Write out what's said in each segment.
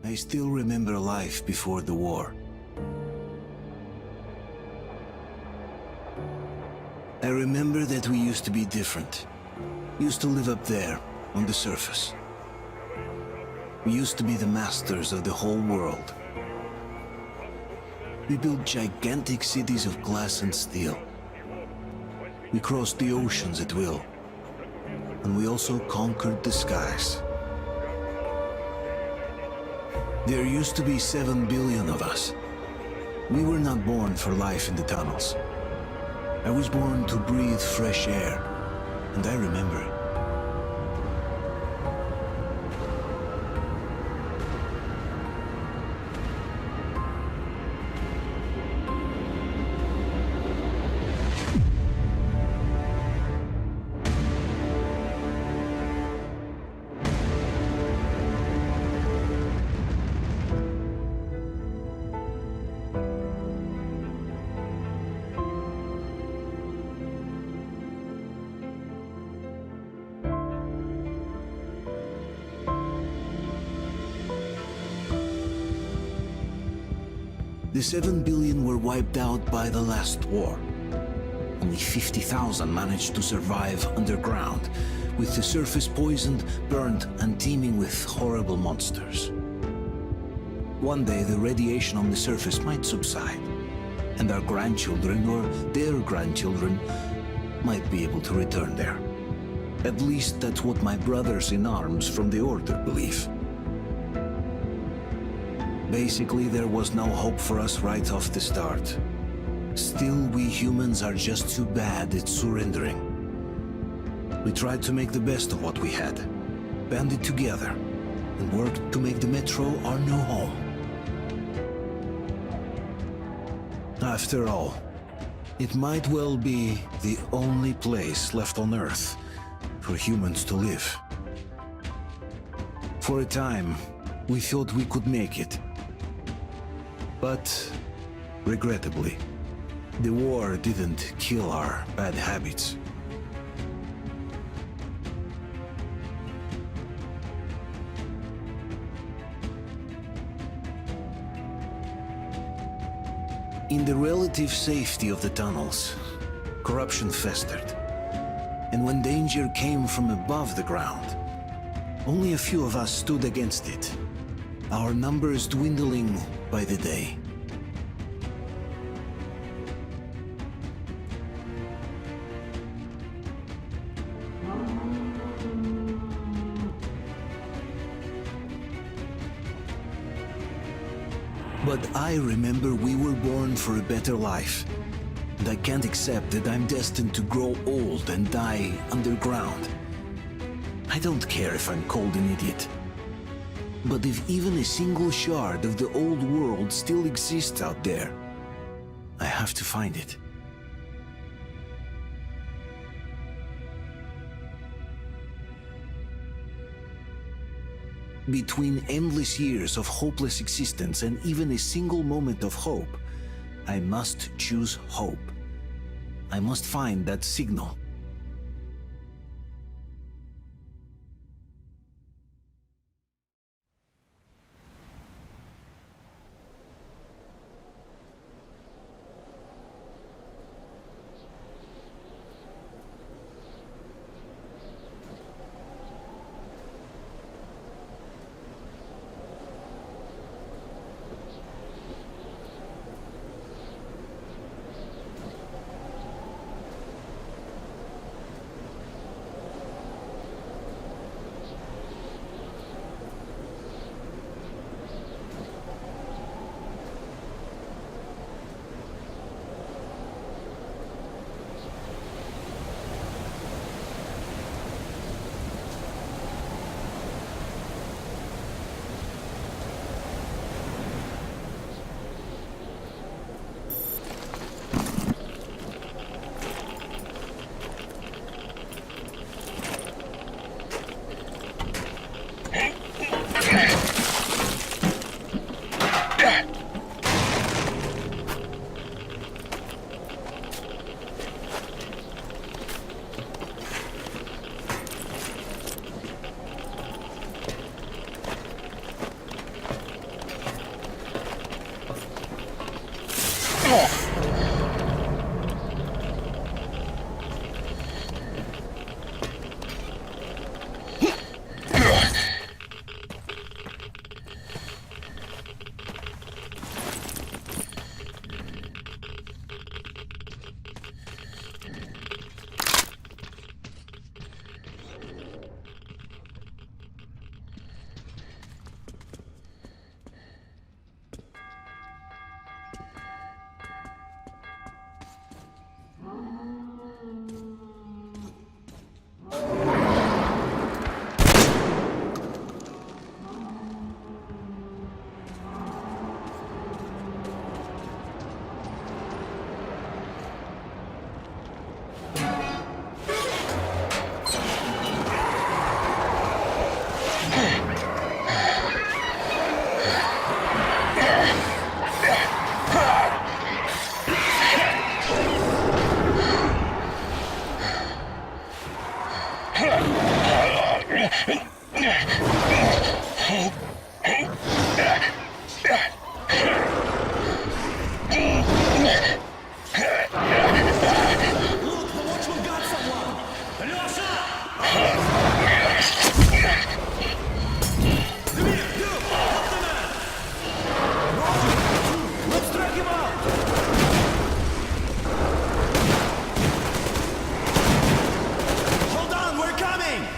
I still remember life before the war. I remember that we used to be different. Used to live up there, on the surface. We used to be the masters of the whole world. We built gigantic cities of glass and steel. We crossed the oceans at will. And we also conquered the skies. There used to be 7 billion of us. We were not born for life in the tunnels. I was born to breathe fresh air, and I remember it. The 7 billion were wiped out by the last war. Only 50,000 managed to survive underground, with the surface poisoned, burned, and teeming with horrible monsters. One day the radiation on the surface might subside, and our grandchildren or their grandchildren might be able to return there. At least that's what my brothers in arms from the Order believe. Basically, there was no hope for us right off the start. Still, we humans are just too bad at surrendering. We tried to make the best of what we had, banded together, and worked to make the Metro our new home. After all, it might well be the only place left on Earth for humans to live. For a time, we thought we could make it. But, regrettably, the war didn't kill our bad habits. In the relative safety of the tunnels, corruption festered. And when danger came from above the ground, only a few of us stood against it, our numbers dwindling by the day. But I remember we were born for a better life, and I can't accept that I'm destined to grow old and die underground. I don't care if I'm called an idiot. But if even a single shard of the old world still exists out there, I have to find it. Between endless years of hopeless existence and even a single moment of hope, I must choose hope. I must find that signal.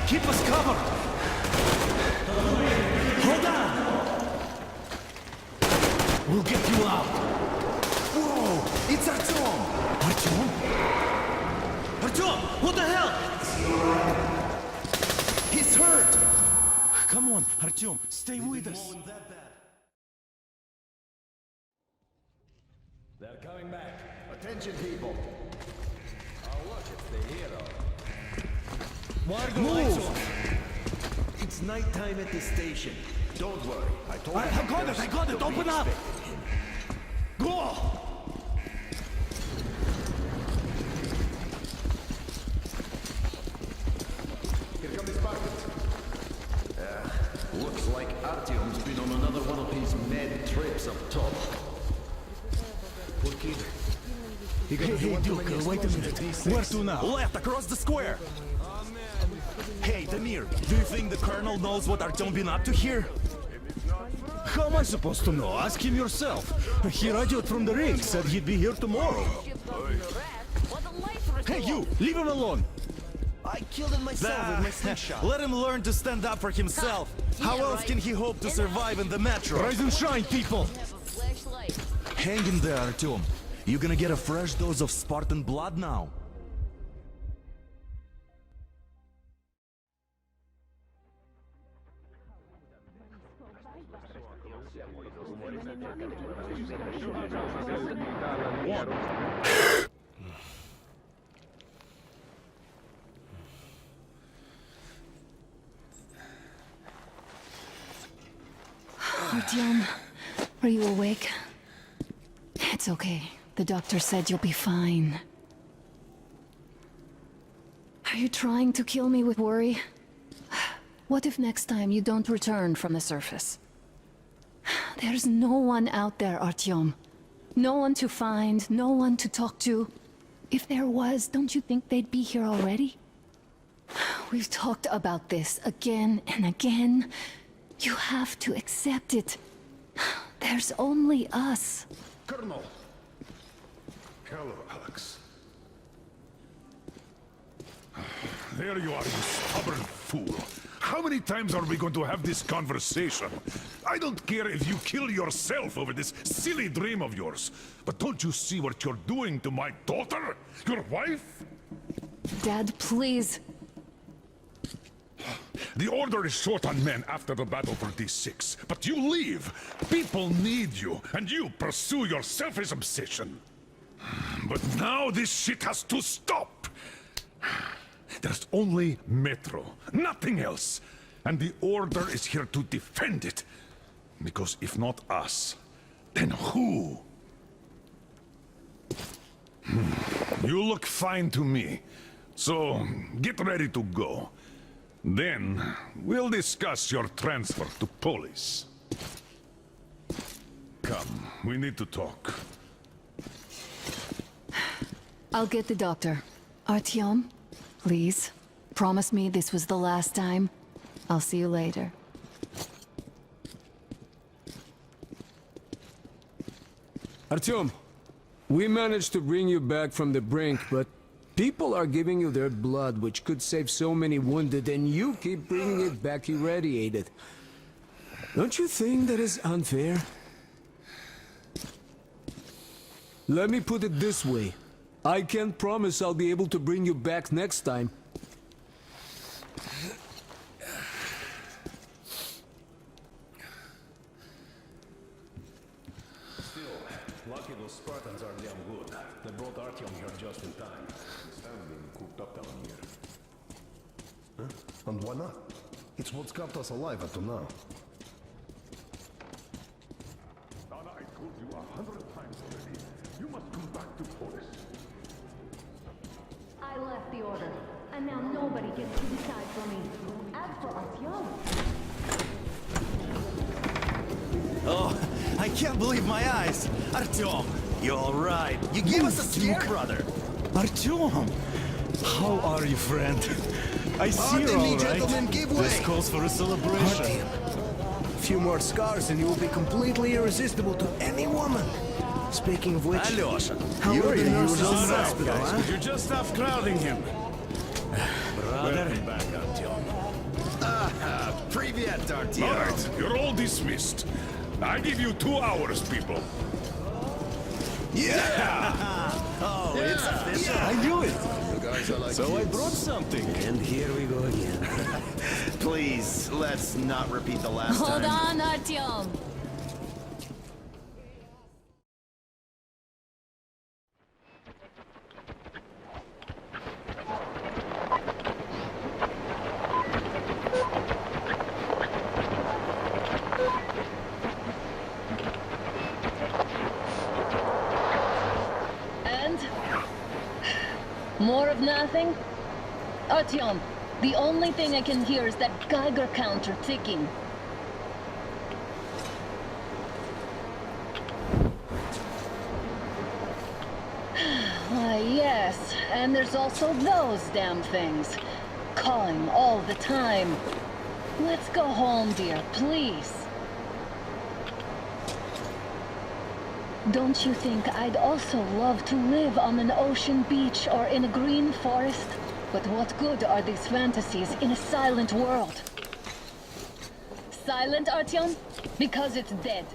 Keep us covered! Hold on! We'll get you out! Whoa! It's Artyom! Artyom? Artyom! What the hell? He's hurt! Come on, Artyom, stay with us! They're coming back. Attention, people. Oh, look, it's the hero. Move! It's nighttime at the station. Don't worry. I told you. I got it! Open up! Go! Here come the Spartans. Looks like Artyom's been on another one of his mad trips up top. Poor kid. Hey, Duke, wait a minute. Where to now? Left, across the square! Hey, Damir, do you think the Colonel knows what Artyom been up to here? How am I supposed to know? Ask him yourself. He radioed from the ring, said he'd be here tomorrow. Hey, you! Leave him alone! I killed him myself with my slingshot. Let him learn to stand up for himself. How else can he hope to survive in the metro? Rise and shine, people! Hang in there, Artyom. You gonna get a fresh dose of Spartan blood now? Artyom, are you awake? It's okay. The doctor said you'll be fine. Are you trying to kill me with worry? What if next time you don't return from the surface? There's no one out there, Artyom. No one to find, no one to talk to. If there was, don't you think they'd be here already? We've talked about this again and again. You have to accept it. There's only us. Colonel! Hello, Alex. There you are, you stubborn fool. How many times are we going to have this conversation? I don't care if you kill yourself over this silly dream of yours. But don't you see what you're doing to my daughter? Your wife? Dad, please. The Order is short on men after the battle for D6. But you leave. People need you, and you pursue your selfish obsession. But now this shit has to stop. There's only Metro, nothing else. And the Order is here to defend it. Because if not us, then who? You look fine to me. So, get ready to go. Then, we'll discuss your transfer to police. Come, we need to talk. I'll get the doctor. Artyom, please, promise me this was the last time. I'll see you later. Artyom, we managed to bring you back from the brink, but people are giving you their blood, which could save so many wounded, and you keep bringing it back irradiated. Don't you think that is unfair? Let me put it this way. I can't promise I'll be able to bring you back next time. Lucky those Spartans are damn good. They brought Artyom here just in time. Standing cooped up down here. Huh? And why not? It's what's kept us alive up to now. Donna, I told you 100 times already. You must come back to Polis. I left the order, and now nobody gets to decide for me. As for Artyom... Oh, I can't believe my eyes. Artyom, you're all right. You gave us a scare, brother. Artyom, how are you, friend? I see you're all right. Gentlemen, give way. This calls for a celebration. A few more scars and you will be completely irresistible to any woman. Speaking of which, Alyosha, how you're are the the nurses in usual the hospital, guys. huh? Could you just stop crowding him? Brother. Welcome back, Artyom. Привет, Artyom. All right, you're all dismissed. I give you 2 hours, people. Yeah! Oh, it's official. I knew it. You guys are like So I kids. brought something. And here we go again. Please, let's not repeat the last time. Hold on, Artyom! And? More of nothing? Artyom, the only thing I can hear is that Geiger counter ticking. Why, yes, and there's also those damn things. Calling all the time. Let's go home, dear, please. Don't you think I'd also love to live on an ocean beach or in a green forest? But what good are these fantasies in a silent world? Silent, Artyom? Because it's dead.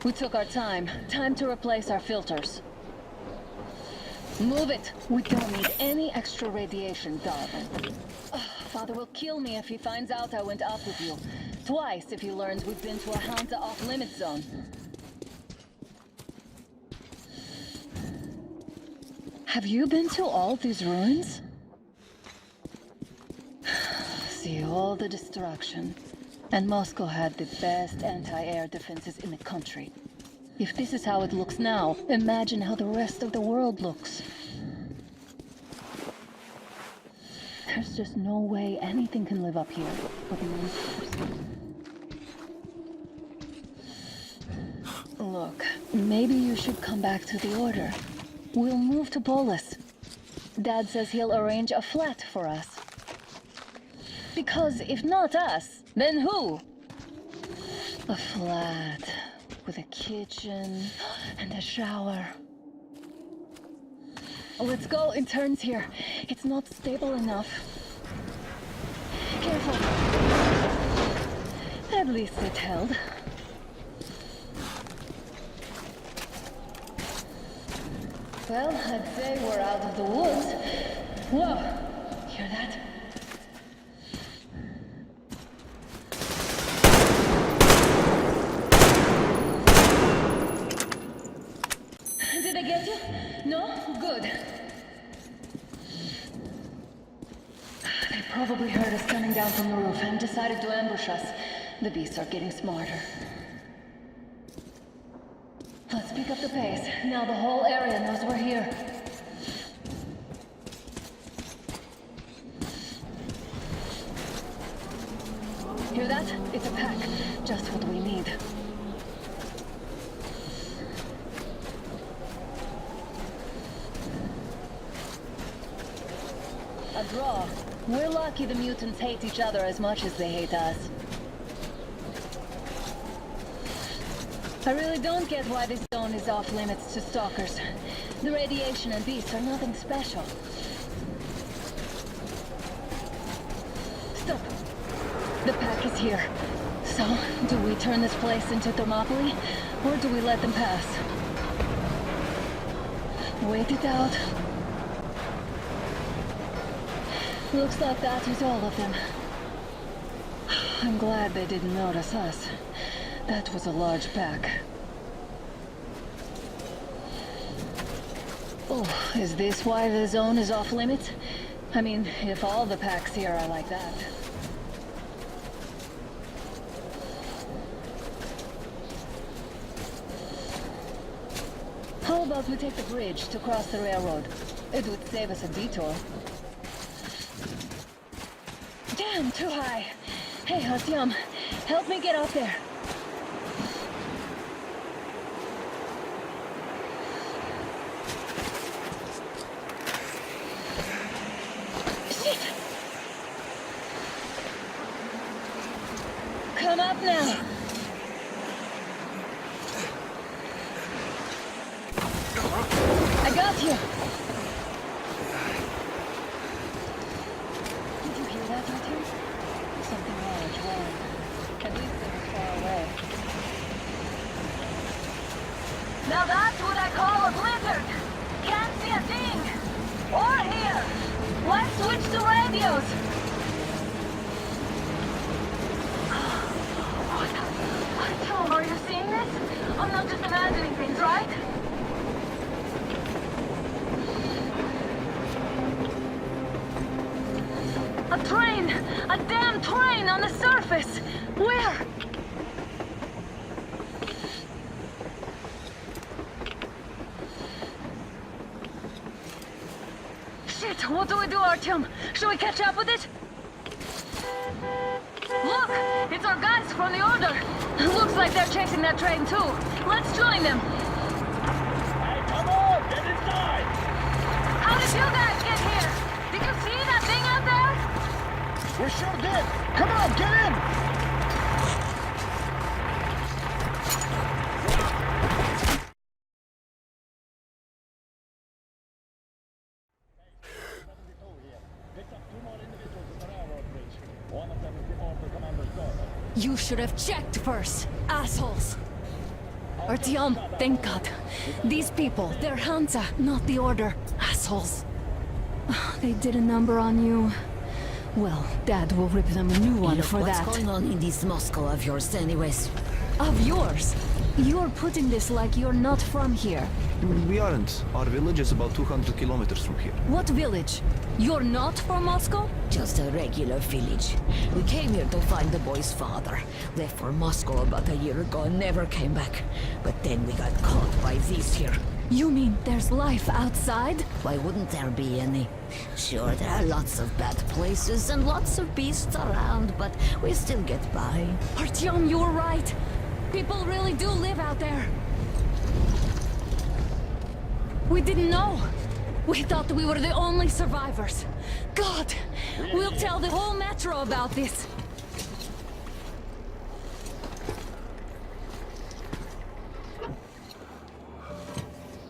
We took our time. Time to replace our filters. Move it! We don't need any extra radiation, darling. Father will kill me if he finds out I went up with you. Twice if he learns we've been to a Hansa off-limit zone. Have you been to all these ruins? See all the destruction. And Moscow had the best anti-air defenses in the country. If this is how it looks now, imagine how the rest of the world looks. There's just no way anything can live up here but monsters. Look, maybe you should come back to the Order. We'll move to Polis. Dad says he'll arrange a flat for us. Because if not us, then who? A flat with a kitchen and a shower. Let's go in turns here. It's not stable enough. Careful. At least it held. Well, I'd say we're out of the woods. Whoa! Hear that? Did I get you? No? Good. They probably heard us coming down from the roof and decided to ambush us. The beasts are getting smarter. Let's pick up the pace. Now the whole area knows we're here. hear that? It's a pack. Just what we need. A draw. We're lucky the mutants hate each other as much as they hate us. I really don't get why this zone is off limits to stalkers. The radiation and beasts are nothing special. Stop. The pack is here. So, do we turn this place into Thermopylae, or do we let them pass? Wait it out. Looks like that is all of them. I'm glad they didn't notice us. That was a large pack. Oh, is this why the zone is off limits? I mean, if all the packs here are like that. How about we take the bridge to cross the railroad? It would save us a detour. Damn, too high. Hey, Artyom, help me get up there. Shit! Come up now. I got you. Did you hear that, Artyom? Something large, rolling. At least it was far away. Now that's what I call a blizzard! Can't see a thing! Or hear! Let's switch to radios! What? Tom, are you seeing this? I'm not just imagining things, right? A train! A damn train on the surface! Where? Shit! What do we do, Artyom? Should we catch up with it? Look! It's our guys from the Order! Looks like they're chasing that train too. Let's join them! Hey, come on! Get inside! How did you guys get here? Did you see that thing out there? We sure did! Come on, get in! You should have checked first, assholes! Artyom, thank God. These people, they're Hansa, not the Order. Assholes. They did a number on you. Well, Dad will rip them a new one Look, for that. what's going on in this Moscow of yours anyways? Of yours? You're putting this like you're not from here. We aren't. Our village is about 200 kilometers from here. What village? You're not from Moscow? Just a regular village. We came here to find the boy's father. Left for Moscow about a year ago and never came back. But then we got caught by these here. You mean there's life outside? Why wouldn't there be any? Sure, there are lots of bad places and lots of beasts around, but we still get by. Artyom, you're right. People really do live out there. We didn't know. We thought we were the only survivors. God, we'll tell the whole metro about this.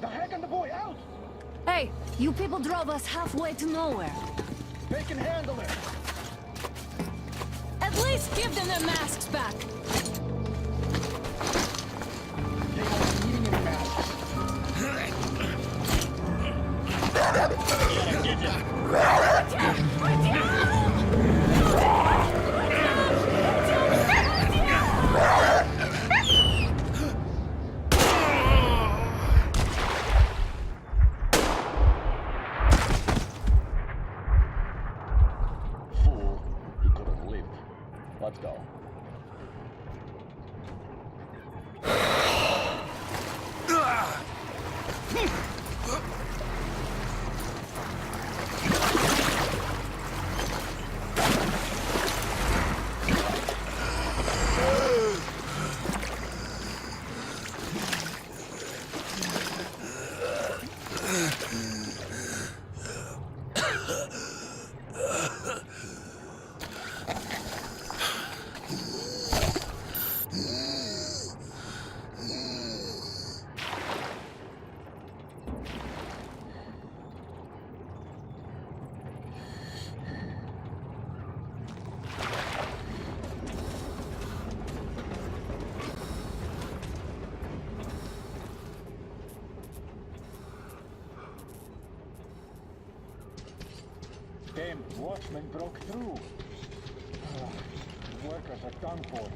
The heck and the boy out! Hey, you people drove us halfway to nowhere. They can handle it! At least give them their masks back. They won't be needing any masks. Fool, he could have lived. Let's go. Damn watchman broke through. Workers are done for.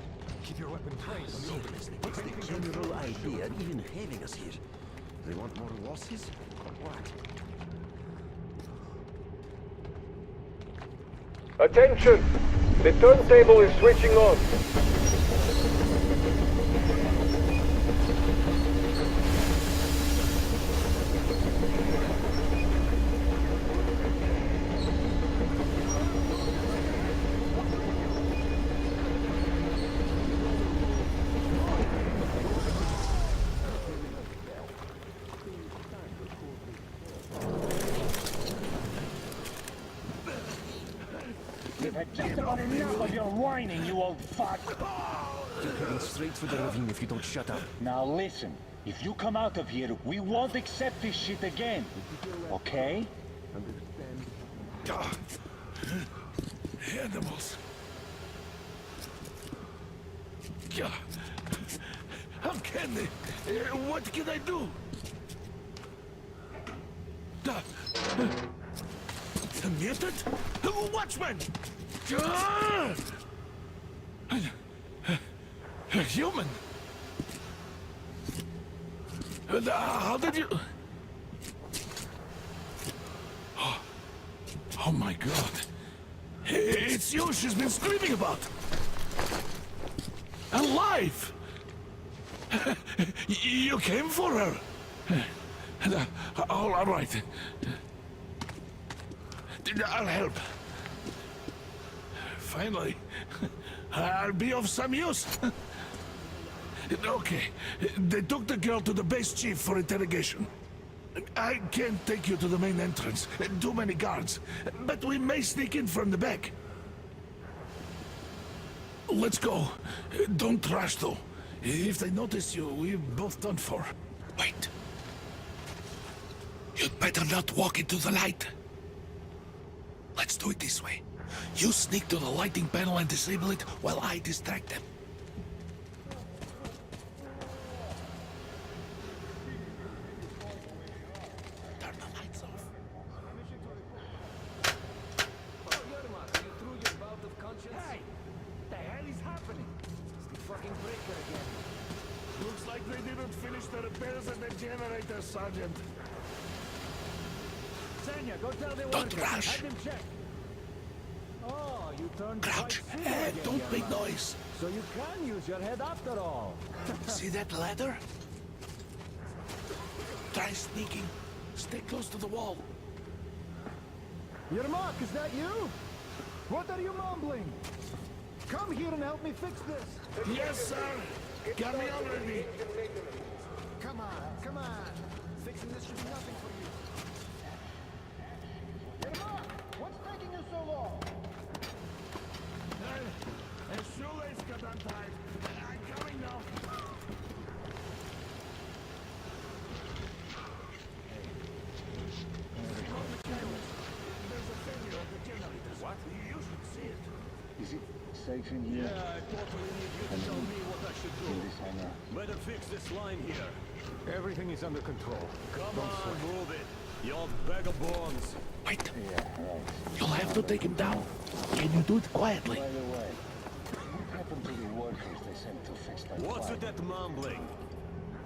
Keep your weapon trained on the openings. What's the general idea of even having us here? They want more losses? Or what? Attention! The turntable is switching on. We've had just about enough of your whining, you old fuck! You're heading straight for the ravine if you don't shut up. Now listen, if you come out of here, we won't accept this shit again. Okay? Animals. Yeah. How can they? What can I do? A mutant? Watchman! A human? How did you... Oh my god. It's you she's been screaming about. Alive! You came for her. All right. I'll help. Finally, I'll be of some use. Okay, they took the girl to the base chief for interrogation. I can't take you to the main entrance. Too many guards. But we may sneak in from the back. Let's go. Don't rush, though. If they notice you, we're both done for. Wait. You'd better not walk into the light. Let's do it this way. You sneak to the lighting panel and disable it while I distract them. Turn the lights off. Hey! The hell is happening? It's the fucking breaker again. Looks like they didn't finish the repairs at the generator, Sergeant. Senya, go tell the Don't workers. rush. Have them check. Oh, you turned Crouch. quite silly again, Don't young make man. noise. So you can use your head after all. See that ladder? Try sneaking. Stay close to the wall. Yermak, is that you? What are you mumbling? Come here and help me fix this. Yes, sir. Got me already. Come on. Fixing this should be nothing for you. Yermak, what's taking you so long? A shoelace got untied. I'm coming now. There's a failure of the generators. What? You should see it. Is it safe in here? I totally need you to tell me what I should do. In this hangar? Better fix this line here. Everything is under control. Come on, move it. You old bag of bones. Wait. Yeah, right. You'll have to take him down. Can you do it quietly? By the way, what happened to the workers they sent to fix that What's pipe? with that mumbling?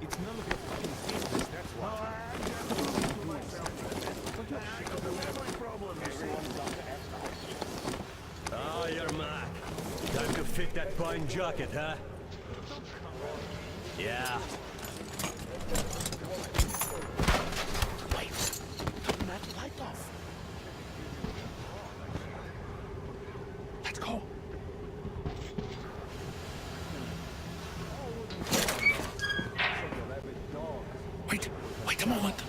It's none of your fucking business, that's why. Ah, you're Mac. Time to fit that pine jacket, huh? Yeah. Wait. Turn that light off. Let's go. Wait a moment.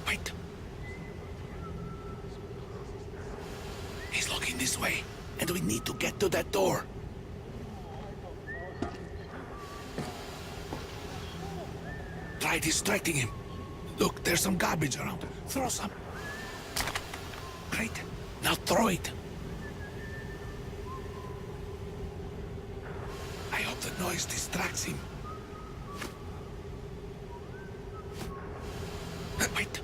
Wait. He's looking this way, and we need to get to that door. Try distracting him. Look, there's some garbage around. Throw some. Great. Now throw it. I hope the noise distracts him. Wait.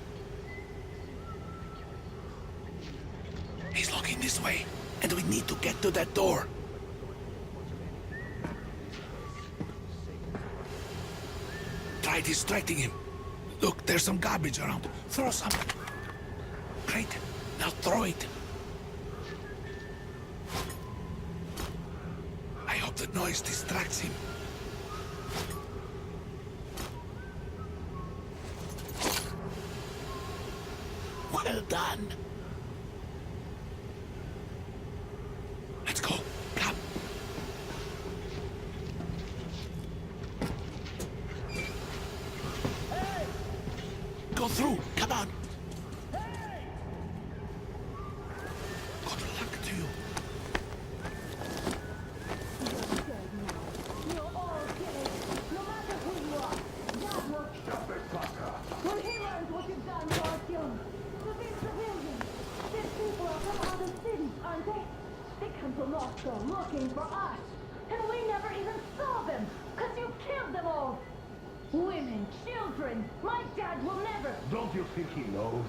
this way, and we need to get to that door. Try distracting him. Look, there's some garbage around. Throw some. Great. Now throw it. I hope the noise distracts him. Well done. Let's go. Come. Go through. Come on. Good luck to you. When he learns what you've done to our children, to these civilians, these people are from other cities, aren't they? They come to Moscow looking for us, and we never even saw them, because you killed them all. Women, children, my dad will never. Don't you think he knows?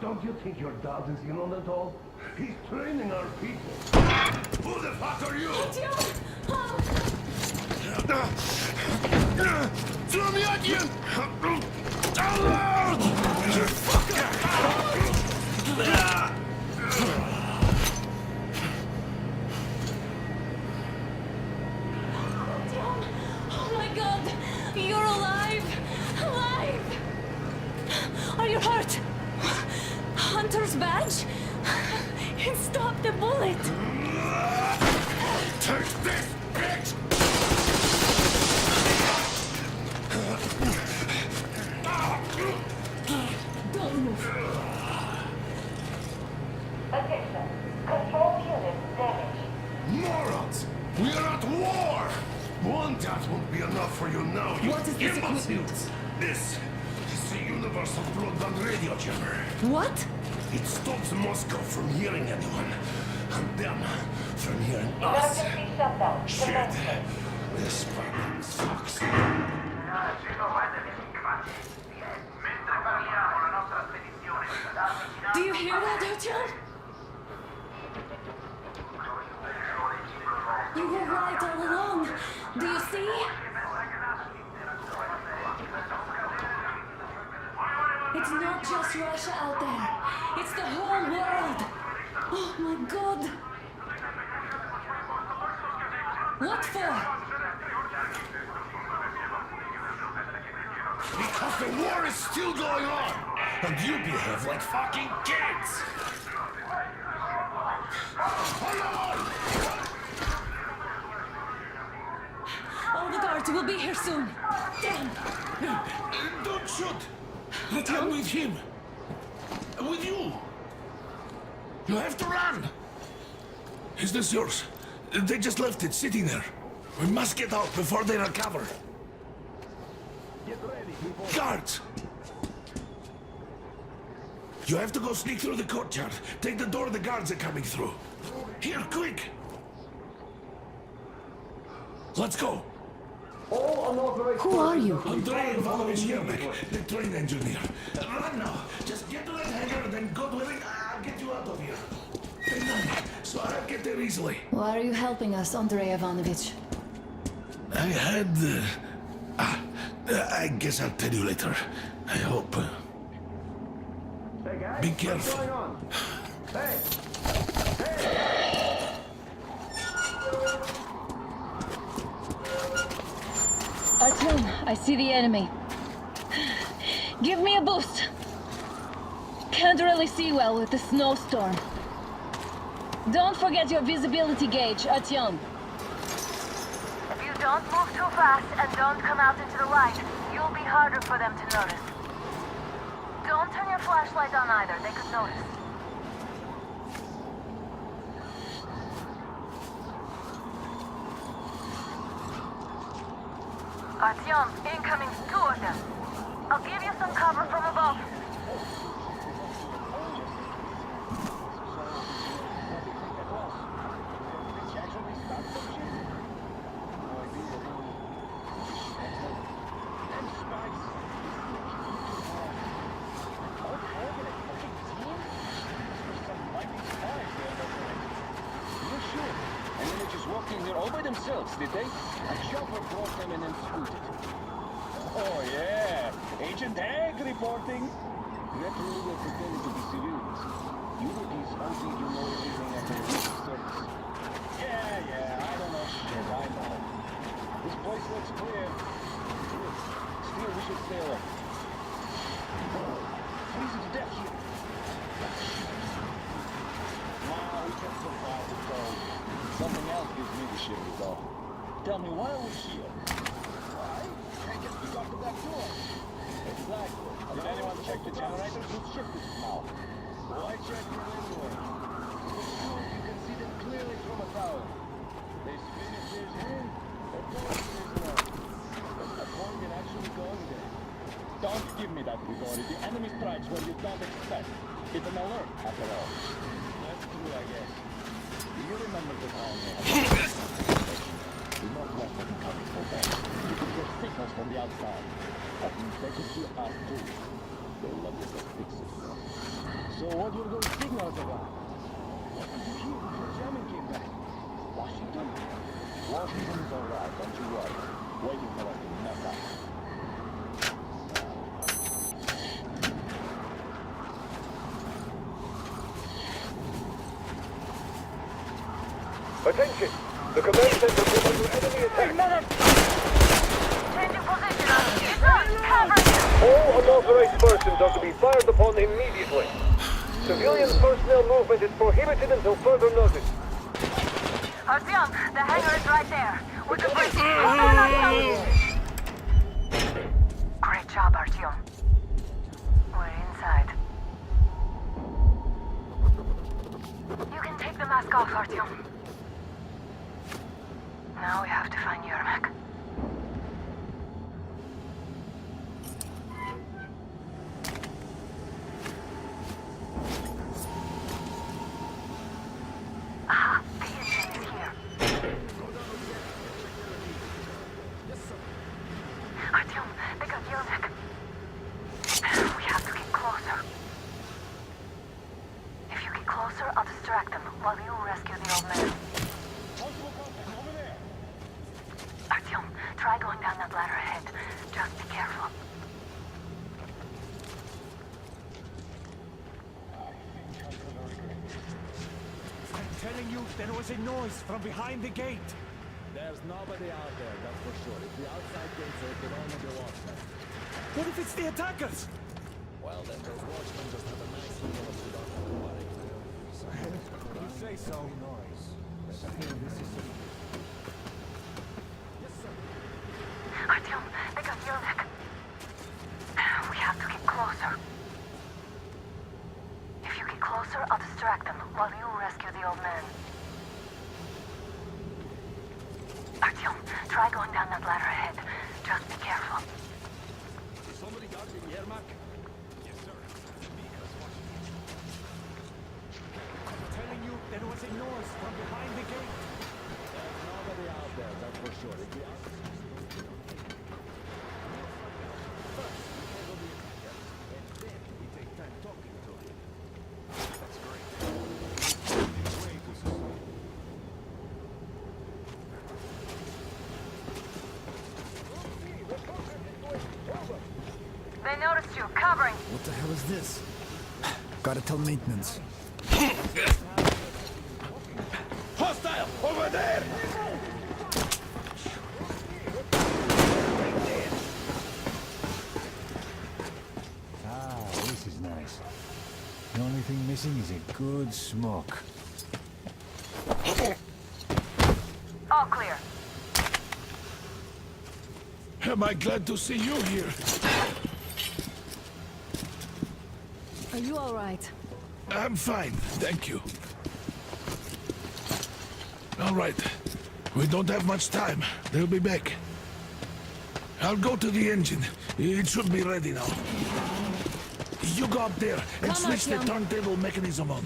Don't you think your dad is in on it all? He's training our people. Who the fuck are you? Zurmiatin! Oh my God! You're alive! Alive! Are you hurt? Hunter's badge? It stopped the bullet! Take this, bitch! Don't move! Attention. Control unit damaged. Morons! We are at war! One death won't be enough for you now, you What is this imbeciles. equipment? This is the universal broadband radio jammer. What? It stops Moscow from hearing anyone, and them from hearing us. Emergency shutdown. Shit. Commencement. This fucking sucks. Do you hear that, Artyom? You were right all along. Do you see? It's not just Russia out there. It's the whole world. Oh my God. What for? Because the war is still going on, and you behave like fucking kids. All the guards will be here soon. Damn. Don't shoot. I'm with him. With you. You have to run. Is this yours? They just left it sitting there. We must get out before they recover. Guards! You have to go sneak through the courtyard. Take the door the guards are coming through. Here, quick! Let's go! Who are you? Andrei Ivanovich Yermak, the train engineer. Run now. Just get to that hangar, then God willing, I'll get you out of here. They know me, so I'll get there easily. Why are you helping us, Andrei Ivanovich? I had... I guess I'll tell you later. I hope. Be careful. Artyom, I see the enemy. Give me a boost. Can't really see well with the snowstorm. Don't forget your visibility gauge, Artyom. If you don't move too fast and don't come out into the light, you'll be harder for them to notice. Don't turn your flashlight on either, they could notice. Artyom, incoming, 2 of them. I'll give you some cover from above. all by themselves, did they? A chopper brought them and then scooted. Oh yeah, Agent Egg reporting. Naturally, we're pretending to be civilians. You rookies all think you know everything after your service. Yeah, I don't know shit, I know. This place looks clear. Still, we should stay away. Freezing to death here. Nah, we can survive the cold. Something else gives me the shivers though. Tell me, why are we here? Why? I guess we got the back door. Exactly. Did anyone check the generators? Whose shift is it now? Why check them anyway? You can see them clearly from a tower. They spin if there's in, or blow if there's no. A coin can actually go in there. Don't give me that, Grigori. The enemy strikes where you don't expect. It's an alert, after all. That's true, I guess. Do you remember the time they had do not let them come so bad. You could get signals from the outside. That means they could see us too. They'll love you to fix it. So what were those signals about? What did you hear before German came back? Washington? Washington is alright, don't you worry. Waiting for us to mess up. Attention! The command center is under enemy attack. Changing position. Cover you. All unauthorized persons are to be fired upon immediately. Civilian personnel movement is prohibited until further notice. Artyom, the hangar is right there. We can break it. Hold on, Artyom. Great job, Artyom. We're inside. You can take the mask off, Artyom. Now we have to find Yermak. Aha, the engine is here. Artyom, they got Yermak. We have to get closer. If you get closer, I'll distract them while you rescue the old man. Artyom, try going down that ladder ahead. Just be careful. I'm telling you, there was a noise from behind the gate. There's nobody out there, that's for sure. If the outside gates open, only the watchmen. What if it's the attackers? Well, then those watchmen just have a nice little of don't have to worry. You say so. Noise. This is Artyom, they got Yermak. We have to get closer. If you get closer, I'll distract them while you rescue the old man. Artyom, try going down that ladder ahead. Just be careful. somebody got the Yermak? Yes, sir. I'm telling you, there was a noise from behind the gate. There's nobody out there, that's for sure. If the outside They noticed you, covering. What the hell is this? Gotta tell maintenance. Hostile! Over there! Ah, this is nice. The only thing missing is a good smoke. All clear. Am I glad to see you here? Are you all right? I'm fine, thank you. All right. We don't have much time. They'll be back. I'll go to the engine. It should be ready now. You go up there and Come switch the on, turntable mechanism on.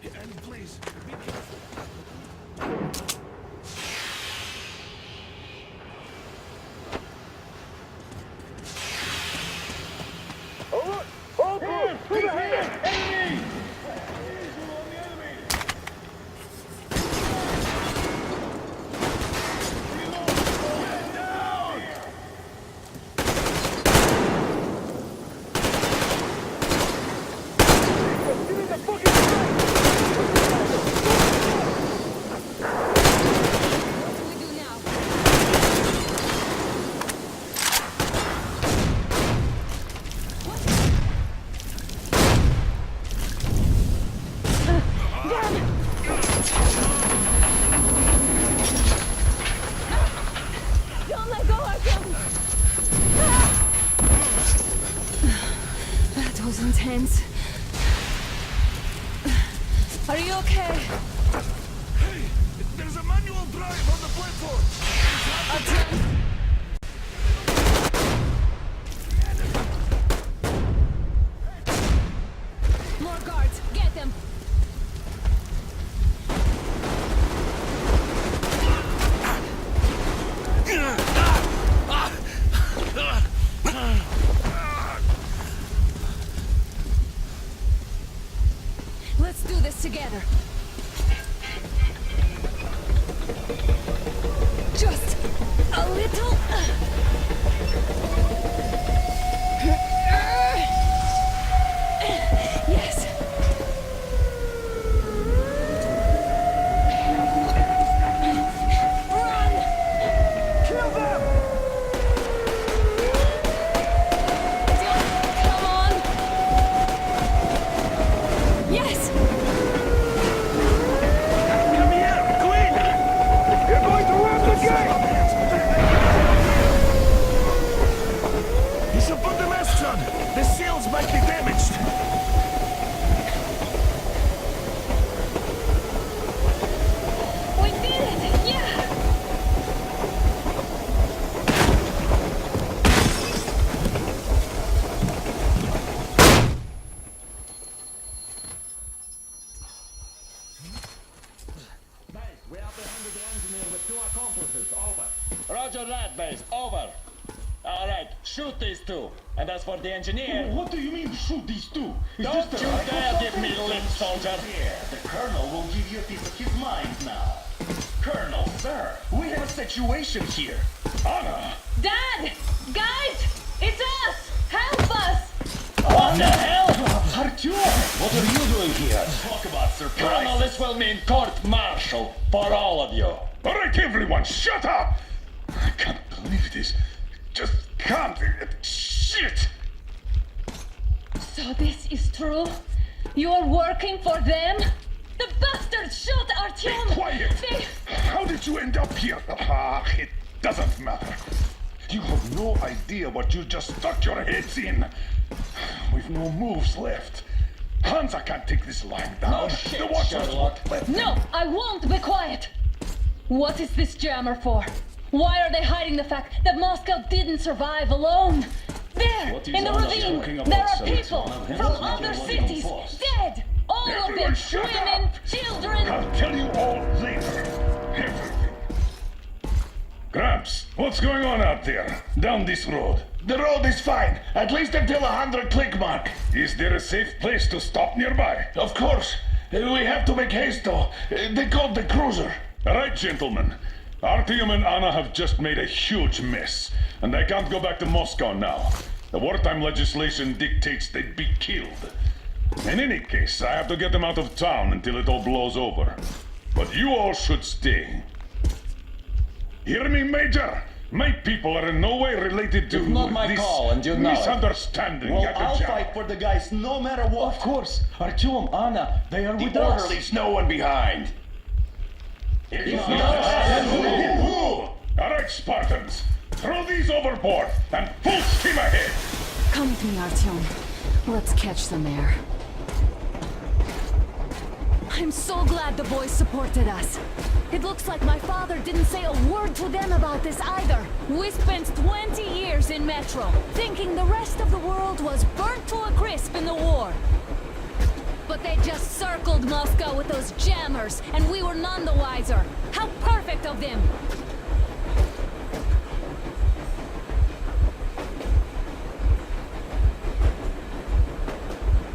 And please, be careful. Alert! All crew! To the hangar! Enemy! the fucking strike! What do we do now? Don't let go, Artyom! That was intense. Are you okay? Hey, there's a manual drive on the platform. Artyom? More guards, get them! Let's do this together. Just a little. Yes. Run! Kill them! Come on! Yes! Come here, Queen! You're going to ram the gate! You should put the masks on. The seals might be damaged. We did it! Yeah! We apprehended the engineer with 2 accomplices. Over. Roger that, base. Over. All right, shoot these 2. And as for the engineer... What do you mean, shoot these 2? Don't you dare give me lip, soldier! The Colonel will give you a piece of his mind now. Colonel, sir, we have a situation here. Anna! Dad! Guys! It's us! Help us! What the hell? Artyom, what are you doing here? Talk about surprise. Colonel, this will mean court-martial for all of you. All right, everyone, shut up! I can't believe this. Just can't. Shit! So this is true? You're working for them? The bastards shot Artyom! Quiet! They... How did you end up here? Ah, it doesn't matter. You have no idea what you just stuck your heads in. We've no moves left. Hansa can't take this line down. No shit, the watchers Sherlock. won't let No, I won't be quiet! What is this jammer for? Why are they hiding the fact that Moscow didn't survive alone? There, What is in the Anna ravine, talking there about, are sir? people It's one of him. from It's not other your cities, force. dead! All of Everyone them, shut women, up. children! I'll tell you all later. Everything. Gramps, what's going on out there? Down this road? The road is fine, at least until 100 click mark. Is there a safe place to stop nearby? Of course. We have to make haste though. They called the cruiser. All right, gentlemen. Artyom and Anna have just made a huge mess, and they can't go back to Moscow now. The wartime legislation dictates they'd be killed. In any case, I have to get them out of town until it all blows over. But you all should stay. Hear me, Major? My people are in no way related to It's not my this call, and you know it. misunderstanding. Well, at the I'll job. fight for the guys no matter what. Of course. Artyom, Anna, they are with The us. orderlies no one behind. All right, Spartans. Throw these overboard and full steam ahead. Come with me, Artyom. Let's catch them there. I'm so glad the boys supported us. It looks like my father didn't say a word to them about this either. We spent 20 years in Metro, thinking the rest of the world was burnt to a crisp in the war. But they just circled Moscow with those jammers, and we were none the wiser. How perfect of them!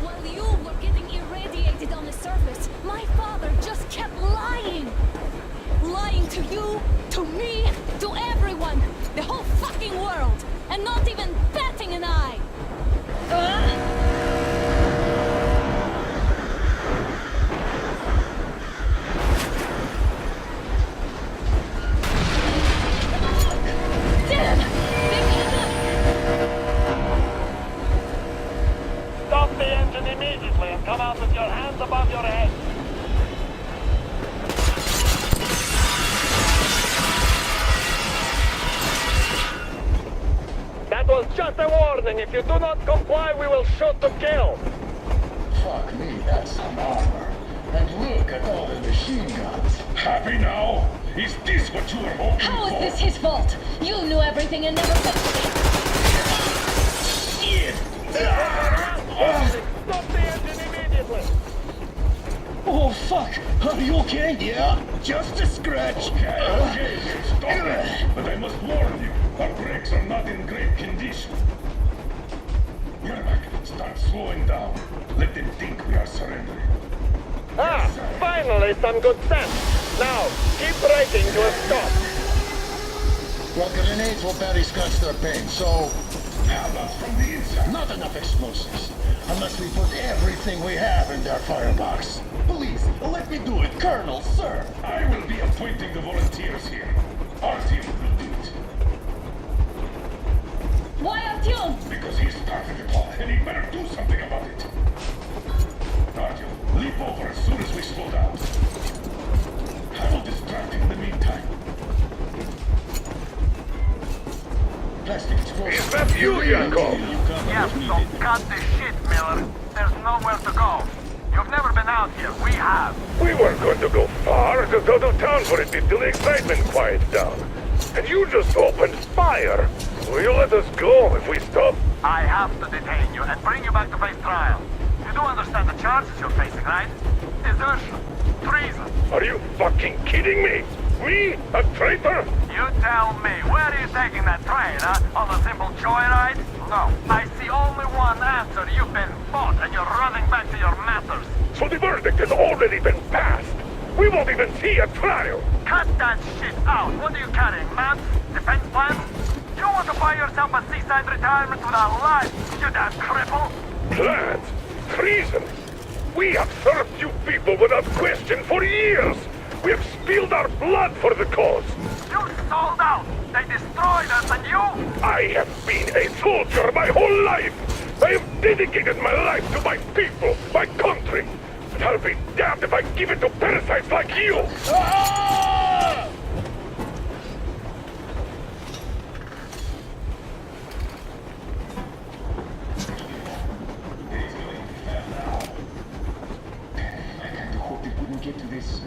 While you were getting irradiated on the surface, my father just kept lying! Lying to you, to me, to everyone! The whole fucking world! And not even batting an eye! come out with your hands above your head. That was just a warning. If you do not comply, we will shoot to kill. Fuck me, that's some armor. And look at all the machine guns. Happy now? Is this what you were hoping How for? is this his fault? You knew everything and never fixed it. Stop the engine immediately. Oh, fuck. Are you okay? Yeah, just a scratch. Okay, stop it. But I must warn you, our brakes are not in great condition. Yermak, start slowing down. Let them think we are surrendering. Finally some good sense. Now, keep braking to a stop. Well, grenades will barely scratch their paint, so... How about from the inside? Not enough explosives. Unless we put everything we have in their firebox. Please, let me do it, Colonel, sir. I will be appointing the volunteers here. Our team will do it. Why Artyom? Because he started it all, and he better do something about it. Artyom, leap over as soon as we slow down. I will distract him in the meantime. Plastic explosives. Is that you, Yakov? Yes, so cut the shit, Miller. There's nowhere to go. You've never been out here. We have. We weren't going to go far, just out of town for a bit till the excitement quiets down. And you just opened fire. Will you let us go if we stop? I have to detain you and bring you back to face trial. You do understand the charges you're facing, right? Desertion. Treason. Are you fucking kidding me? Me? A traitor? You tell me, where are you taking that train, huh? On a simple joyride? No. I see only one answer. You've been fought and you're running back to your masters. So the verdict has already been passed. We won't even see a trial. Cut that shit out. What are you carrying, maps? Defense plans? You want to buy yourself a seaside retirement without life, you damn cripple? Plans? Treason? We have served you people without question for years. We have spilled our blood for the cause. You sold out. They destroyed us and you? I have been a soldier my whole life. I have dedicated my life to my people, my country. But I'll be damned if I give it to parasites like you. Ah! I kinda hoped it wouldn't get to this.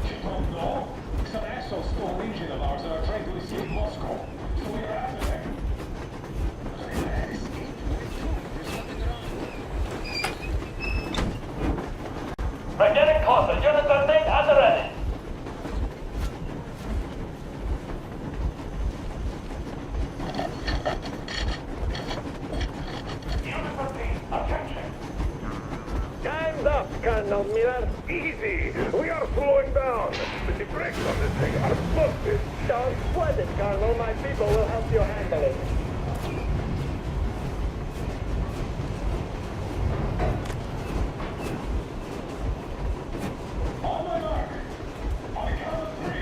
You don't know? Some assholes stole an engine of ours and are trying to escape Moscow. So we are after them. We're getting closer. Unit 13 at the ready. Unit 13, attention. Time's up, Colonel Miller. Easy. We are slowing down. But the brakes on this thing are busted. Don't sweat it, Colonel. My people will help you handle it. On my mark. On the count of 3.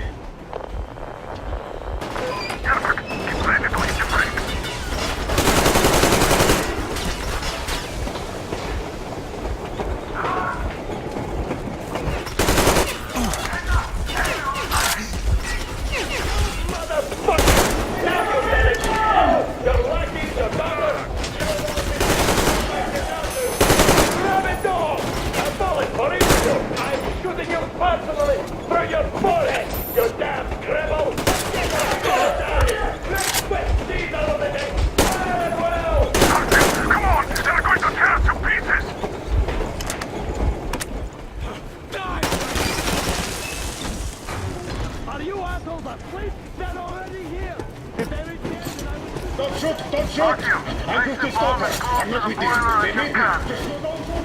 Get ready to hit your brakes. Motherfucker! Now you did it! You're lucky to bother! Grab it all! A bullet for each of you! I'm shooting you personally through your forehead, you damn cripple! Go down! Let's quit these out of the neck! Fire as well! Come on! They're going to tear us to pieces! Are you assholes asleep? They're already here! If they reach the engine, I will... Don't shoot! Don't shoot! I'm going to stop her. I'm not with you. They made me. Just slow down.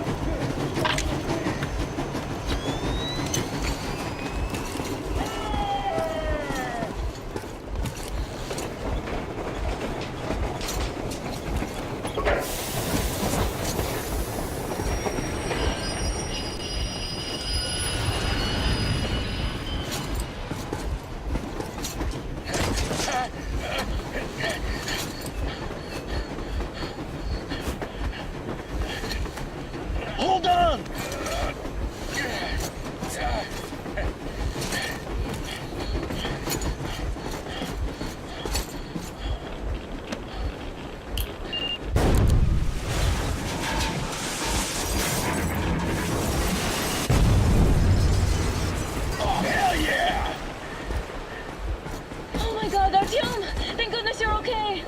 Artyom! Oh my god, Artyom! Thank goodness you're okay!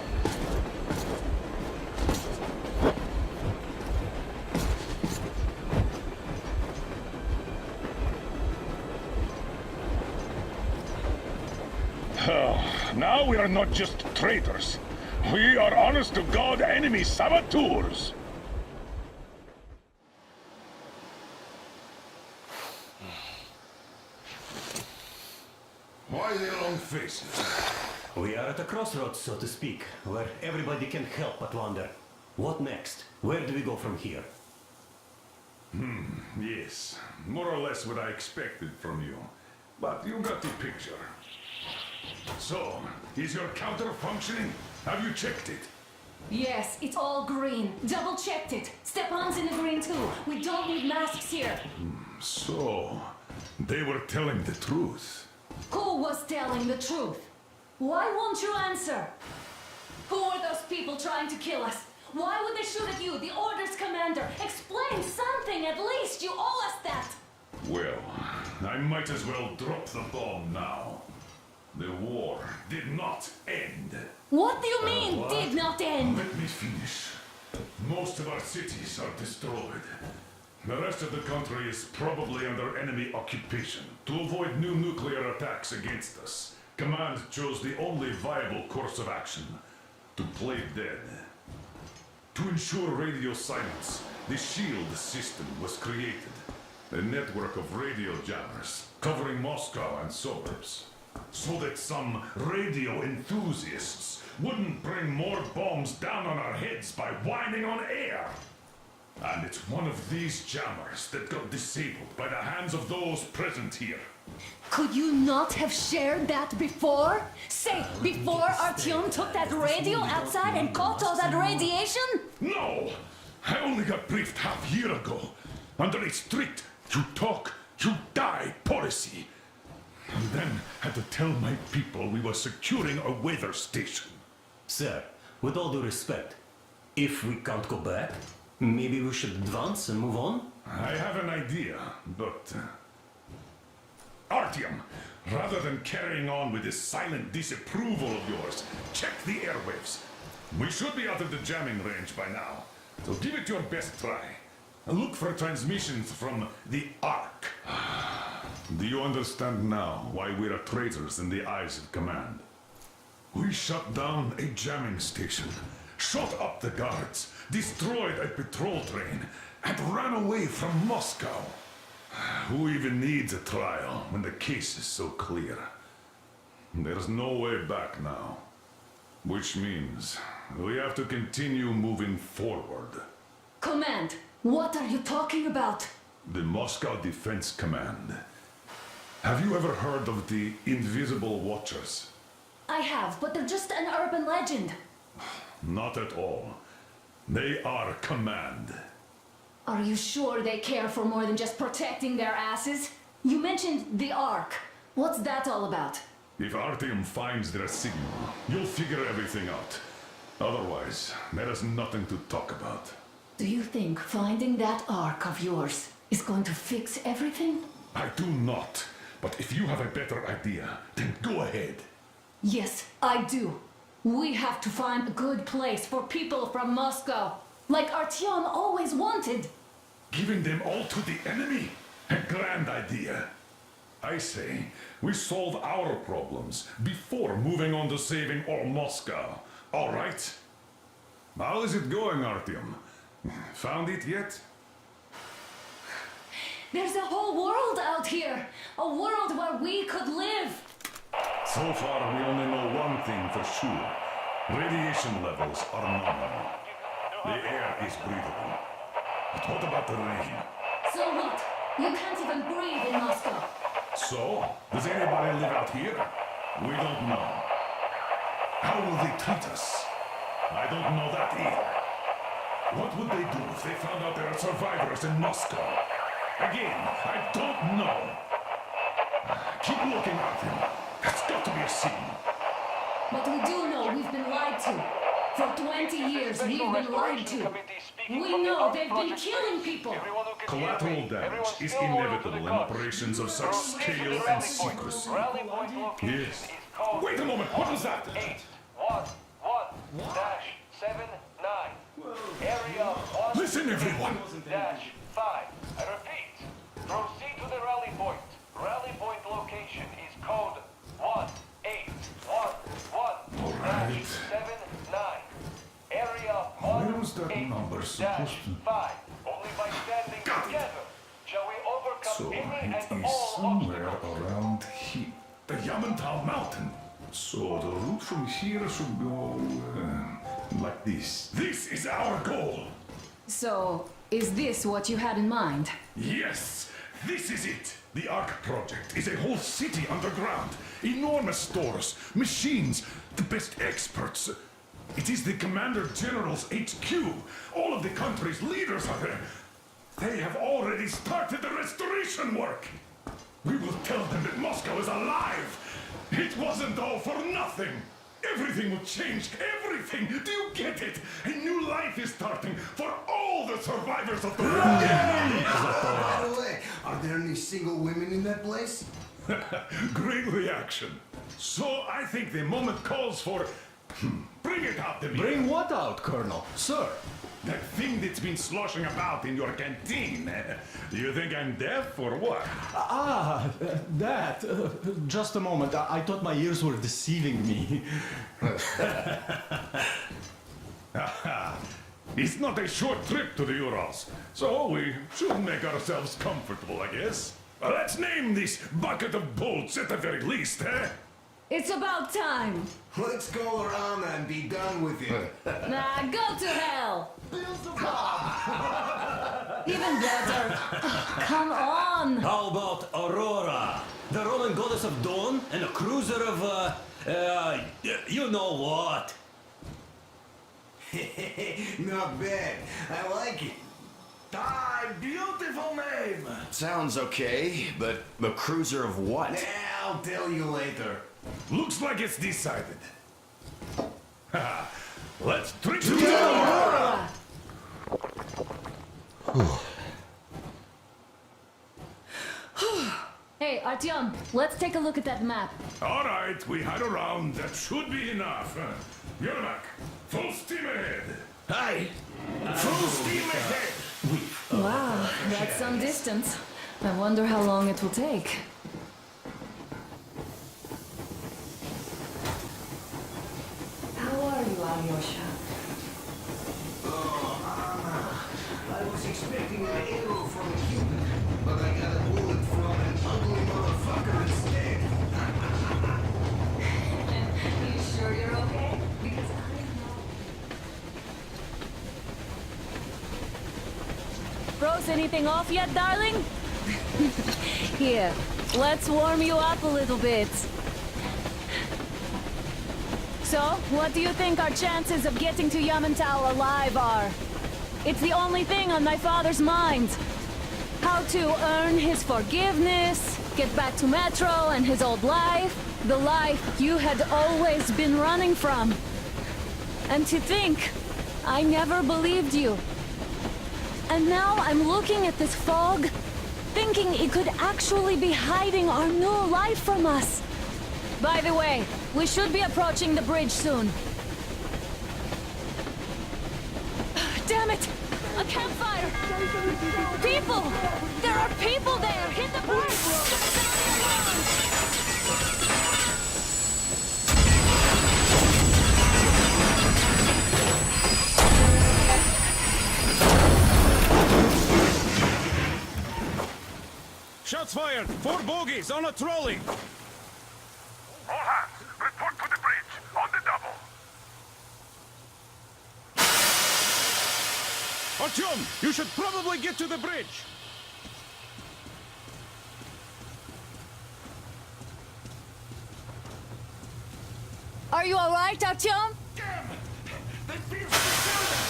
Now we are not just traitors. We are honest-to-God enemy saboteurs. Why the long faces? We are at a crossroads, so to speak, where everybody can help but wonder. What next? Where do we go from here? Yes, more or less what I expected from you. But you got the picture. So, is your counter functioning? Have you checked it? Yes, it's all green. Double checked it. Stepan's in the green too. We don't need masks here. So, they were telling the truth. Who was telling the truth? Why won't you answer? Who were those people trying to kill us? Why would they shoot at you, the Order's commander? Explain something, at least. You owe us that. Well, I might as well drop the bomb now. The war did not end. What do you mean, did not end? Let me finish. Most of our cities are destroyed. The rest of the country is probably under enemy occupation. To avoid new nuclear attacks against us, Command chose the only viable course of action: to play dead. To ensure radio silence, the SHIELD system was created. A network of radio jammers covering Moscow and suburbs. So that some radio enthusiasts wouldn't bring more bombs down on our heads by whining on air. And it's one of these jammers that got disabled by the hands of those present here. Could you not have shared that before? Say, before Artyom took that radio outside and caught all that radiation? No! I only got briefed half year ago. Under a strict you talk, you die policy. And then had to tell my people we were securing a weather station. Sir, with all due respect, if we can't go back, maybe we should advance and move on? I have an idea, but... Artyom, rather than carrying on with this silent disapproval of yours, check the airwaves. We should be out of the jamming range by now, so give it your best try. Look for transmissions from the Ark. Do you understand now why we're traitors in the eyes of Command? We shut down a jamming station, shot up the guards, destroyed a patrol train, and ran away from Moscow. Who even needs a trial when the case is so clear? There's no way back now. Which means we have to continue moving forward. Command, what are you talking about? The Moscow Defense Command. Have you ever heard of the Invisible Watchers? I have, but they're just an urban legend. Not at all. They are Command. Are you sure they care for more than just protecting their asses? You mentioned the Ark. What's that all about? If Artyom finds their signal, you'll figure everything out. Otherwise, there is nothing to talk about. Do you think finding that Ark of yours is going to fix everything? I do not. But if you have a better idea, then go ahead. Yes, I do. We have to find a good place for people from Moscow, like Artyom always wanted. Giving them all to the enemy? A grand idea. I say, we solve our problems before moving on to saving all Moscow. All right? How is it going, Artyom? Found it yet? There's a whole world out here. A world where we could live. So far, we only know one thing for sure. Radiation levels are nominal. The air is breathable. But what about the rain? So what? You can't even breathe in Moscow. So, does anybody live out here? We don't know. How will they treat us? I don't know that either. What would they do if they found out there are survivors in Moscow? Again, I don't know. Keep looking at him. There's got to be a scene. But we do know we've been lied to. For 20 years, we've been lied to. We know they've been killing people. Collateral damage is inevitable in operations of such scale and secrecy. Yes. Wait a moment, what was that? 811-79. Area 1. Listen, everyone. -5. I repeat. Proceed to the rally point. Rally point location is code 1811-79. Area Where was that number supposed to? 1-5. Only by standing together shall we overcome So any it and is all somewhere obstacles. around here. The Yamantau Mountain. So the route from here should go like this. This is our goal. So, is this what you had in mind? Yes, this is it. The Ark Project is a whole city underground. Enormous stores, machines, the best experts. It is the Commander General's HQ. All of the country's leaders are there. They have already started the restoration work. We will tell them that Moscow is alive. It wasn't all for nothing. Everything will change. Everything. Do you get it? A new life is starting for all the survivors of the war. By the way, are there any single women in that place? Great reaction. So I think the moment calls for... Bring it out, Dmitry. Bring what out, Colonel? Sir? That thing that's been sloshing about in your canteen. Do you think I'm deaf or what? That. Just a moment. I thought my ears were deceiving me. It's not a short trip to the Urals, so we should make ourselves comfortable, I guess. Let's name this bucket of bolts at the very least, eh? It's about time. Let's go around and be done with it. Nah, go to hell. Even better. Come on. How about Aurora? The Roman goddess of dawn and a cruiser of, you know what? Not bad. I like it. Ah, beautiful name. Sounds okay, but the cruiser of what? I'll tell you later. Looks like it's decided. Let's trip to Aurora. Hey, Artyom, let's take a look at that map. All right, we had a round. That should be enough. Yermak, full steam ahead. Aye. Full steam ahead. Wow, that's some distance. I wonder how long it will take. How are you, Alyosha? Oh, Anna. I was expecting an arrow from a human, but I got a bullet from an ugly motherfucker instead. You sure you're okay? Because I know. Froze anything off yet, darling? Here, let's warm you up a little bit. So, what do you think our chances of getting to Yamantau alive are? It's the only thing on my father's mind. How to earn his forgiveness, get back to Metro and his old life, the life you had always been running from. And to think, I never believed you. And now I'm looking at this fog, thinking it could actually be hiding our new life from us. By the way, we should be approaching the bridge soon. Damn it! A campfire! People! There are people there! Hit the brakes! Shots fired! 4 bogies on a trolley! All hands, report to the bridge, on the double. Artyom, you should probably get to the bridge! Are you alright, Artyom? Damn! They pierced the building!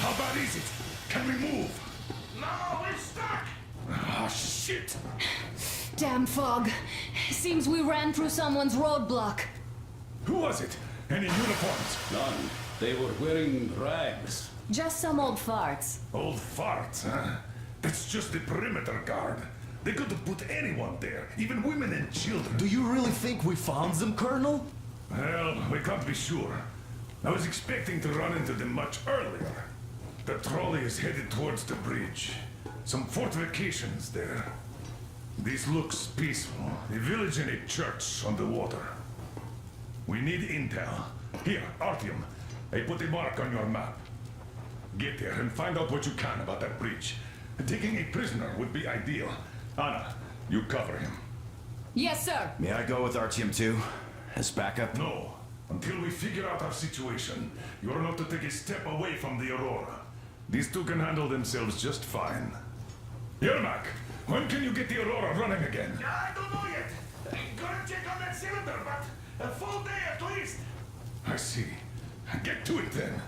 How How bad is it? Can we move? No, we're stuck! Ah, shit! Damn fog. Seems we ran through someone's roadblock. Who was it? Any uniforms? None. They were wearing rags. Just some old farts. Old farts, huh? That's just the perimeter guard. They could have put anyone there, even women and children. Do you really think we found them, Colonel? Well, we can't be sure. I was expecting to run into them much earlier. The trolley is headed towards the bridge. Some fortifications there. This looks peaceful. A village and a church on the water. We need intel. Here, Artyom. I put a mark on your map. Get there and find out what you can about that bridge. Taking a prisoner would be ideal. Anna, you cover him. Yes, sir. May I go with Artyom too? As backup? No. Until we figure out our situation, you're not to take a step away from the Aurora. These two can handle themselves just fine. Yermak, when can you get the Aurora running again? I don't know yet. Gotta check on that cylinder, but a full day at least. I see. Get to it then.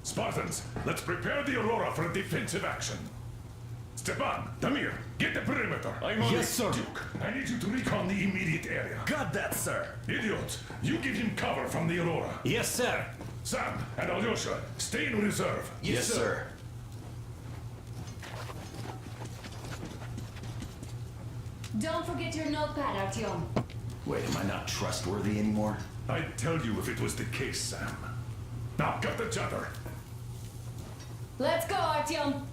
Spartans, let's prepare the Aurora for a defensive action. Stepan, Damir, get the perimeter. Yes, sir. Duke, I need you to recon the immediate area. Got that, sir. Idiot, you give him cover from the Aurora. Yes, sir. Sam and Alyosha, stay in reserve. Yes, sir. Don't forget your notepad, Artyom. Wait, am I not trustworthy anymore? I'd tell you if it was the case, Sam. Now, cut the chatter. Let's go, Artyom.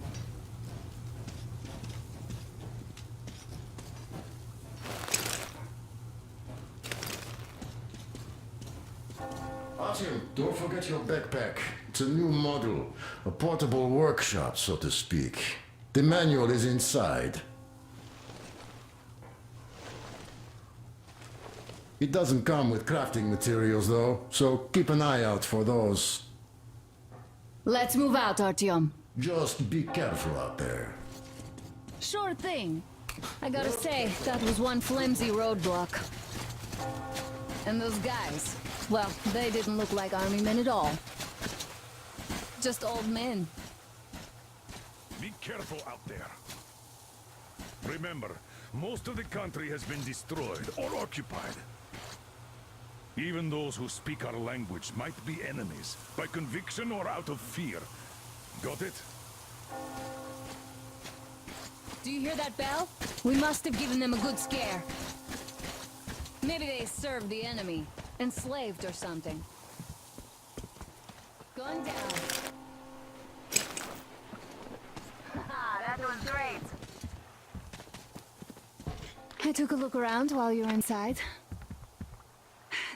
Artyom, don't forget your backpack. It's a new model. A portable workshop, so to speak. The manual is inside. It doesn't come with crafting materials, though, so keep an eye out for those. Let's move out, Artyom. Just be careful out there. Sure thing. I gotta say, that was one flimsy roadblock. And those guys, well, they didn't look like army men at all. Just old men. Be careful out there. Remember, most of the country has been destroyed or occupied. Even those who speak our language might be enemies, by conviction or out of fear. Got it? Do you hear that bell? We must have given them a good scare. Maybe they served the enemy, enslaved or something. Going down. That was great. I took a look around while you were inside.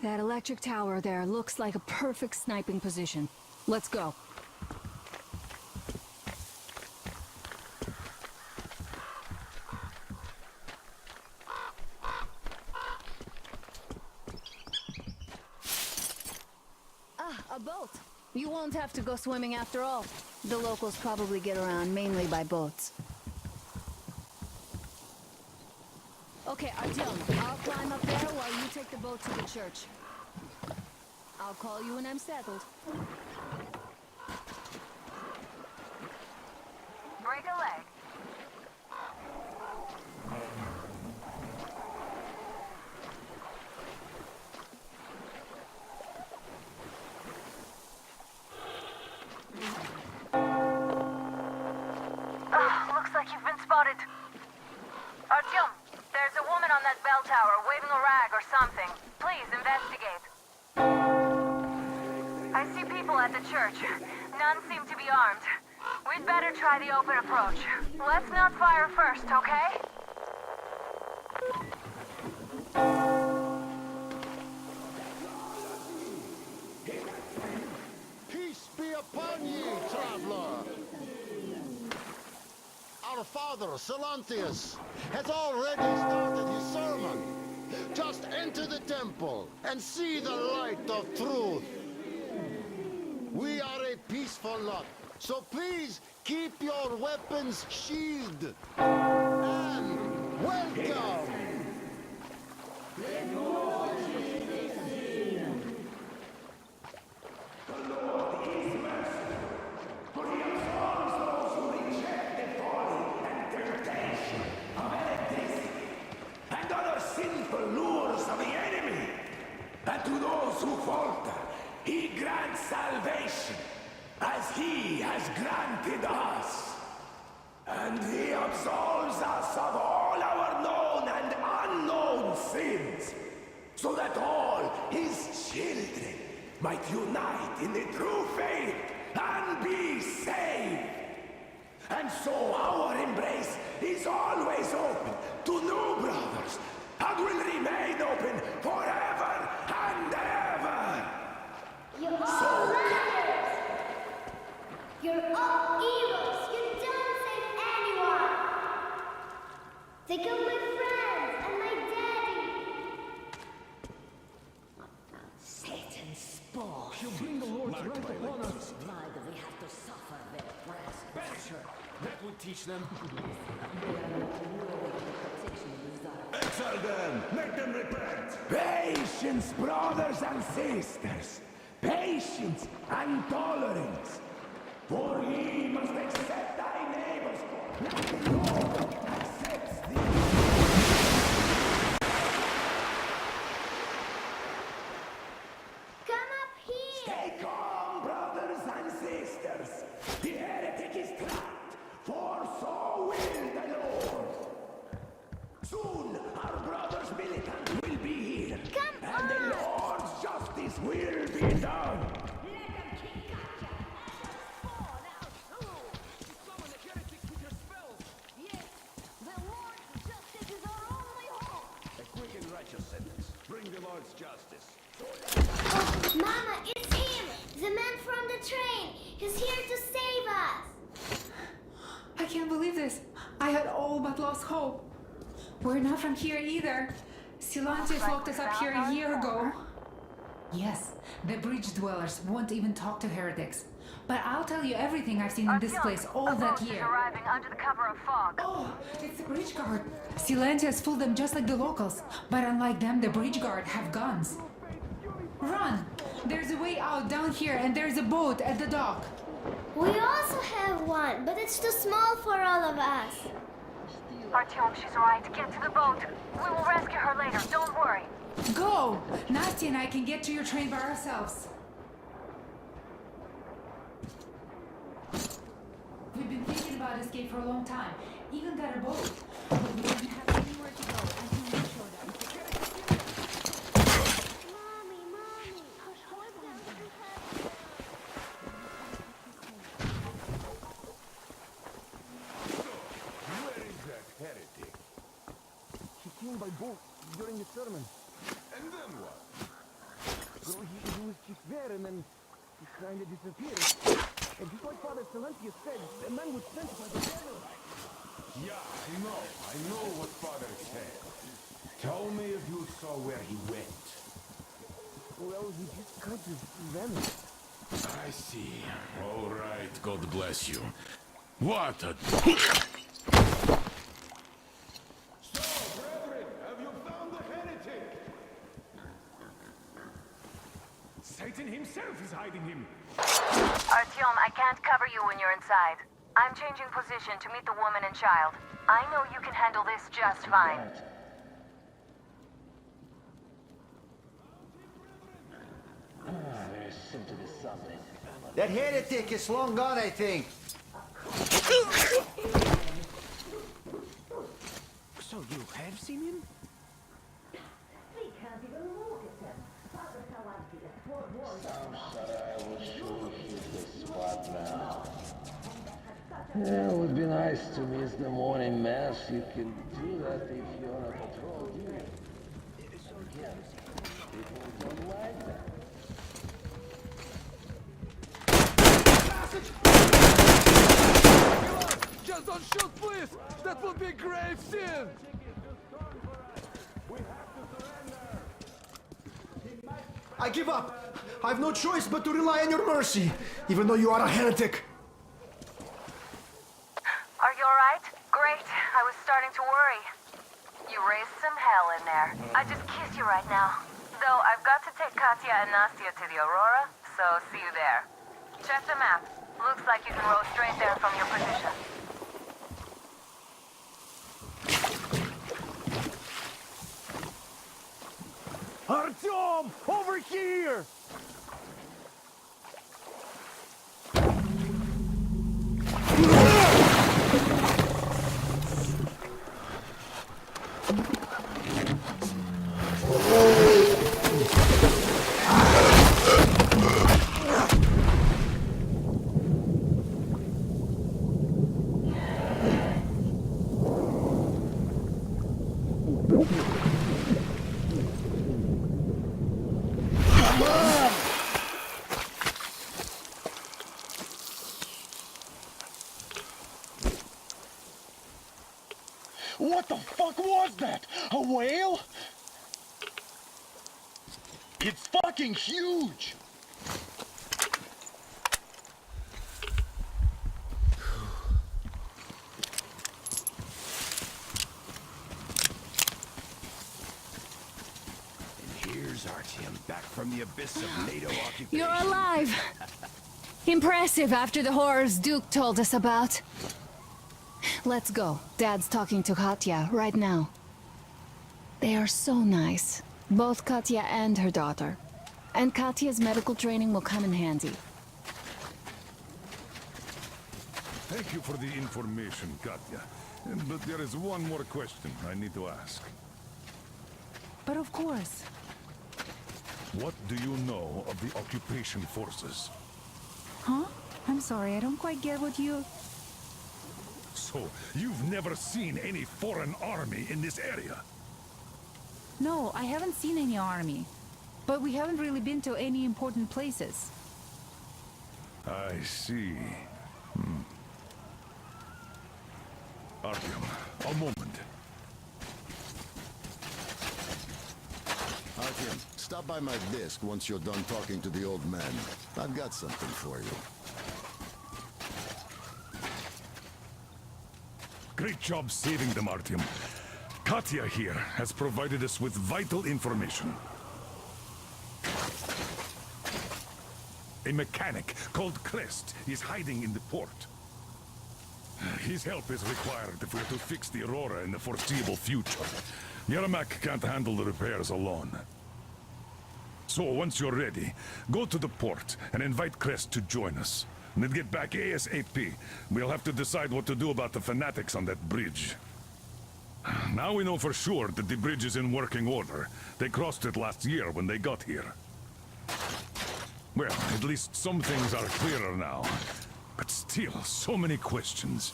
That electric tower there looks like a perfect sniping position. Let's go. A boat. You won't have to go swimming after all. The locals probably get around mainly by boats. Okay, Artyom, I'll climb up there while you take the boat to the church. I'll call you when I'm settled. Break a leg. Looks like you've been spotted. Artyom, there's a woman on that bell tower waving a rag or something. Please investigate. I see people at the church. None seem to be armed. We'd better try the open approach. Let's not fire first, okay? Peace be upon ye, traveler! Our father, Silanthius, has already started his sermon. Just enter the temple and see the light of truth. We are a peaceful lot, so please keep your weapons sheathed. And welcome! he has granted us. And he absolves us of all our known and unknown sins, so that all his children might unite in the true faith and be saved. And so our embrace is always open to new brothers, and will remain open forever and ever. You're all liars! You're all evils! You don't save anyone! They killed my friends and my daddy! Satan's spawn. She'll bring the Lord's wrath upon us. Why do we have to suffer their presence? Banish her. That would teach them. Exile them! Make them repent! Patience, brothers and sisters! Patience and tolerance! For ye must accept thy neighbors like the Lord accepts thee! Come up here! Stay calm, brothers and sisters! The heretic is trapped, for so will the Lord! Soon our brothers militant will be here, and the Lord's justice will be done! Bring the Lord's justice. Oh, Mama, it's him! The man from the train! He's here to save us! I can't believe this. I had all but lost hope. We're not from here either. Silantes locked us up here a year ago. Yes, the bridge dwellers won't even talk to heretics. But I'll tell you everything I've seen in this place all that year. Arriving under the cover of fog. Oh, it's the bridge guard. Silantes fooled them just like the locals. But unlike them, the bridge guard have guns. Run! There's a way out down here and there's a boat at the dock. We also have one, but it's too small for all of us. Artyom, she's right. Get to the boat. We will rescue her later. Don't worry. Go! Nastya and I can get to your train by ourselves. We've been thinking about escape for a long time. Even got a boat. But we didn't have anywhere to go until we showed up. Mommy! Where is that heretic? He came by boat during the sermon. And then what? So he was just there and then he kind of disappeared. And just like Father Silensius said, the man was sent by the general. Yeah, I know what Father said. Tell me if you saw where he went. Well, he just kind of vanished. I see. All right, God bless you. What a... So, brethren, have you found the heretic? Satan himself is hiding him. Artyom, I can't cover you when you're inside. I'm changing position to meet the woman and child. I know you can handle this just fine. There seems to be something. That heretic is long gone, I think. So you have seen him? We can't even look at him. Father Silensius, poor boy. I will show you the spot now. Yeah, it would be nice to miss the morning mass. You can do that if you're on a patrol duty. Again, people don't like that. Just don't shoot, please! That would be a grave sin! I give up! I've no choice but to rely on your mercy, even though you are a heretic. Are you alright? Great. I was starting to worry. You raised some hell in there. I just kiss you right now. Though I've got to take Katya and Nastya to the Aurora, so see you there. Check the map. Looks like you can row straight there from your position. Artyom! Over here! What the fuck was that? A whale? It's fucking huge! Here's Artyom, back from the abyss of NATO occupation. You're alive! Impressive after the horrors Duke told us about. Let's go. Dad's talking to Katya right now. They are so nice. Both Katya and her daughter. And Katya's medical training will come in handy. Thank you for the information, Katya. But there is one more question I need to ask. But of course. What do you know of the occupation forces? Huh? I'm sorry, I don't quite get what you... So, you've never seen any foreign army in this area? No, I haven't seen any army. But we haven't really been to any important places. I see. Artyom, a moment. Artyom, stop by my desk once you're done talking to the old man. I've got something for you. Great job saving them, Artyom. Katya here has provided us with vital information. A mechanic called Crest is hiding in the port. His help is required if we're to fix the Aurora in the foreseeable future. Yermak can't handle the repairs alone. So, once you're ready, go to the port and invite Crest to join us. And then get back ASAP. We'll have to decide what to do about the fanatics on that bridge. Now we know for sure that the bridge is in working order. They crossed it last year when they got here. Well, at least some things are clearer now. But still, so many questions.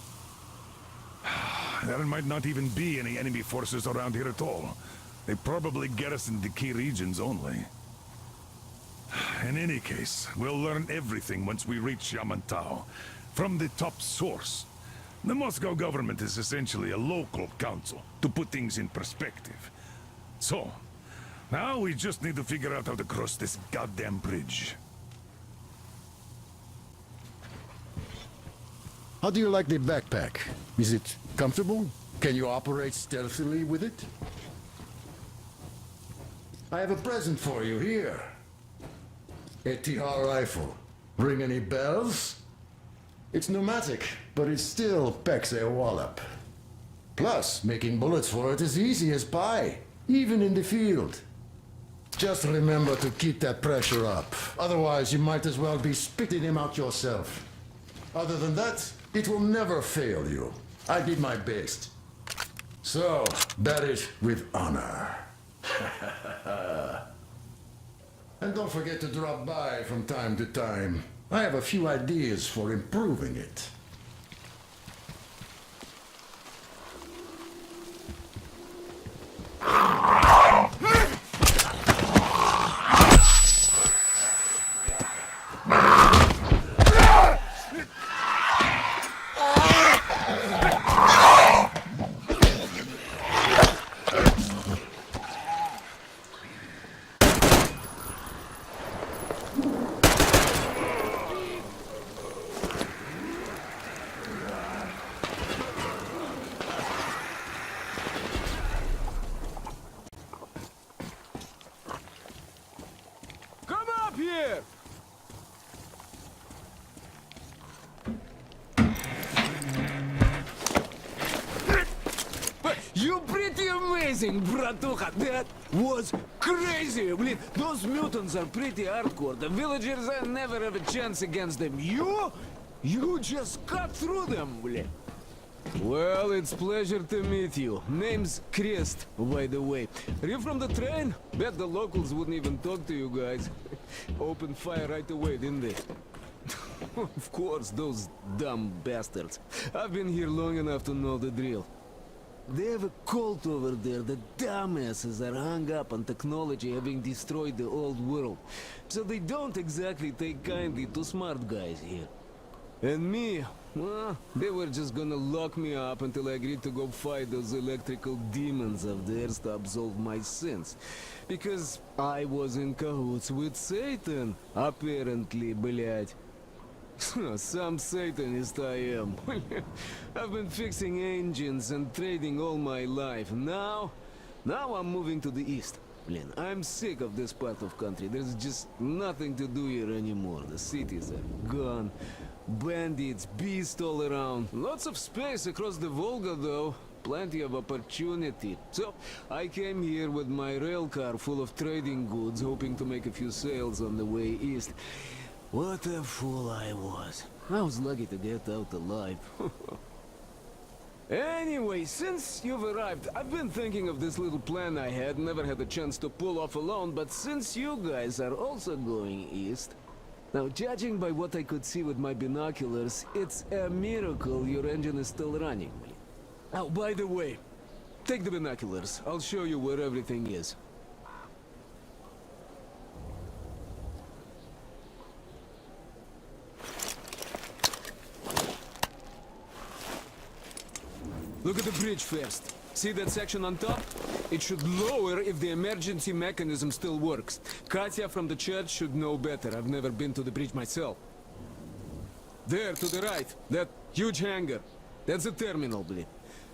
There might not even be any enemy forces around here at all. They probably garrison the key regions only. In any case, we'll learn everything once we reach Yamantau. From the top source. The Moscow government is essentially a local council, to put things in perspective. So, now we just need to figure out how to cross this goddamn bridge. How do you like the backpack? Is it comfortable? Can you operate stealthily with it? I have a present for you here. A TR rifle. Ring any bells? It's pneumatic, but it still packs a wallop. Plus, making bullets for it is easy as pie, even in the field. Just remember to keep that pressure up. Otherwise, you might as well be spitting him out yourself. Other than that, it will never fail you. I did my best. So, bear it with honor. And don't forget to drop by from time to time. I have a few ideas for improving it. Here! You pretty amazing, bratuха. That was crazy. Blin, those mutants are pretty hardcore. The villagers never have a chance against them. You just cut through them, blin. Well, it's pleasure to meet you. Name's Crest, by the way. Are you from the train? Bet the locals wouldn't even talk to you guys. Opened fire right away, didn't they? Of course, those dumb bastards. I've been here long enough to know the drill. They have a cult over there. The dumbasses are hung up on technology having destroyed the old world. So they don't exactly take kindly to smart guys here. And me, Well, they were just gonna lock me up until I agreed to go fight those electrical demons of theirs to absolve my sins. Because I was in cahoots with Satan, apparently, блядь. Some Satanist I am. I've been fixing engines and trading all my life. Now I'm moving to the east. Blin, I'm sick of this part of country. There's just nothing to do here anymore. The cities are gone. Bandits, beasts all around. Lots of space across the Volga, though. Plenty of opportunity. So, I came here with my rail car full of trading goods, hoping to make a few sales on the way east. What a fool I was. I was lucky to get out alive. Anyway, since you've arrived, I've been thinking of this little plan I had. Never had a chance to pull off alone, but since you guys are also going east... Now, judging by what I could see with my binoculars, it's a miracle your engine is still running. Oh, by the way, take the binoculars. I'll show you where everything is. Look at the bridge first. See that section on top? It should lower if the emergency mechanism still works. Katya from the church should know better. I've never been to the bridge myself. There, to the right. That huge hangar. That's a terminal, blin.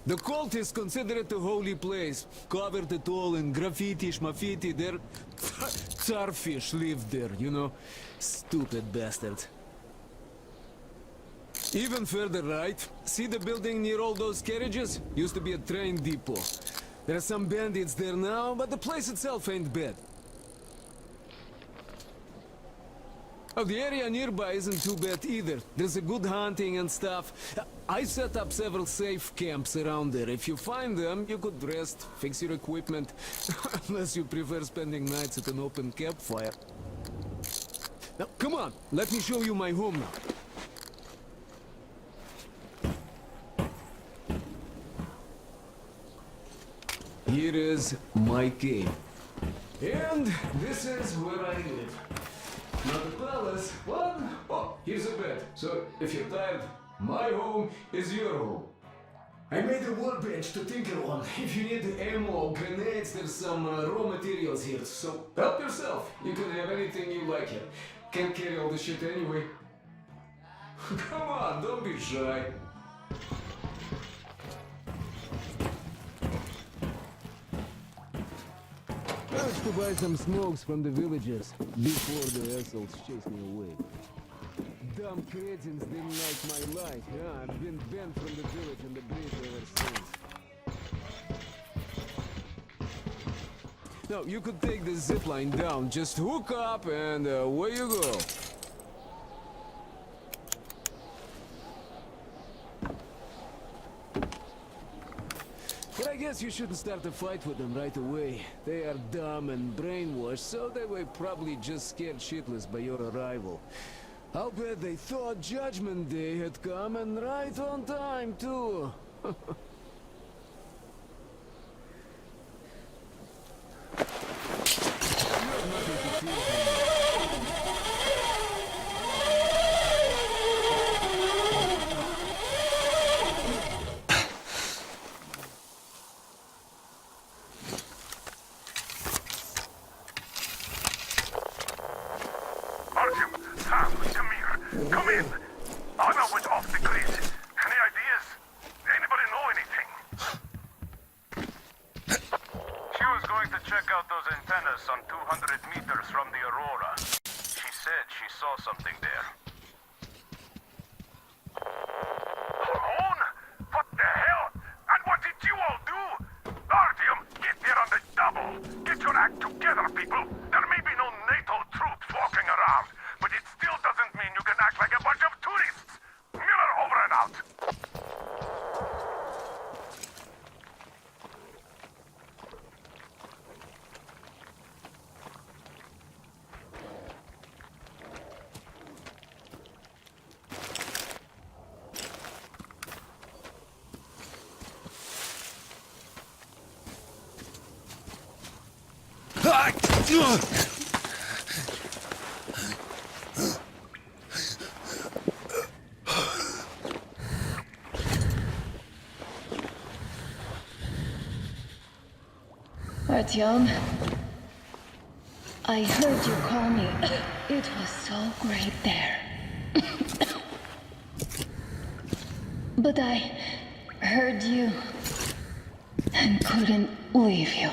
The cultists consider it a holy place. Covered it all in graffiti, schmaffiti. Their starfish live there, you know? Stupid bastards. Even further right, see the building near all those carriages? Used to be a train depot. There are some bandits there now, but the place itself ain't bad. Oh, the area nearby isn't too bad either. There's a good hunting and stuff. I set up several safe camps around there. If you find them, you could rest, fix your equipment. Unless you prefer spending nights at an open campfire. Now, come on, let me show you my home now. Here is my cave. And this is where I live. Not a palace, but... Oh, here's a bed. So, if you're tired, my home is your home. I made a workbench to tinker on. If you need ammo or grenades, there's some raw materials here. So, help yourself. You can have anything you like here. Can't carry all the shit anyway. Come on, don't be shy. I have to buy some smokes from the villagers before the assholes chase me away. Dumb cretins didn't like my life. Yeah, I've been banned from the village and the bridge ever since. Now, you could take the zipline down. Just hook up and away you go. But I guess you shouldn't start a fight with them right away. They are dumb and brainwashed, so they were probably just scared shitless by your arrival. I'll bet they thought Judgment Day had come, and right on time, too. Come in. Anna went off the grid. Any ideas? Anybody know anything? She was going to check out those antennas on 200 meters from the Aurora. She said she saw something there. Alone? What the hell? And what did you all do? Artyom, get there on the double. Get your act together, people. There may be no NATO troops walking around, but it still doesn't mean you can act like a bunch of tourists. Miller over and out. Artyom, I heard you call me. It was so great there. But I heard you and couldn't leave you.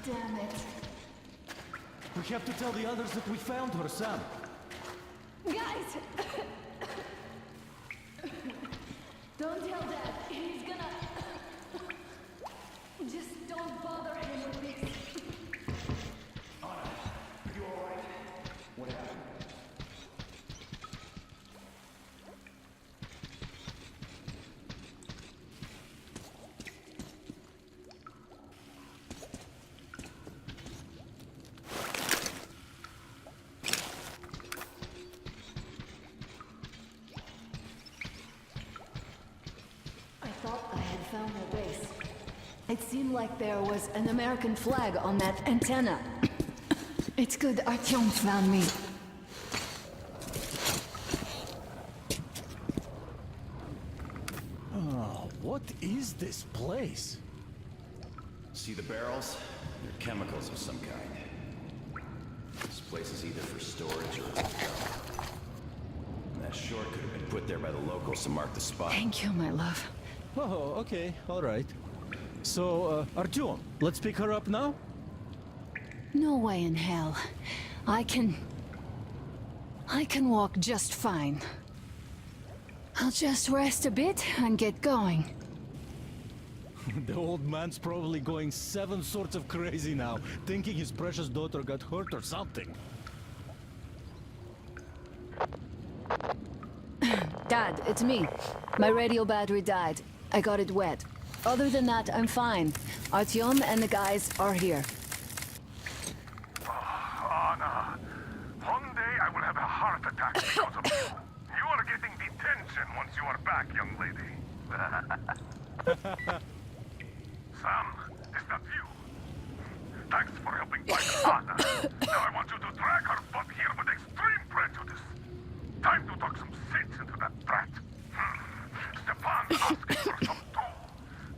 Damn it. We have to tell the others that we found her, Sam. Guys! Don't tell Dad. He's gonna... Just don't bother him with this. Anna, you alright? What happened? Found their base. It seemed like there was an American flag on that antenna. It's good Artyom found me. Oh, what is this place? See the barrels? They're chemicals of some kind. This place is either for storage or and that short could have been put there by the locals to mark the spot. Thank you, my love. Oh, okay, all right. So, Artyom, let's pick her up now? No way in hell. I can walk just fine. I'll just rest a bit and get going. The old man's probably going 7 sorts of crazy now, thinking his precious daughter got hurt or something. Dad, it's me. My radio battery died. I got it wet. Other than that, I'm fine. Artyom and the guys are here. Anna, one day I will have a heart attack because of you. You are getting detention once you are back, young lady. Sam, is that you? Thanks for helping fight Anna. Now I want you to drag her butt here with extreme prejudice. Time to talk some sense into that brat. Stepan asking for some tool.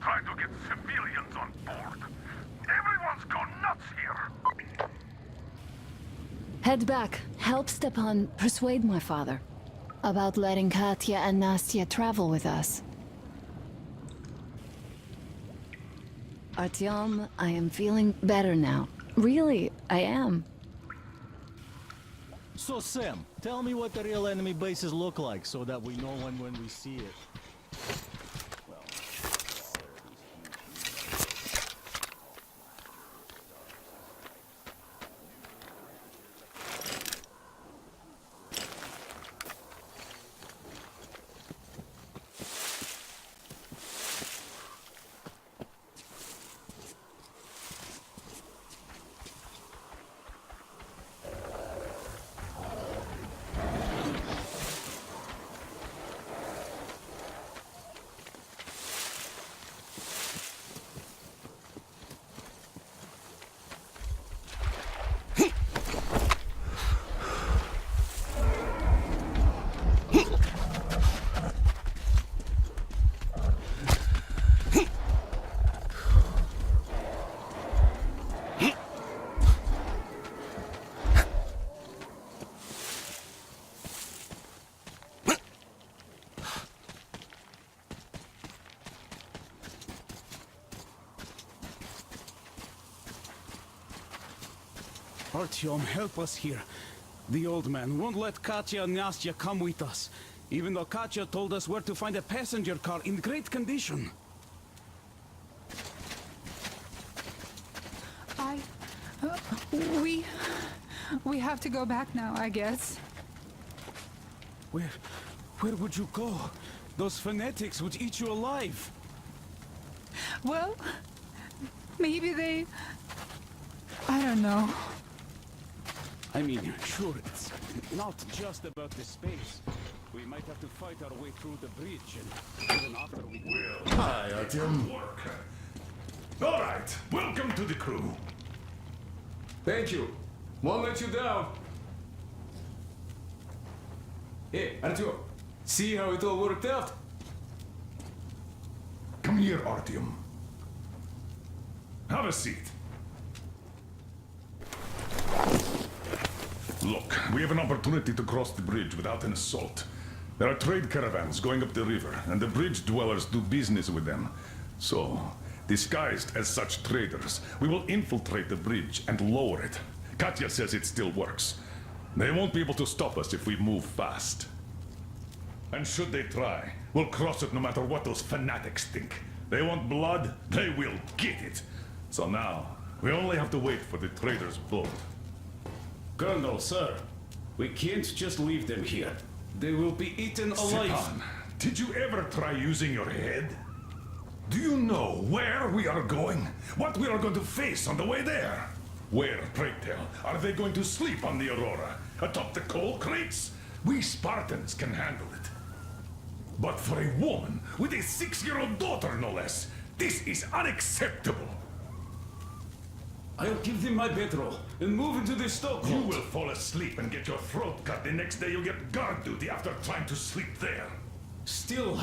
Trying to get civilians on board. Everyone's gone nuts here. Head back. Help Stepan persuade my father about letting Katya and Nastya travel with us. Artyom, I am feeling better now. Really, I am. So, Sam, tell me what the real enemy bases look like so that we know when we see it. Artyom, help us here. The old man won't let Katya and Nastya come with us, even though Katya told us where to find a passenger car in great condition. We have to go back now, I guess. Where would you go? Those fanatics would eat you alive. Well, maybe they... I don't know. I mean, sure, it's not just about the space. We might have to fight our way through the bridge, and even after we... Well, Hi, Artyom. All right, welcome to the crew. Thank you. Won't let you down. Hey, Artyom, see how it all worked out? Come here, Artyom. Have a seat. Look, we have an opportunity to cross the bridge without an assault. There are trade caravans going up the river, and the bridge dwellers do business with them. So, disguised as such traders, we will infiltrate the bridge and lower it. Katya says it still works. They won't be able to stop us if we move fast. And should they try, we'll cross it no matter what those fanatics think. They want blood, they will get it. So now, we only have to wait for the traders' boat. Colonel, sir, we can't just leave them here. They will be eaten alive. Stepan, did you ever try using your head? Do you know where we are going? What we are going to face on the way there? Where, pray tell, are they going to sleep on the Aurora? Atop the coal crates? We Spartans can handle it. But for a woman with a 6-year-old daughter, no less, this is unacceptable. I'll give them my bedroll and move into the stokehold. You will fall asleep and get your throat cut the next day you get guard duty after trying to sleep there. Still,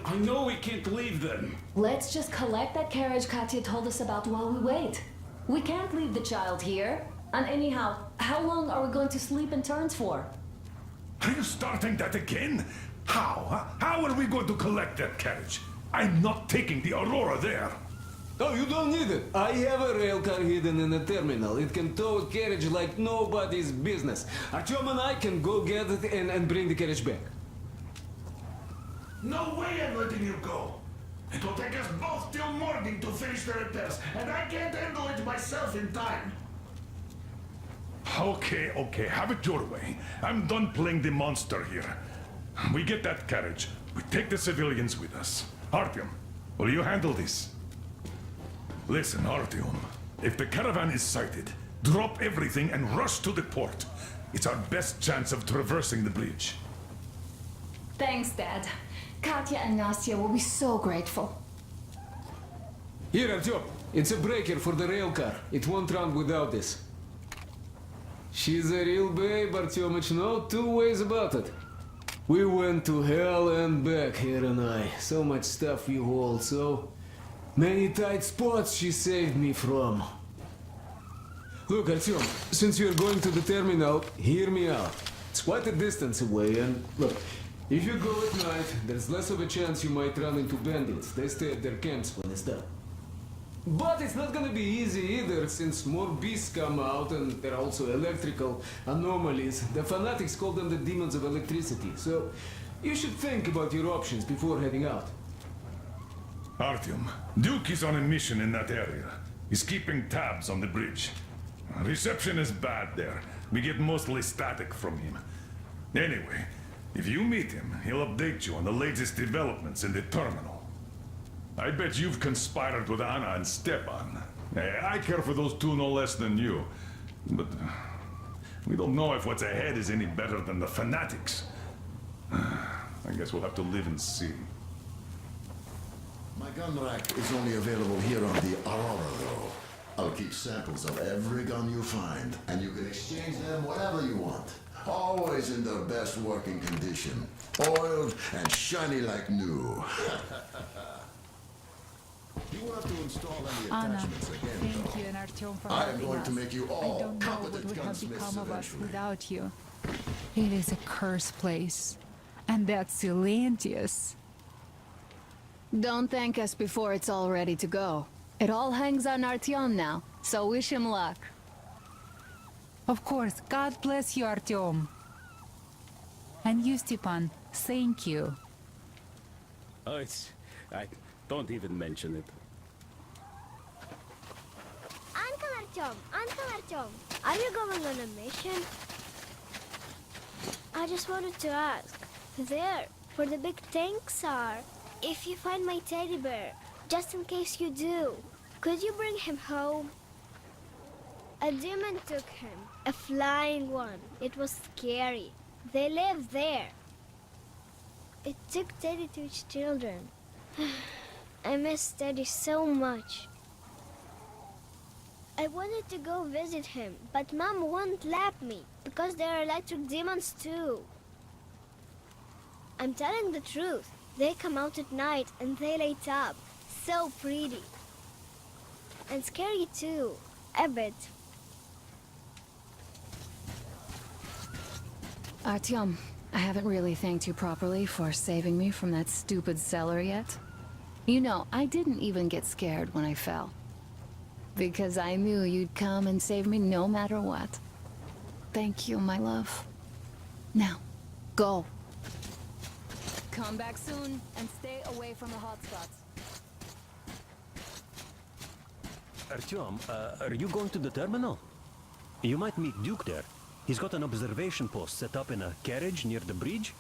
I know we can't leave them. Let's just collect that carriage Katya told us about while we wait. We can't leave the child here. And anyhow, how long are we going to sleep in turns for? Are you starting that again? How? Huh? How are we going to collect that carriage? I'm not taking the Aurora there. Oh, you don't need it. I have a rail car hidden in the terminal. It can tow a carriage like nobody's business. Artyom and I can go get it and bring the carriage back. No way I'm letting you go. It will take us both till morning to finish the repairs, and I can't handle it myself in time. Okay, have it your way. I'm done playing the monster here. We get that carriage. We take the civilians with us. Artyom, will you handle this? Listen, Artyom. If the caravan is sighted, drop everything and rush to the port. It's our best chance of traversing the bridge. Thanks, Dad. Katya and Nastya will be so grateful. Here, Artyom. It's a breaker for the rail car. It won't run without this. She's a real babe, Artyomich, no two ways about it. We went to hell and back, here and I. So much stuff you hold, so many tight spots she saved me from. Look, Artyom, since you're going to the terminal, hear me out. It's quite a distance away, and look, if you go at night, there's less of a chance you might run into bandits. They stay at their camps when it's done. But it's not gonna be easy either, since more beasts come out and there are also electrical anomalies. The fanatics call them the demons of electricity, so you should think about your options before heading out. Artyom, Duke is on a mission in that area. He's keeping tabs on the bridge. Reception is bad there. We get mostly static from him. Anyway, if you meet him, he'll update you on the latest developments in the terminal. I bet you've conspired with Anna and Stepan. I care for those two no less than you. But we don't know if what's ahead is any better than the fanatics. I guess we'll have to live and see. My gun rack is only available here on the Aurora, though. I'll keep samples of every gun you find, and you can exchange them whatever you want. Always in their best working condition. Oiled and shiny like new. You will have to install any Anna, attachments again, thank though. you and Artyom for I am helping going us. to make you I all don't know what competent would have gunsmiths become of us eventually. without you. It is a cursed place. And that's Silantius. Don't thank us before it's all ready to go. It all hangs on Artyom now, so wish him luck. Of course. God bless you, Artyom. And you, Stepan. Thank you. Oh, I don't even mention it. Uncle Artyom, are you going on a mission? I just wanted to ask, there, where the big tanks are, if you find my teddy bear, just in case you do, could you bring him home? A demon took him, a flying one. It was scary. They live there. It took Teddy to its children. I miss Teddy so much. I wanted to go visit him, but Mom won't let me, because there are electric demons too. I'm telling the truth. They come out at night and they light up. So pretty. And scary too, a bit. Artyom, I haven't really thanked you properly for saving me from that stupid cellar yet. You know, I didn't even get scared when I fell. Because I knew you'd come and save me no matter what. Thank you, my love. Now, go. Come back soon and stay away from the hotspots. Artyom, are you going to the terminal? You might meet Duke there. He's got an observation post set up in a carriage near the bridge.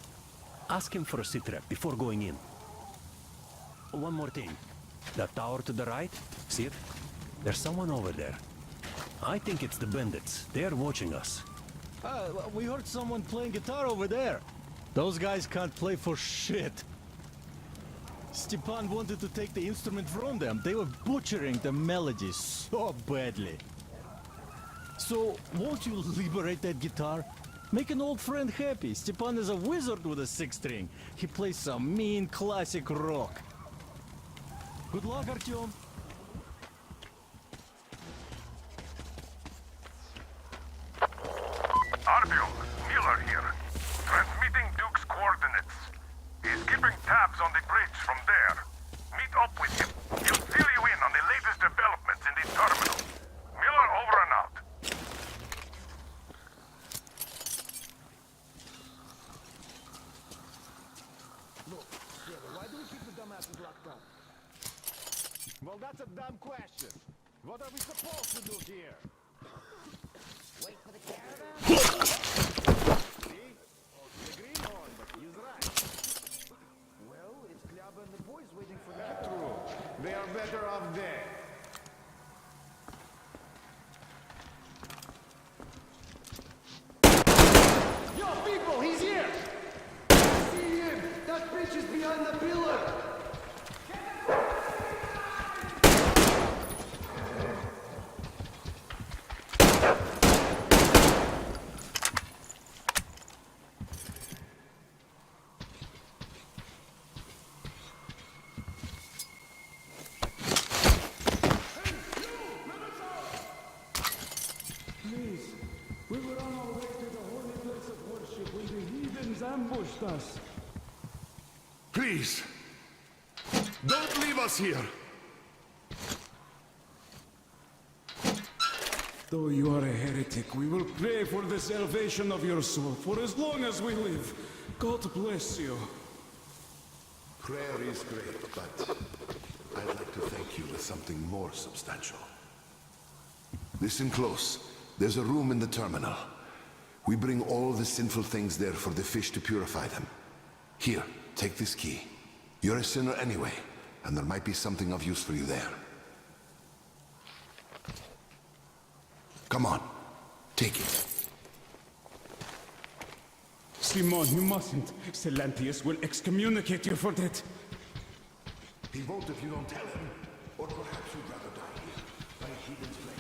Ask him for a sitrep before going in. One more thing. That tower to the right, see it? There's someone over there. I think it's the bandits. They're watching us. We heard someone playing guitar over there. Those guys can't play for shit. Stepan wanted to take the instrument from them. They were butchering the melodies so badly. So, won't you liberate that guitar? Make an old friend happy. Stepan is a wizard with a six-string. He plays some mean classic rock. Good luck, Artyom. Artyom, Miller here. Transmitting Duke's coordinates. He's keeping tabs on the bridge from there. Meet up with him. He'll fill you in on the latest developments in the terminal. Miller over and out. Look, why do we keep the dumbasses locked up? Well, that's a dumb question. What are we supposed to do here? Wait for the caravan? See? The greenhorn, but he's right. Well, it's Klaba and the boys waiting for that true. They are better off dead. Yo, people, he's here! I see him! That bridge is behind the pillar! Please, we were on our way to the holy place of worship when the heathens ambushed us. Please, don't leave us here. Though you are a heretic, we will pray for the salvation of your soul for as long as we live. God bless you. Prayer is great, but I'd like to thank you with something more substantial. Listen close. There's a room in the terminal. We bring all the sinful things there for the fish to purify them. Here, take this key. You're a sinner anyway, and there might be something of use for you there. Come on, take it. Simon, you mustn't. Silantius will excommunicate you for that. He won't if you don't tell him. Or perhaps you'd rather die here, by a heathen's blade.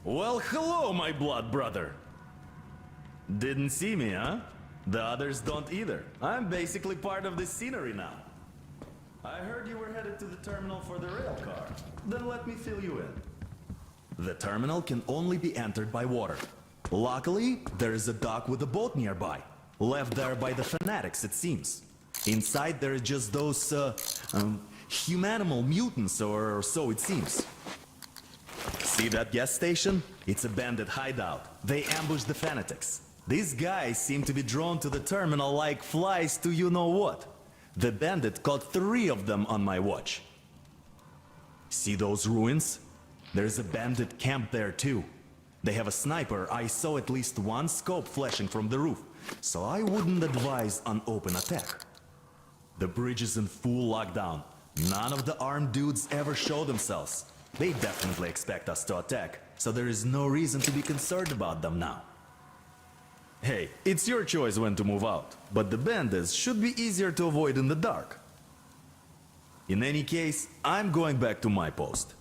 Well, hello, my blood brother. Didn't see me, huh? The others don't either. I'm basically part of the scenery now. I heard you were headed to the terminal for the rail car. Then let me fill you in. The terminal can only be entered by water. Luckily, there is a dock with a boat nearby. Left there by the fanatics, it seems. Inside there are just those, humanimal mutants, or so it seems. See that gas station? It's a bandit hideout. They ambush the fanatics. These guys seem to be drawn to the terminal like flies to you-know-what. The bandit caught 3 of them on my watch. See those ruins? There's a bandit camp there too. They have a sniper. I saw at least 1 scope flashing from the roof, so I wouldn't advise an open attack. The bridge is in full lockdown. None of the armed dudes ever show themselves. They definitely expect us to attack, so there is no reason to be concerned about them now. Hey, it's your choice when to move out, but the bandits should be easier to avoid in the dark. In any case, I'm going back to my post.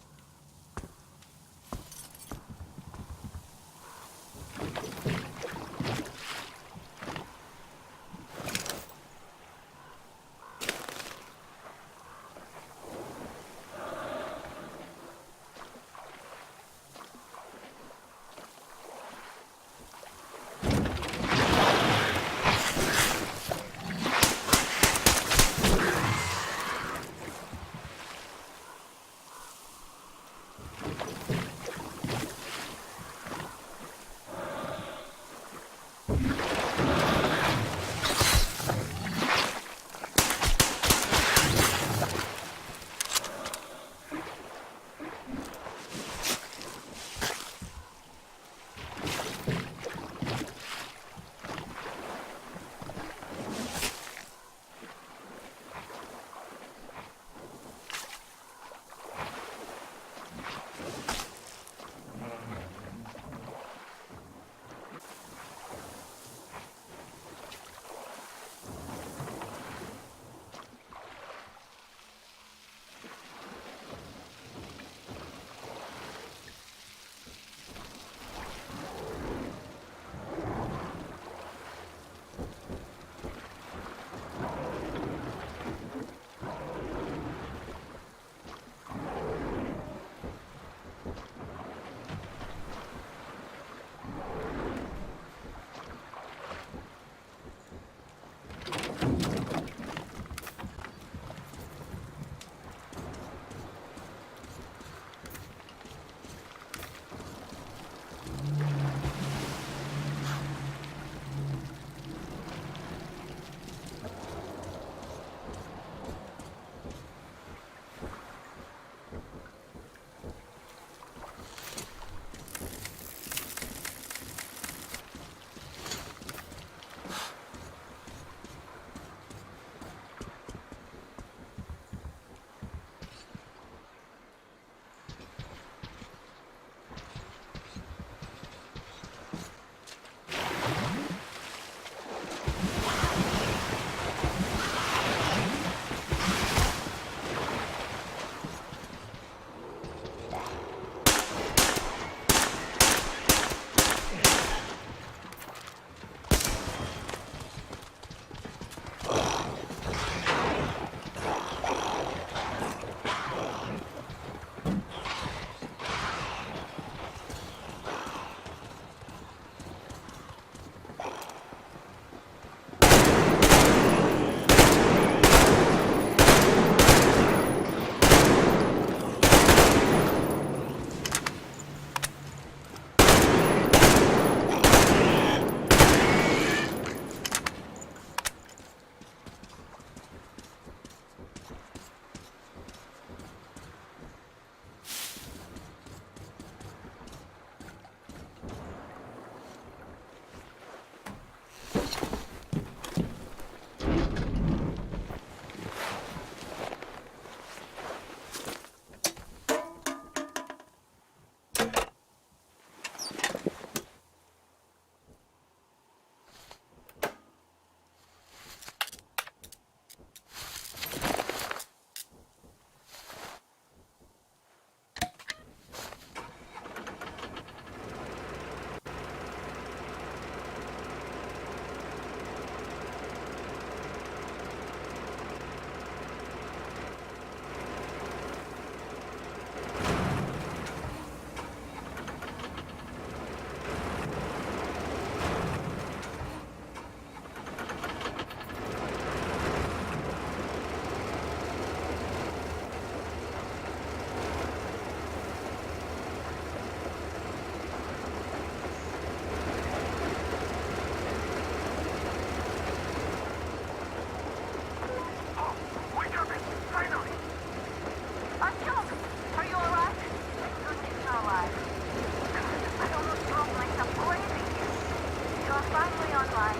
fine.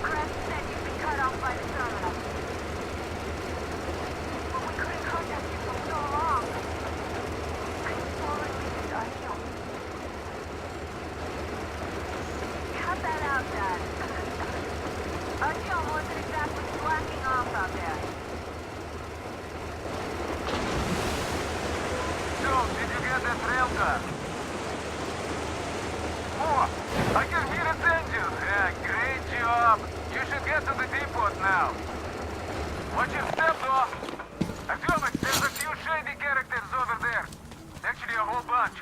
Crest said you've been cut off by the terminal. But we couldn't contact you for so long. I'm so relieved, Artyom. Cut that out, Dad. Artyom wasn't exactly slacking off out there. Dude, did you get that rail car? Oh, I can hear its engines. Yeah, great job. You should get to the depot now. Watch your step, though. Artyom, there's a few shady characters over there. Actually, a whole bunch.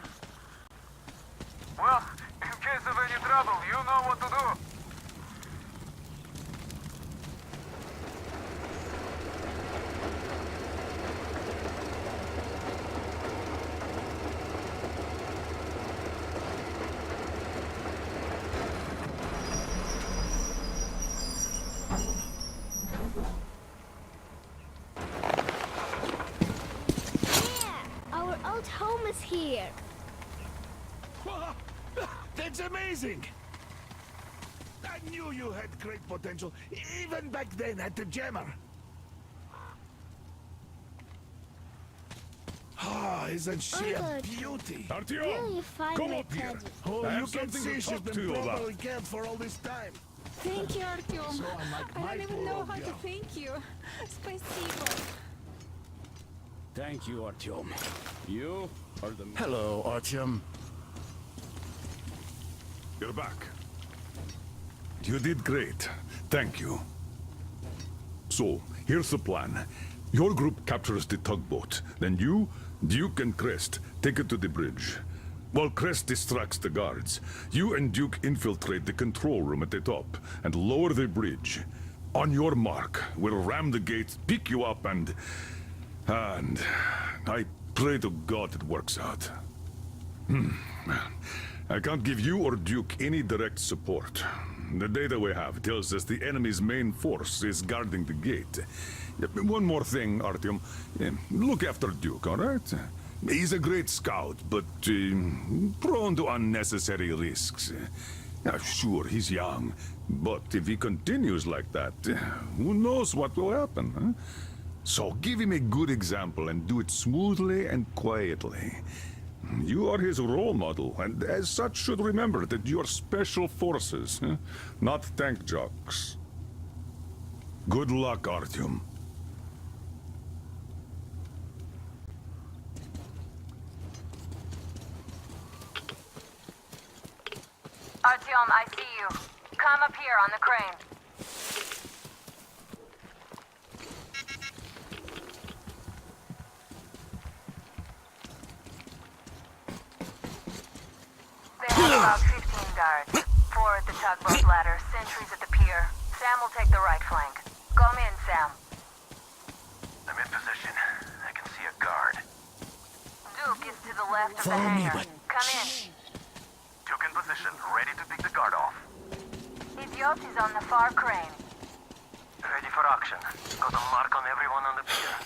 Well, in case of any trouble, you know what to do. Our old home is here. That's amazing! I knew you had great potential, even back then at the Jammer. Ah, isn't she a beauty? Really fine come up here. Oh, I you have can something see to she's talk to been you about. properly cared for all this time. Thank you, Artyom. So unlike I my don't even poor know old how to girl. thank you. Спасибо. Thank you, Artyom. You are the... Hello, Artyom. You're back. You did great. Thank you. So, here's the plan. Your group captures the tugboat. Then you, Duke, and Crest take it to the bridge. While Crest distracts the guards, you and Duke infiltrate the control room at the top and lower the bridge. On your mark, we'll ram the gate, pick you up, and I pray to God it works out. I can't give you or Duke any direct support. The data we have tells us the enemy's main force is guarding the gate. One more thing, Artyom. Look after Duke, all right? He's a great scout, but prone to unnecessary risks. Sure, he's young, but if he continues like that, who knows what will happen, huh? So give him a good example and do it smoothly and quietly. You are his role model, and as such should remember that you're special forces, not tank jocks. Good luck, Artyom. Artyom, I see you. Come up here on the crane. They have about 15 guards. 4 at the tugboat ladder, sentries at the pier. Sam will take the right flank. Come in, Sam. I'm in position. I can see a guard. Duke is to the left of the Follow me, hangar. but- Come in. Duke in position, ready to pick the guard off. Idiot is on the far crane. Ready for action. Got a mark on everyone on the pier.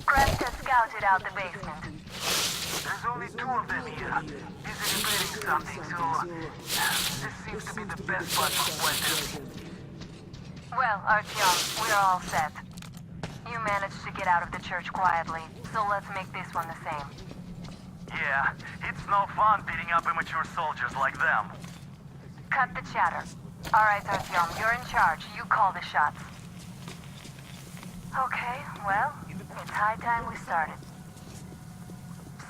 Crest has scouted out the basement. There's only 2 of them here. Busy repairing something, so... This seems to be the best spot for weapons. Well, Artyom, we're all set. You managed to get out of the church quietly, so let's make this one the same. Yeah, it's no fun beating up immature soldiers like them. Cut the chatter. All right, Artyom, you're in charge. You call the shots. Okay, well, it's high time we started.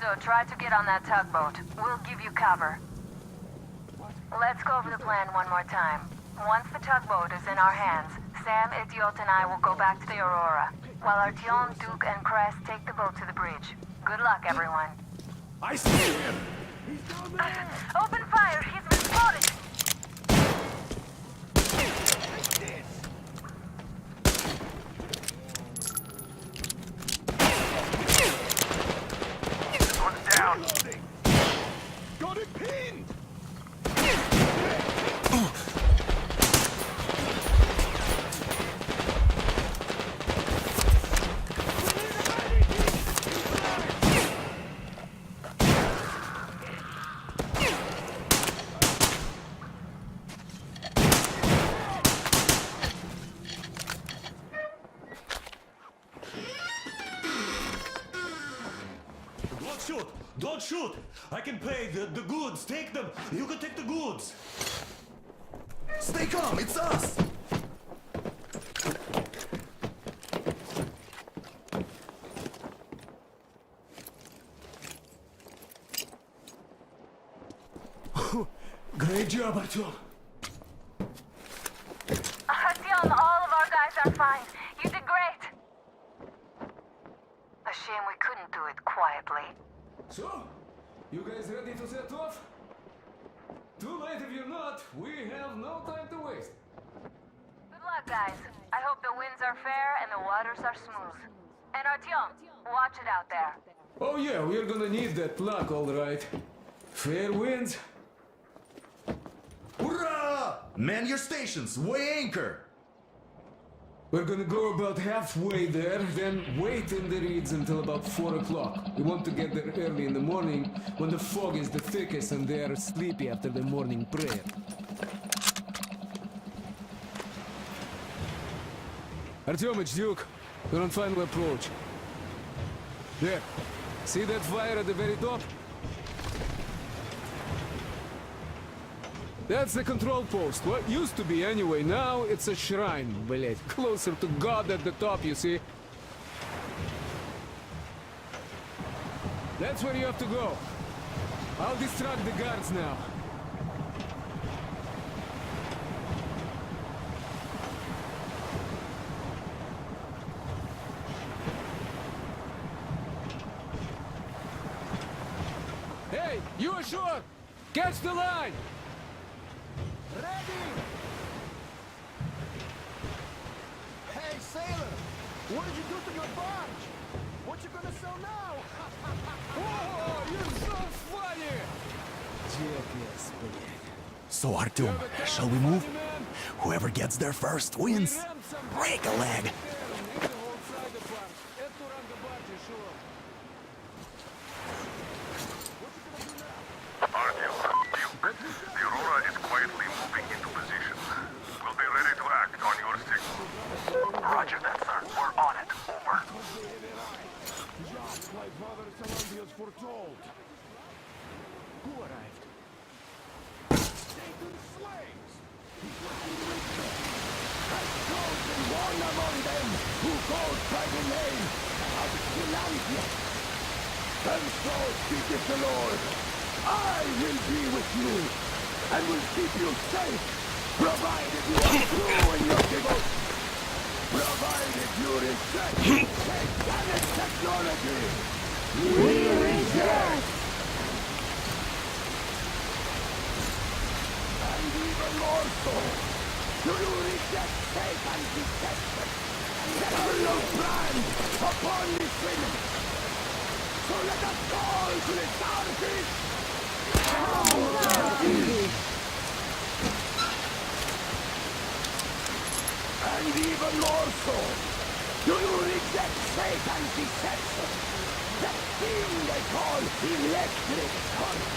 So try to get on that tugboat. We'll give you cover. Let's go over the plan one more time. Once the tugboat is in our hands, Sam, Idiot, and I will go back to the Aurora, while Artyom, Duke, and Crest take the boat to the bridge. Good luck, everyone. I see him! Open fire! He's been spotted! One's down. Got it pinned! shoot! I can pay the goods. Take them. You can take the goods. Stay calm. It's us. Great job, Artyom. Artyom, all of our guys are fine. You did great. A shame we couldn't do it quietly. So, you guys ready to set off? Too late if you're not. We have no time to waste. Good luck, guys. I hope the winds are fair and the waters are smooth. And Artyom, watch it out there. Oh yeah, we're gonna need that luck, all right. Fair winds. Hurrah! Man your stations. Weigh anchor. We're gonna go about halfway there, then wait in the reeds until about 4 o'clock. We want to get there early in the morning when the fog is the thickest and they are sleepy after the morning prayer. Artyom, it's Duke. We're on final approach. There. See that fire at the very top? That's the control post. What used to be anyway. Now it's a shrine, блять. Closer to God at the top, you see. That's where you have to go. I'll distract the guards now. Hey, you ashore! Catch the line! Ready! Hey, sailor! What did you do to your barge? What you gonna sell now? Oh, you're so funny! Jackass, So, Artyom, shall we move? Whoever gets there first wins. Break a leg. The Aurora is quietly moving into position. We'll be ready to act on your signal. Roger that, sir. We're on it. Over. Just like Father Salandius foretold. Who arrived? Satan slaves! Has chosen one among them who goes by the name of Salandius. And so speaketh the Lord. I will be with you, and will keep you safe, provided you are true in your devotion, provided you reject satanic technology. We reject! And even more so, do you reject Satan's deception and the hurl brand upon this women? So let us call to the darkness. And even more so, do you reject Satan's deception? That thing they call electric current.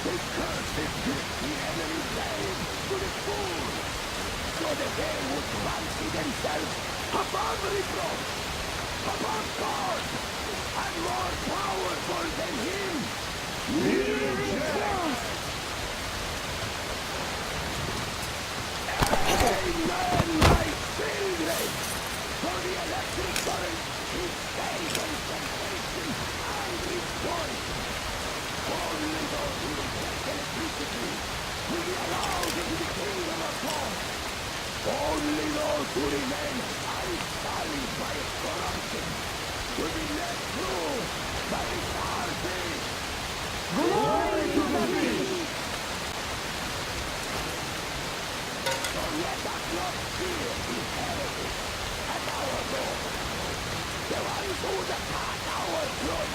The cursed gift the enemy gave to the fools, so that they would fancy themselves above reproach, above God, and more powerful than him. Amen, my children! For the electric current is Satan's temptation and his voice. Only those who reject electricity will be allowed into the kingdom of God. Only those who remain unsullied by its corruption will be let through by its armies. Glory to the King! So let us not fear the heretics at our door, the ones who would attack our throne.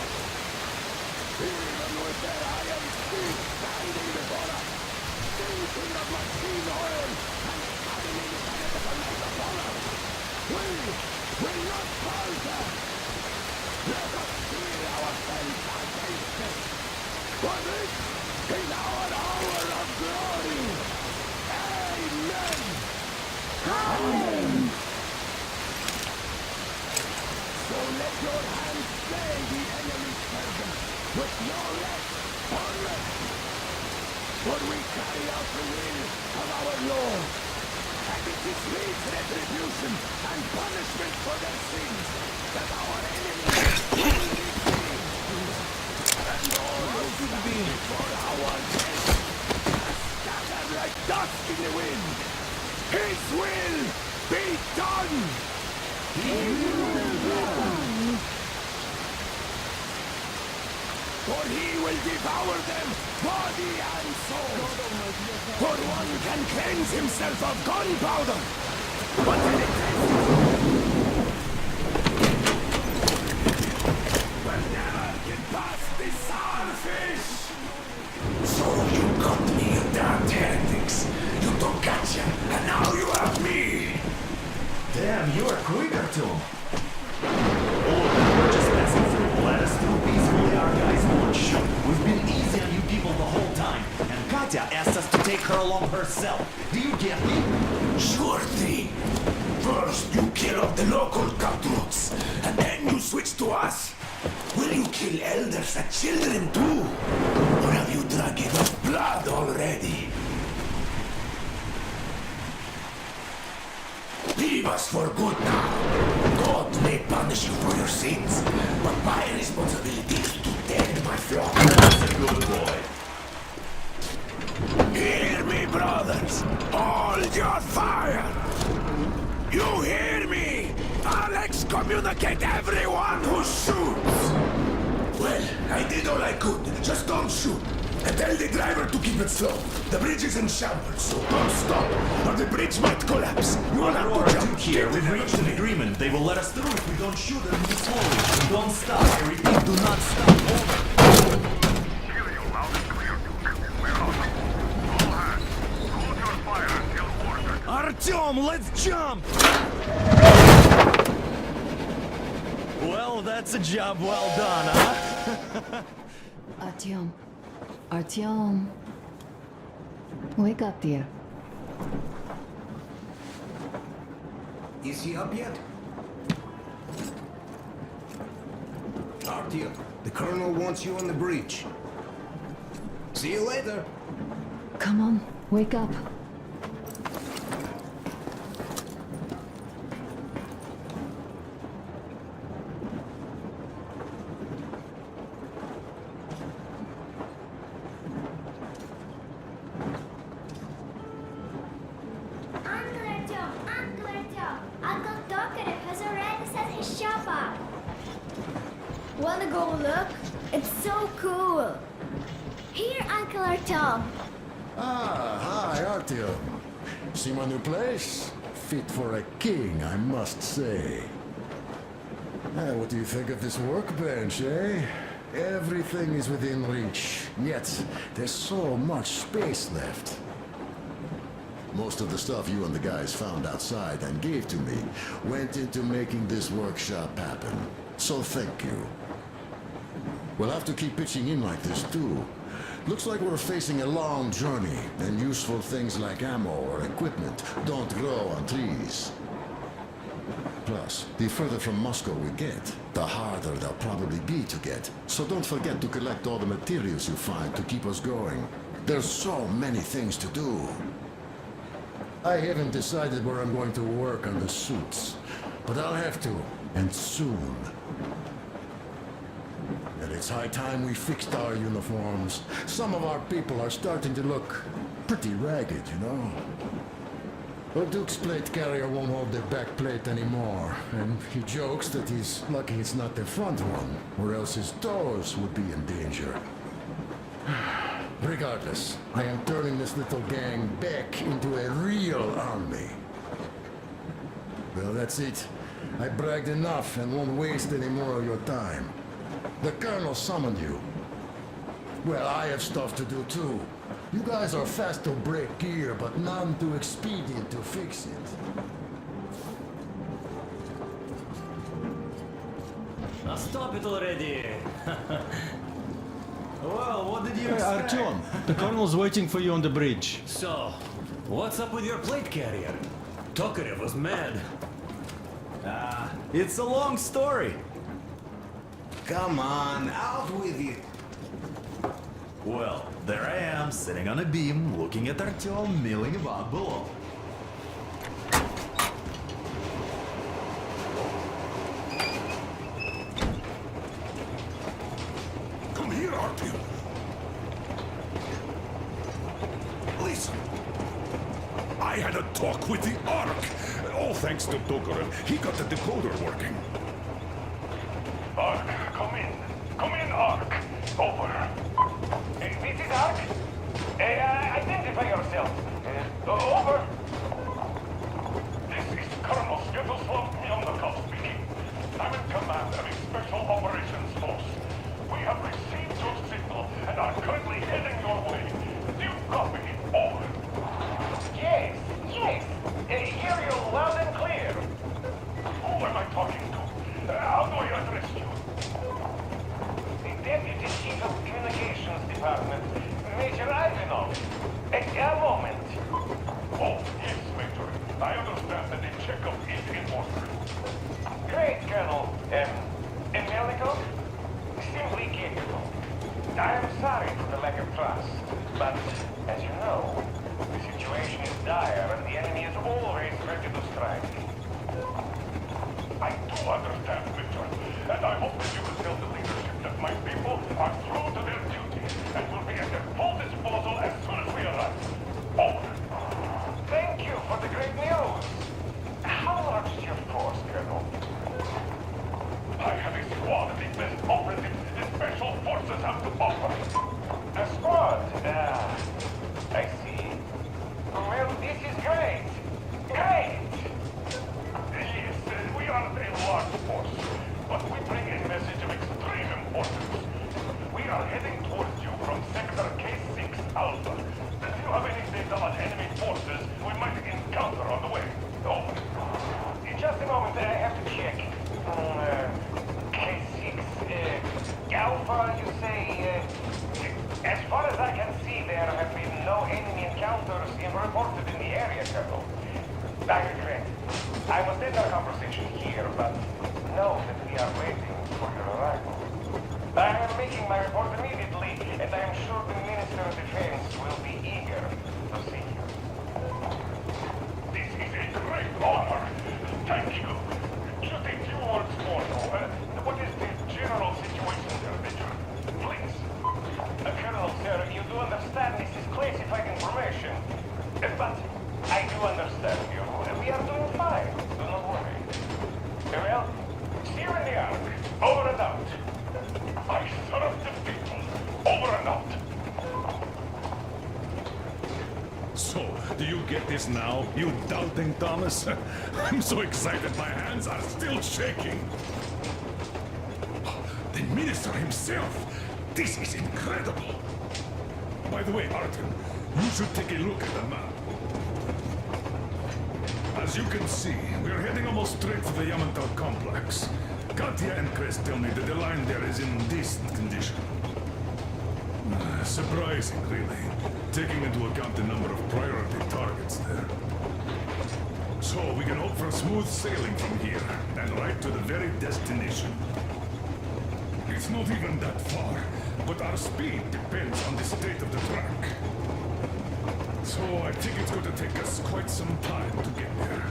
Even with their iron feet standing before us, thinking of machine oil and suddenly decided to commit upon us, we will not falter. Let us steel ourselves against them. For this is our hour of glory. Amen. Amen. So let your hands slay the enemy's servants, with no less or less. For we carry out the will of our Lord, and it is His retribution and punishment for their sins that our enemies will receive. And all who stand before our death are scattered like dust in the wind. His will be done! For he will devour them, body and soul. For one can cleanse himself of gunpowder, but when it will never get past the starfish. So you got me, you damn heretics. You took Katya, and now you have me. Damn, you are quicker, Tom. We're just passing through. Let us through peacefully, our guys won't shoot. We've been easy on you people the whole time, and Katya asked us to take her along herself. Do you get me? Sure thing. First you kill off the local cutthroats, and then you switch to us. Will you kill elders and children too? Or have you drunk enough blood already? Leave us for good now. God may punish you for your sins, but my responsibility is to tend my flock. That's a good boy. Hear me, brothers! Hold your fire! You hear me? I'll excommunicate everyone who shoots! Well, I did all I could. Just don't shoot. And tell the driver to keep it slow. The bridge is in shambles, so don't stop, or the bridge might collapse. You will have to jump Here, we've reached an agreement. They will let us through if we don't shoot and move slowly. And don't stop. I repeat, do not stop. Over. Artyom, let's jump! Well, that's a job well done, huh? Artyom. Artyom. Wake up, dear. Is he up yet? Artyom, the Colonel wants you on the breach. See you later. Come on, wake up. Wanna go look? It's so cool. Here, Uncle Artyom. Ah, hi, Artyom. See my new place? Fit for a king, I must say. What do you think of this workbench, eh? Everything is within reach, yet there's so much space left. Most of the stuff you and the guys found outside and gave to me went into making this workshop happen. So thank you. We'll have to keep pitching in like this too. Looks like we're facing a long journey, and useful things like ammo or equipment don't grow on trees. Plus, the further from Moscow we get, the harder they'll probably be to get. So don't forget to collect all the materials you find to keep us going. There's so many things to do. I haven't decided where I'm going to work on the suits, but I'll have to, and soon. And it's high time we fixed our uniforms. Some of our people are starting to look pretty ragged, you know? Our Duke's plate carrier won't hold the back plate anymore, and he jokes that he's lucky it's not the front one, or else his toes would be in danger. Regardless, I am turning this little gang back into a real army. Well, that's it. I bragged enough and won't waste any more of your time. The Colonel summoned you. Well, I have stuff to do too. You guys are fast to break gear, but none too expedient to fix it. Now stop it already! Well, what did you expect? Artyom, the Colonel's waiting for you on the bridge. So, what's up with your plate carrier? Tokarev was mad. It's a long story. Come on, out with it. Well, there I am, sitting on a beam, looking at Artyom milling about below. Come here, Artyom. Listen. I had a talk with the Ark. All thanks to Tokarev. He got the decoder working. Ark, come in. Come in, Ark. Over. This is Ark? Identify yourself. Over. This is Colonel Sviatoslav Mylnikov speaking. I'm in command of a special operations force. We have received your signal and are currently heading your way. Do you copy? Over. Yes. Hear you loud and clear. Who am I talking to? How do I address you? The Deputy Chief of Communications Department, Major Ivanov. A moment. Oh, yes, Major. I understand that the checkup is in order. Great, Colonel. Mylnikov? Simply capable. I am sorry for the lack of trust, but, as you know, the situation is dire and the enemy is always ready to strike. I do understand, Victor, and I hope that you will tell the leadership that my people are true to their duty and will be at their full disposal as soon as we arrive. Over. Thank you for the great news. How large is your force, Colonel? I have a squad of the best operatives the special forces have to offer. A squad? I see. Well, this is great. Great! Yes, we aren't a large force, but we bring a message of extreme importance. We are heading towards you from Sector K6 Alpha. Do you have any data on enemy forces we might encounter on the way? Over. In just a moment, I have to check. K6 Alpha, you say? As far as I can see, there have been no enemy encounters reported in the area, Colonel. I regret. I must end our conversation here, but know that we are waiting for your arrival. I am making my report immediately, and I am sure the Minister of Defense will be eager to see you. This is a great honor. Thank you. Just a few words more, though. What is the general situation there, Major? Please. Colonel, sir, you do understand this is classified information. But I do understand you. We are doing fine. Do not worry. Well, see you in the Ark. Over and out. I serve the people. Over and out. So, do you get this now, you doubting Thomas? I'm so excited my hands are still shaking. The minister himself. This is incredible. By the way, Artyom, you should take a look at the map. As you can see, we're heading almost straight to the Yamatal complex. Katya and Chris tell me that the line there is in decent condition. Surprising, really, taking into account the number of priority targets there. So we can hope for smooth sailing from here, and right to the very destination. It's not even that far, but our speed depends on the state of the track. So I think it's going to take us quite some time to get there.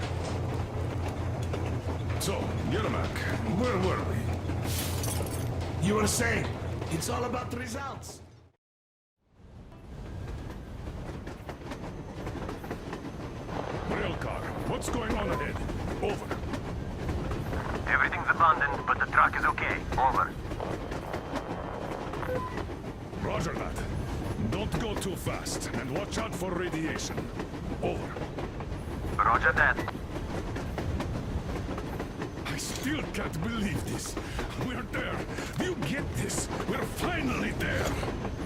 So, Yermak, where were we? You were saying, it's all about the results. Railcar, what's going on ahead? Over. Everything's abandoned, but the truck is okay. Over. Roger that. Don't go too fast, and watch out for radiation. Over. Roger that. I still can't believe this. We're there. Do you get this? We're finally there.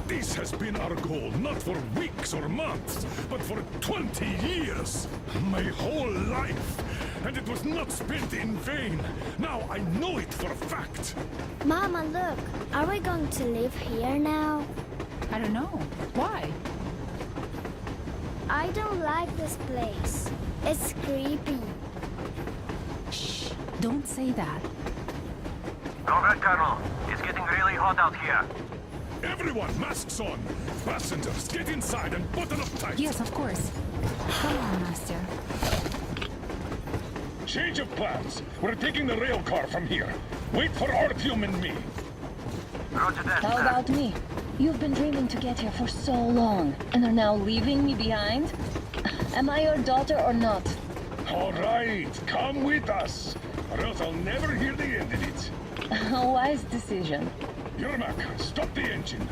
This has been our goal, not for weeks or months, but for 20 years. My whole life. And it was not spent in vain. Now I know it for a fact. Mama, look. Are we going to live here now? I don't know. Why? I don't like this place. It's creepy. Shh. Don't say that. Go back, Colonel. It's getting really hot out here. Everyone, masks on! Passengers, get inside and button up tight! Yes, of course. Come on, Nastya. Change of plans. We're taking the rail car from here. Wait for Artyom and me. How about me? You've been dreaming to get here for so long, and are now leaving me behind? Am I your daughter or not? All right, come with us, or else I'll never hear the end of it. A wise decision. Yermak, stop the engine.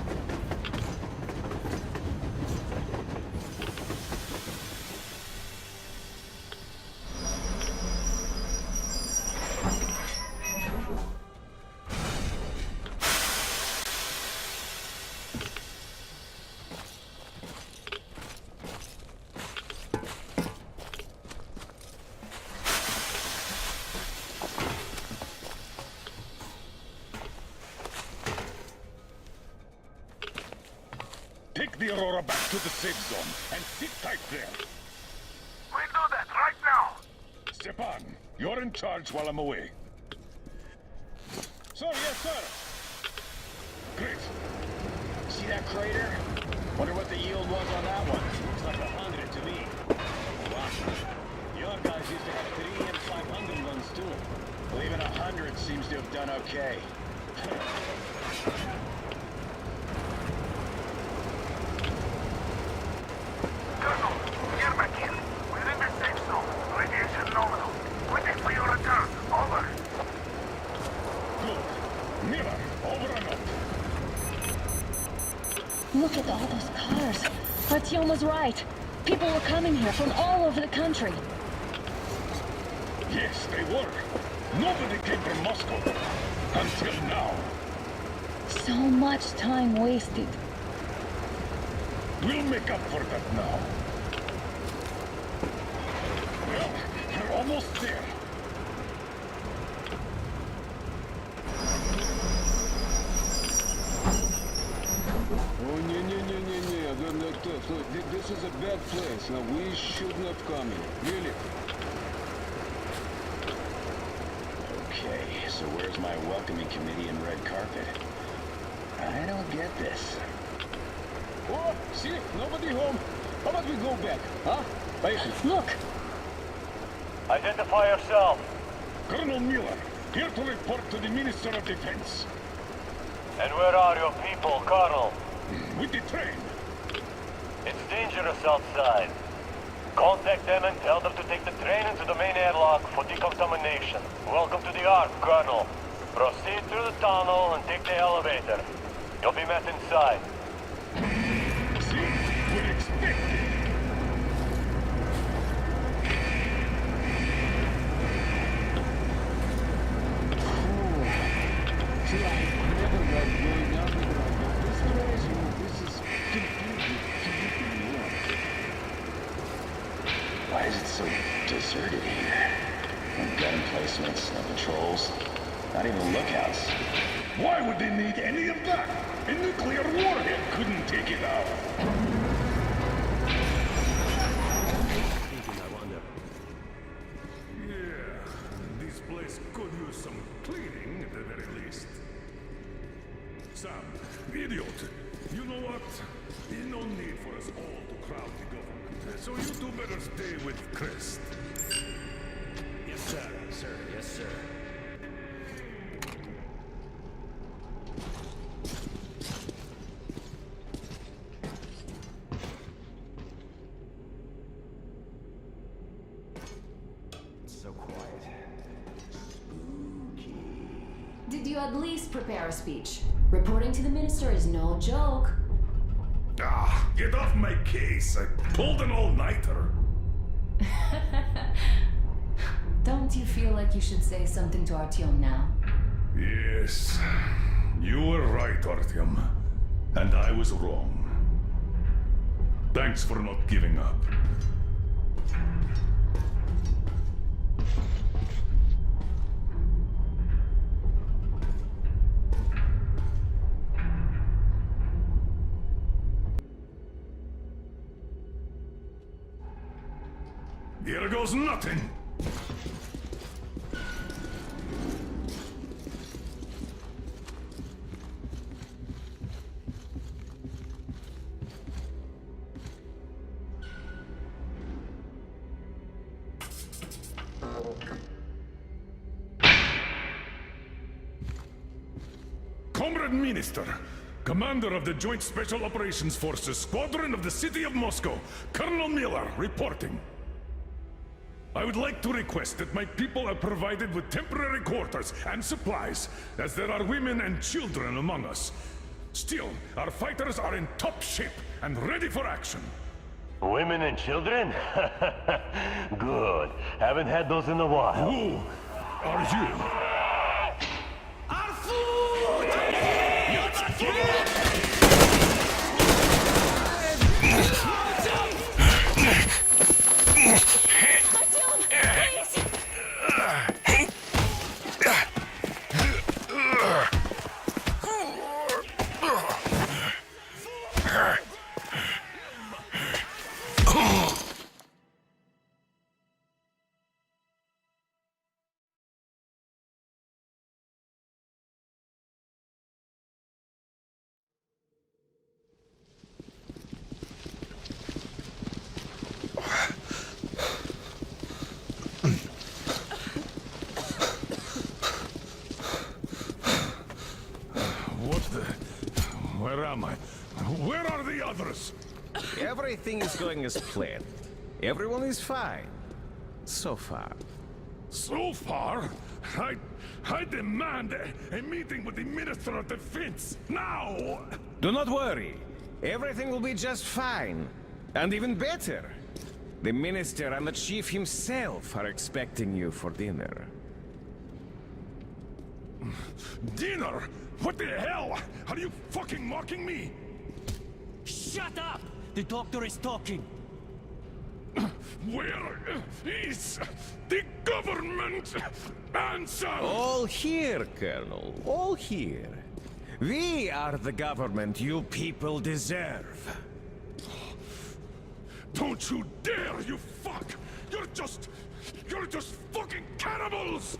Take the Aurora back to the safe zone and sit tight there. We do that right now. Stepan, you're in charge while I'm away. Sir, yes, sir. Great. See that crater? Wonder what the yield was on that one. Looks like 100 to me. Wow. Your guys used to have 3 and 500 ones too. Well, even 100 seems to have done okay. Colonel, get back here. We're in the safe zone. Radiation nominal. Waiting for your return. Over. Good. Miller, over and out. Look at all those cars. Artyom was right. People were coming here from all over the country. Yes, they were. Nobody came from Moscow. Until now. So much time wasted. We'll make up for that now. Well, we're almost there. Oh, look, this is a bad place. Now, we should not come here. Really. Okay, so where's my welcoming committee and red carpet? I don't get this. Oh, see? Nobody home. How about we go back, huh? Patience. Look! Identify yourself. Colonel Miller, here to report to the Minister of Defense. And where are your people, Colonel? With the train. It's dangerous outside. Contact them and tell them to take the train into the main airlock for decontamination. Welcome to the Ark, Colonel. Proceed through the tunnel and take the elevator. You'll be met inside. See? We're expected. See, I never liked going underground, but this place, this is completely new. Why is it so deserted here? No gun emplacements, no patrols, not even lookouts. Why would they need any of that? A nuclear warhead couldn't take it out. Thinking, I wonder. Yeah, this place could use some cleaning at the very least. Sam, idiot, you know what? There's no need for us all to crowd the government, so you two better stay with Crest. Yes, sir. Sir, yes, sir. So quiet. Spooky. Did you at least prepare a speech? Reporting to the minister is no joke. Ah, get off my case. I pulled an all-nighter. Don't you feel like you should say something to Artyom now? Yes, you were right, Artyom. And I was wrong. Thanks for not giving up. Here goes nothing! Foreign Minister, Commander of the Joint Special Operations Forces Squadron of the City of Moscow, Colonel Miller, reporting. I would like to request that my people are provided with temporary quarters and supplies, as there are women and children among us. Still, our fighters are in top shape and ready for action. Women and children? Good. Haven't had those in a while. Who are you? Our food! You're not kidding! Where am I? Where are the others? Everything is going as planned. Everyone is fine. So far. So far? I demand a meeting with the Minister of Defense, now! Do not worry. Everything will be just fine. And even better. The Minister and the Chief himself are expecting you for dinner. Dinner? What the hell? Are you fucking mocking me? Shut up! The doctor is talking. Where is the government? Answer! All here, Colonel. All here. We are the government you people deserve. Don't you dare, you fuck! You're just fucking cannibals!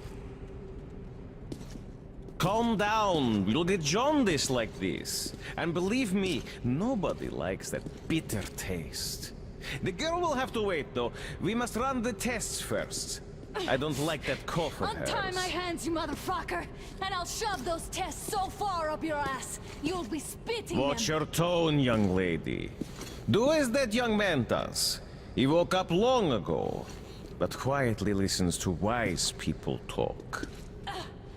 Calm down. We'll get jaundice like this. And believe me, nobody likes that bitter taste. The girl will have to wait, though. We must run the tests first. I don't like that cough of hers. Untie my hands, you motherfucker, and I'll shove those tests so far up your ass, you'll be spitting Watch them. your tone, young lady. Do as that young man does. He woke up long ago, but quietly listens to wise people talk.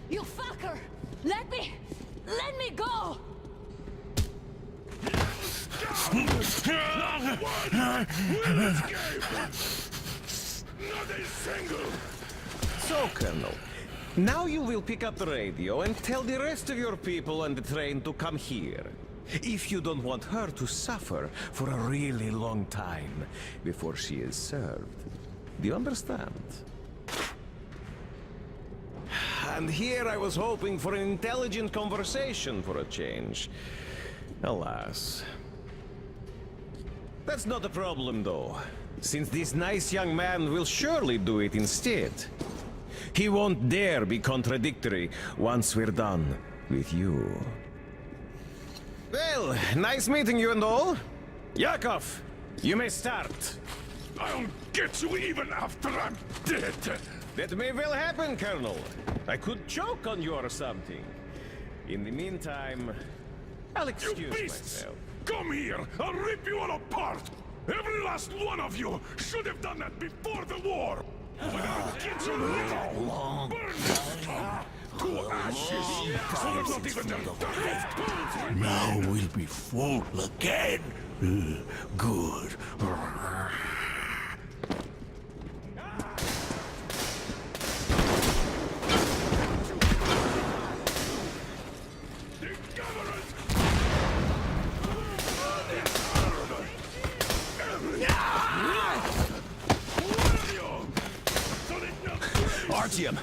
You fucker! Let me go! Not a single! So, Colonel, now you will pick up the radio and tell the rest of your people on the train to come here. If you don't want her to suffer for a really long time before she is served. Do you understand? And here I was hoping for an intelligent conversation for a change. Alas. That's not a problem, though, since this nice young man will surely do it instead. He won't dare be contradictory once we're done with you. Well, nice meeting you and all. Yakov, you may start. I'll get you even after I'm dead. That may well happen, Colonel. I could choke on you or something. In the meantime, I'll excuse myself. Come here! I'll rip you all apart! Every last one of you should have done that before the war! But I'll get you now! Burn to ashes! So there's not even their dirtiest bones! Now we'll be full again. Good. Artyom!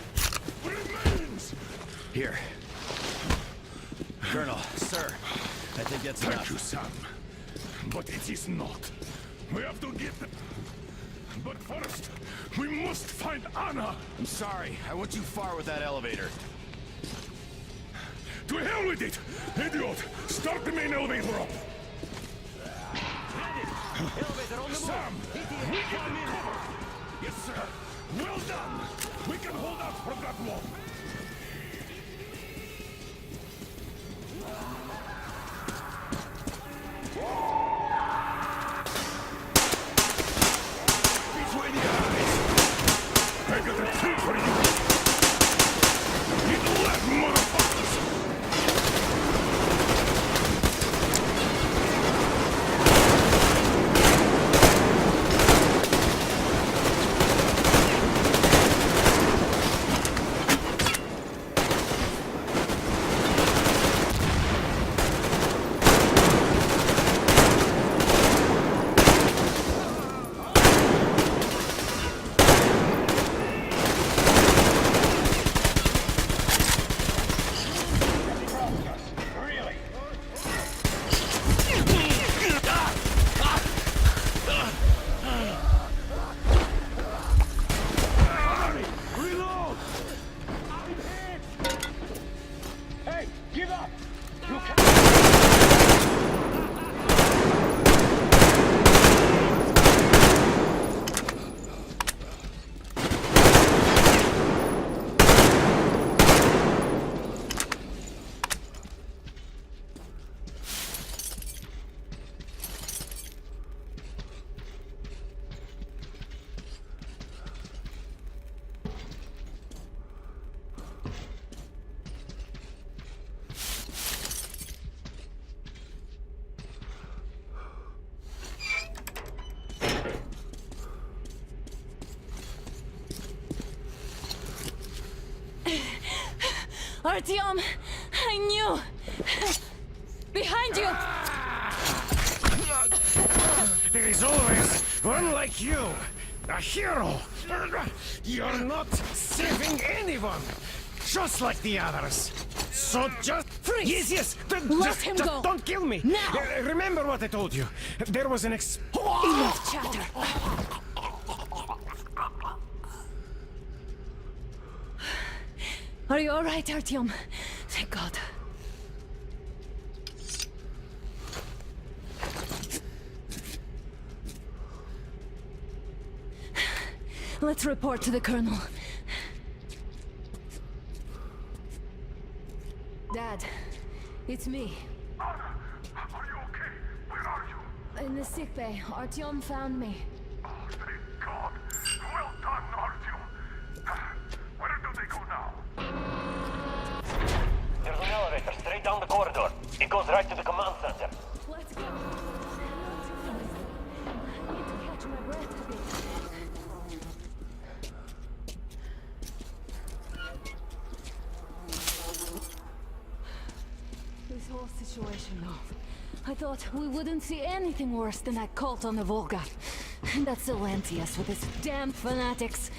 Here. Colonel, sir, I think that's enough. Thank you, Sam. But it is not. We have to get them. But first, we must find Anna! I'm sorry, I went too far with that elevator. To hell with it! Idiot! Start the main elevator up! Sam! We can cover! Yes, sir! Well done! We can hold out from that wall! Artyom! I knew! Behind you! There is always one like you, a hero. You're not saving anyone, just like the others. So just freeze. Yes. Let him go. Don't kill me. Now. Remember what I told you. There was an Enough chatter. Are you all right, Artyom? Thank God. Let's report to the Colonel. Dad, it's me. Anna, are you okay? Where are you? In the sick bay. Artyom found me. Oh, thank God. Well done, Artyom. Where do they go now? There's an elevator straight down the corridor. It goes right to the command center. Let's go. I need to catch my breath a bit. This whole situation, though. I thought we wouldn't see anything worse than that cult on the Volga. And that Silencius with his damn fanatics.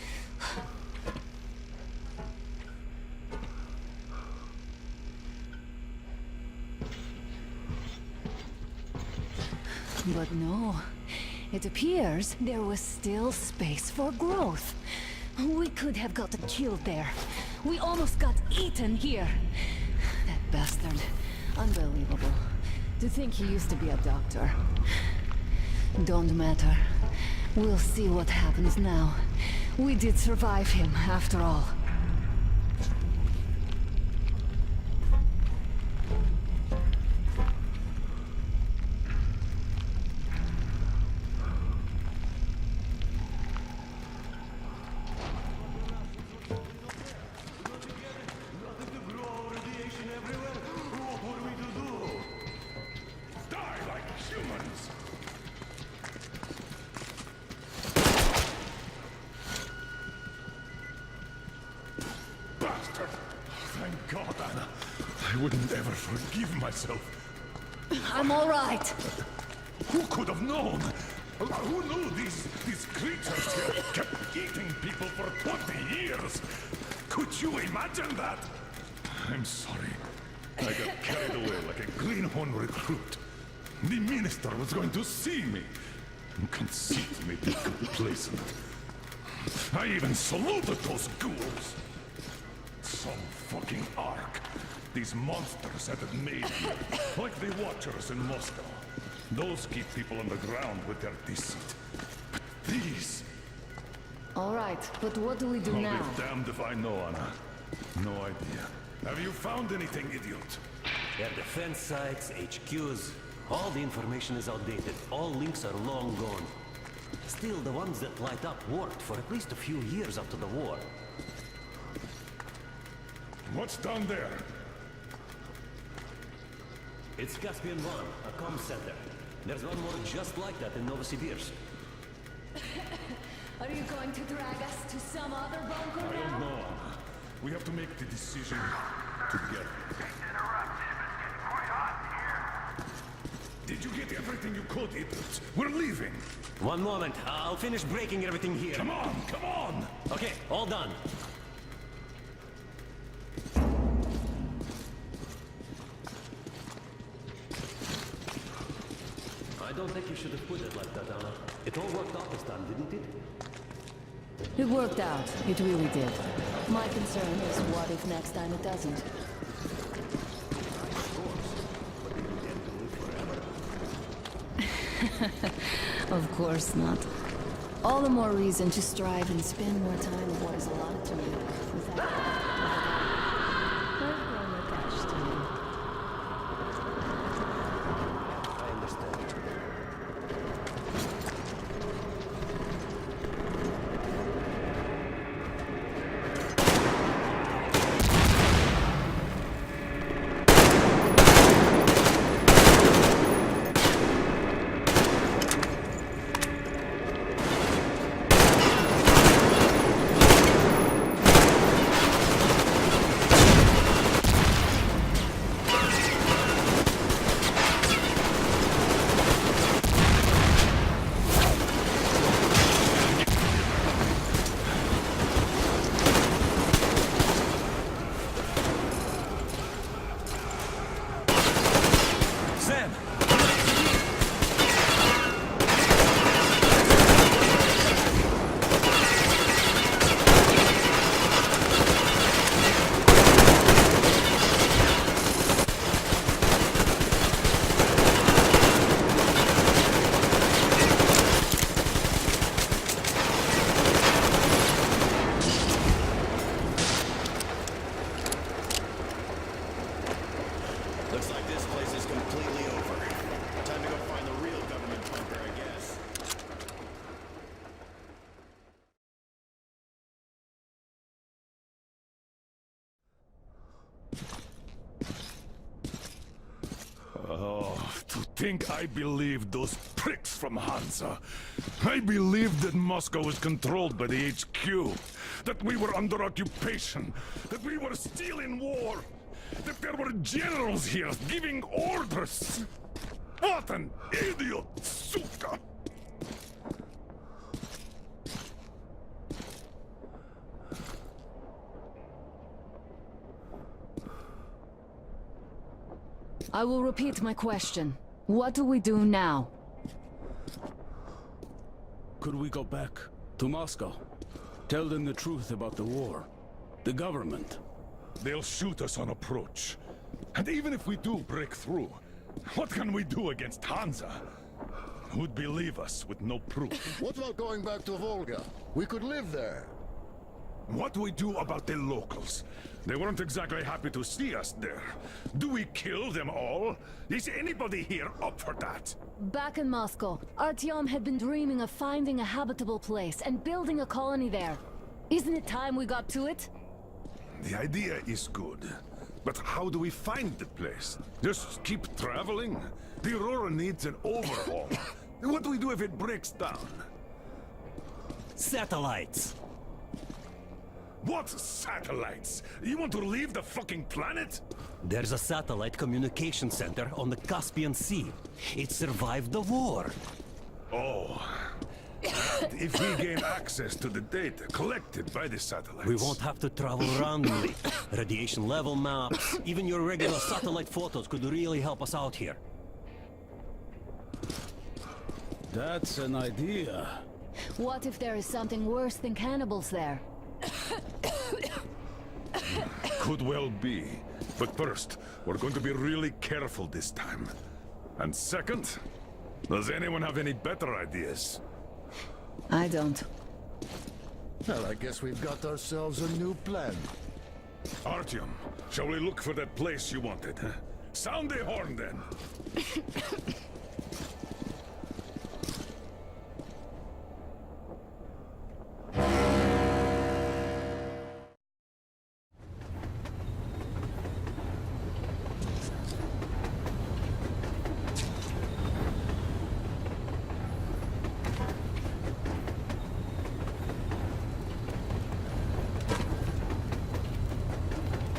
But no. It appears there was still space for growth. We could have gotten killed there. We almost got eaten here. That bastard. Unbelievable. To think he used to be a doctor. Don't matter. We'll see what happens now. We did survive him, after all. God, Anna. I wouldn't ever forgive myself. I'm all right. Who could have known? Who knew these creatures here kept eating people for 20 years? Could you imagine that? I'm sorry. I got carried away like a greenhorn recruit. The minister was going to see me. Conceit made me complacent. I even saluted those ghouls. Some fucking ark. These monsters had it made here, like the Watchers in Moscow. Those keep people on the ground with their deceit. But these... All right, but what do we do I'll now? be damned if I know, Anna. No idea. Have you found anything, idiot? Their defense sites, HQs, all the information is outdated. All links are long gone. Still, the ones that light up worked for at least a few years after the war. What's down there? It's Caspian 1, a comm center. There's one more just like that in Novosibirsk. Are you going to drag us to some other bunker I now? don't know. We have to make the decision together. Did you get everything you could, idiot? We're leaving. One moment, I'll finish breaking everything here. Come on, come on! Okay, all done. I don't think you should have put it like that, Anna. It all worked out this time, didn't it? It worked out. It really did. My concern is what if next time it doesn't? Of course not. All the more reason to strive and spend more time with what is allotted to me. Without I've grown attached to you. I understand. think I believed those pricks from Hansa? I believed that Moscow was controlled by the HQ, that we were under occupation, that we were still in war, that there were generals here giving orders. What an idiot, suka! I will repeat my question. What do we do now? Could we go back to Moscow? Tell them the truth about the war. The government. They'll shoot us on approach. And even if we do break through, what can we do against Hansa? Who'd believe us with no proof? What about going back to Volga? We could live there. What do we do about the locals? They weren't exactly happy to see us there. Do we kill them all? Is anybody here up for that? Back in Moscow, Artyom had been dreaming of finding a habitable place and building a colony there. Isn't it time we got to it? The idea is good. But how do we find the place? Just keep traveling? The Aurora needs an overhaul. What do we do if it breaks down? Satellites! What satellites? You want to leave the fucking planet? There's a satellite communication center on the Caspian Sea. It survived the war. Oh. And if we gain access to the data collected by the satellites... We won't have to travel randomly. Radiation level maps, even your regular satellite photos could really help us out here. That's an idea. What if there is something worse than cannibals there? Could well be. But first, we're going to be really careful this time. And second, does anyone have any better ideas? I don't. Well, I guess we've got ourselves a new plan. Artyom, shall we look for that place you wanted, huh? Sound the horn, then!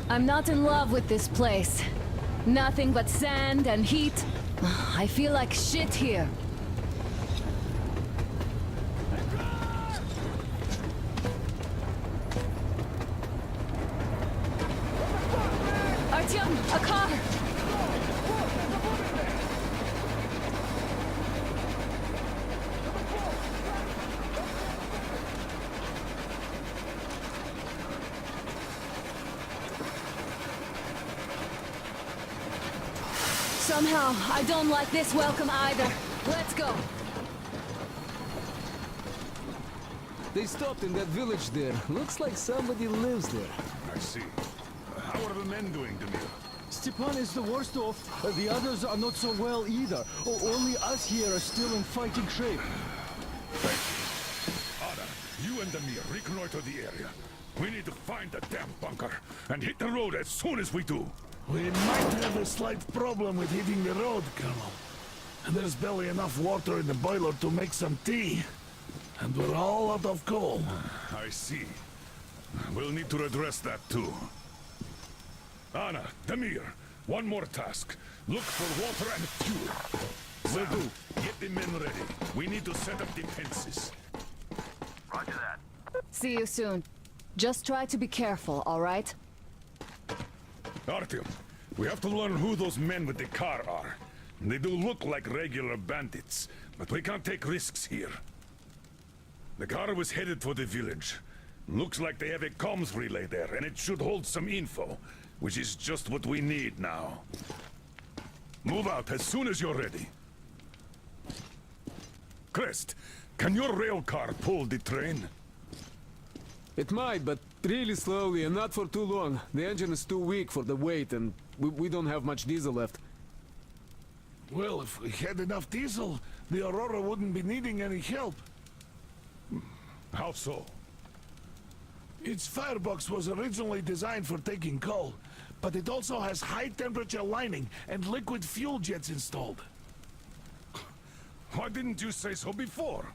I'm not in love with this place. Nothing but sand and heat. I feel like shit here. Artyom, a car! Somehow, I don't like this welcome either. Let's go. They stopped in that village there. Looks like somebody lives there. I see. How are the men doing, Demir? Stepan is the worst off. The others are not so well either. Only us here are still in fighting shape. Ada, you and Demir reconnoiter the area. We need to find the damn bunker and hit the road as soon as we do. We might have a slight problem with hitting the road, Colonel. There's barely enough water in the boiler to make some tea. And we're all out of coal. I see. We'll need to address that too. Anna, Demir, one more task. Look for water and fuel. Will do. Get the men ready. We need to set up defenses. Roger that. See you soon. Just try to be careful, all right? Artyom, we have to learn who those men with the car are. They do look like regular bandits, but we can't take risks here. The car was headed for the village. Looks like they have a comms relay there, and it should hold some info, which is just what we need now. Move out as soon as you're ready. Crest, can your rail car pull the train? It might, but really slowly and not for too long. The engine is too weak for the weight, and we don't have much diesel left. Well, if we had enough diesel, the Aurora wouldn't be needing any help. How so? Its firebox was originally designed for taking coal, but it also has high-temperature lining and liquid fuel jets installed. Why didn't you say so before?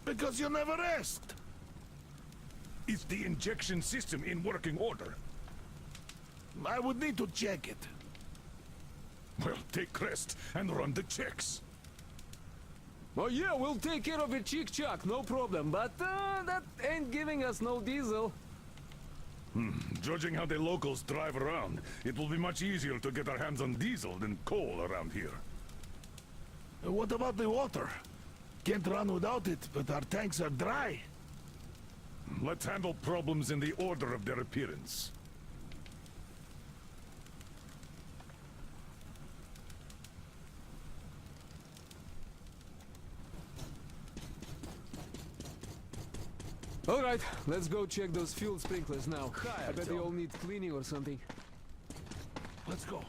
Because you never asked. Is the injection system in working order? I would need to check it. Well, take rest and run the checks. Oh yeah, we'll take care of it, chick-chock, no problem. But that ain't giving us no diesel. Judging how the locals drive around, it will be much easier to get our hands on diesel than coal around here. What about the water? Can't run without it, but our tanks are dry. Let's handle problems in the order of their appearance. All right, let's go check those fuel sprinklers now. Hi, I bet they Artyom. all need cleaning or something. Let's go.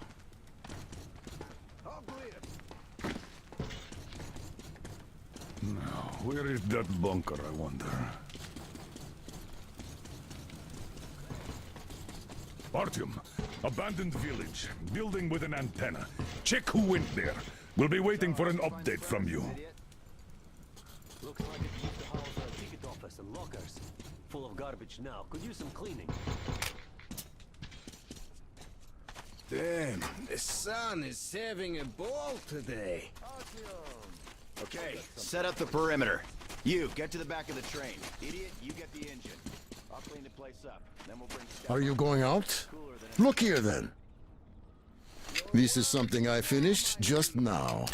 All clear. Now, where is that bunker, I wonder? Artyom, abandoned village, building with an antenna. Check who went there. We'll be waiting for an update from you. Looks like it used to house a ticket office and lockers. Full of garbage now. Could use some cleaning. Damn, the sun is having a ball today. Okay, set up the perimeter. You, get to the back of the train. Idiot, you get the engine. I'll clean the place up. Then we'll bring Are you going out? Look here then. This is something I finished just now.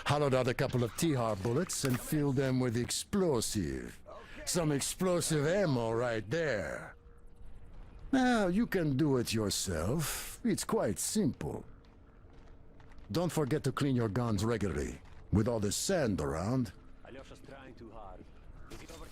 Hollowed out a couple of T-Har bullets and filled them with explosive. Some explosive ammo right there. Now, you can do it yourself. It's quite simple. Don't forget to clean your guns regularly. With all the sand around. Alyosha's trying too hard. Is he over?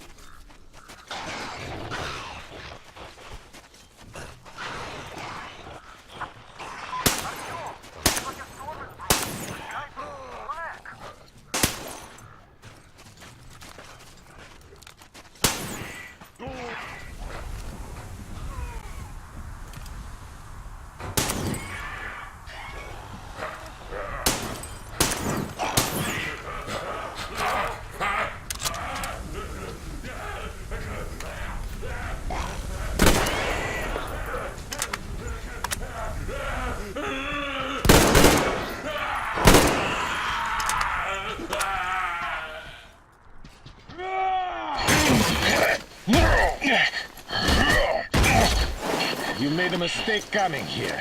You made a mistake coming here.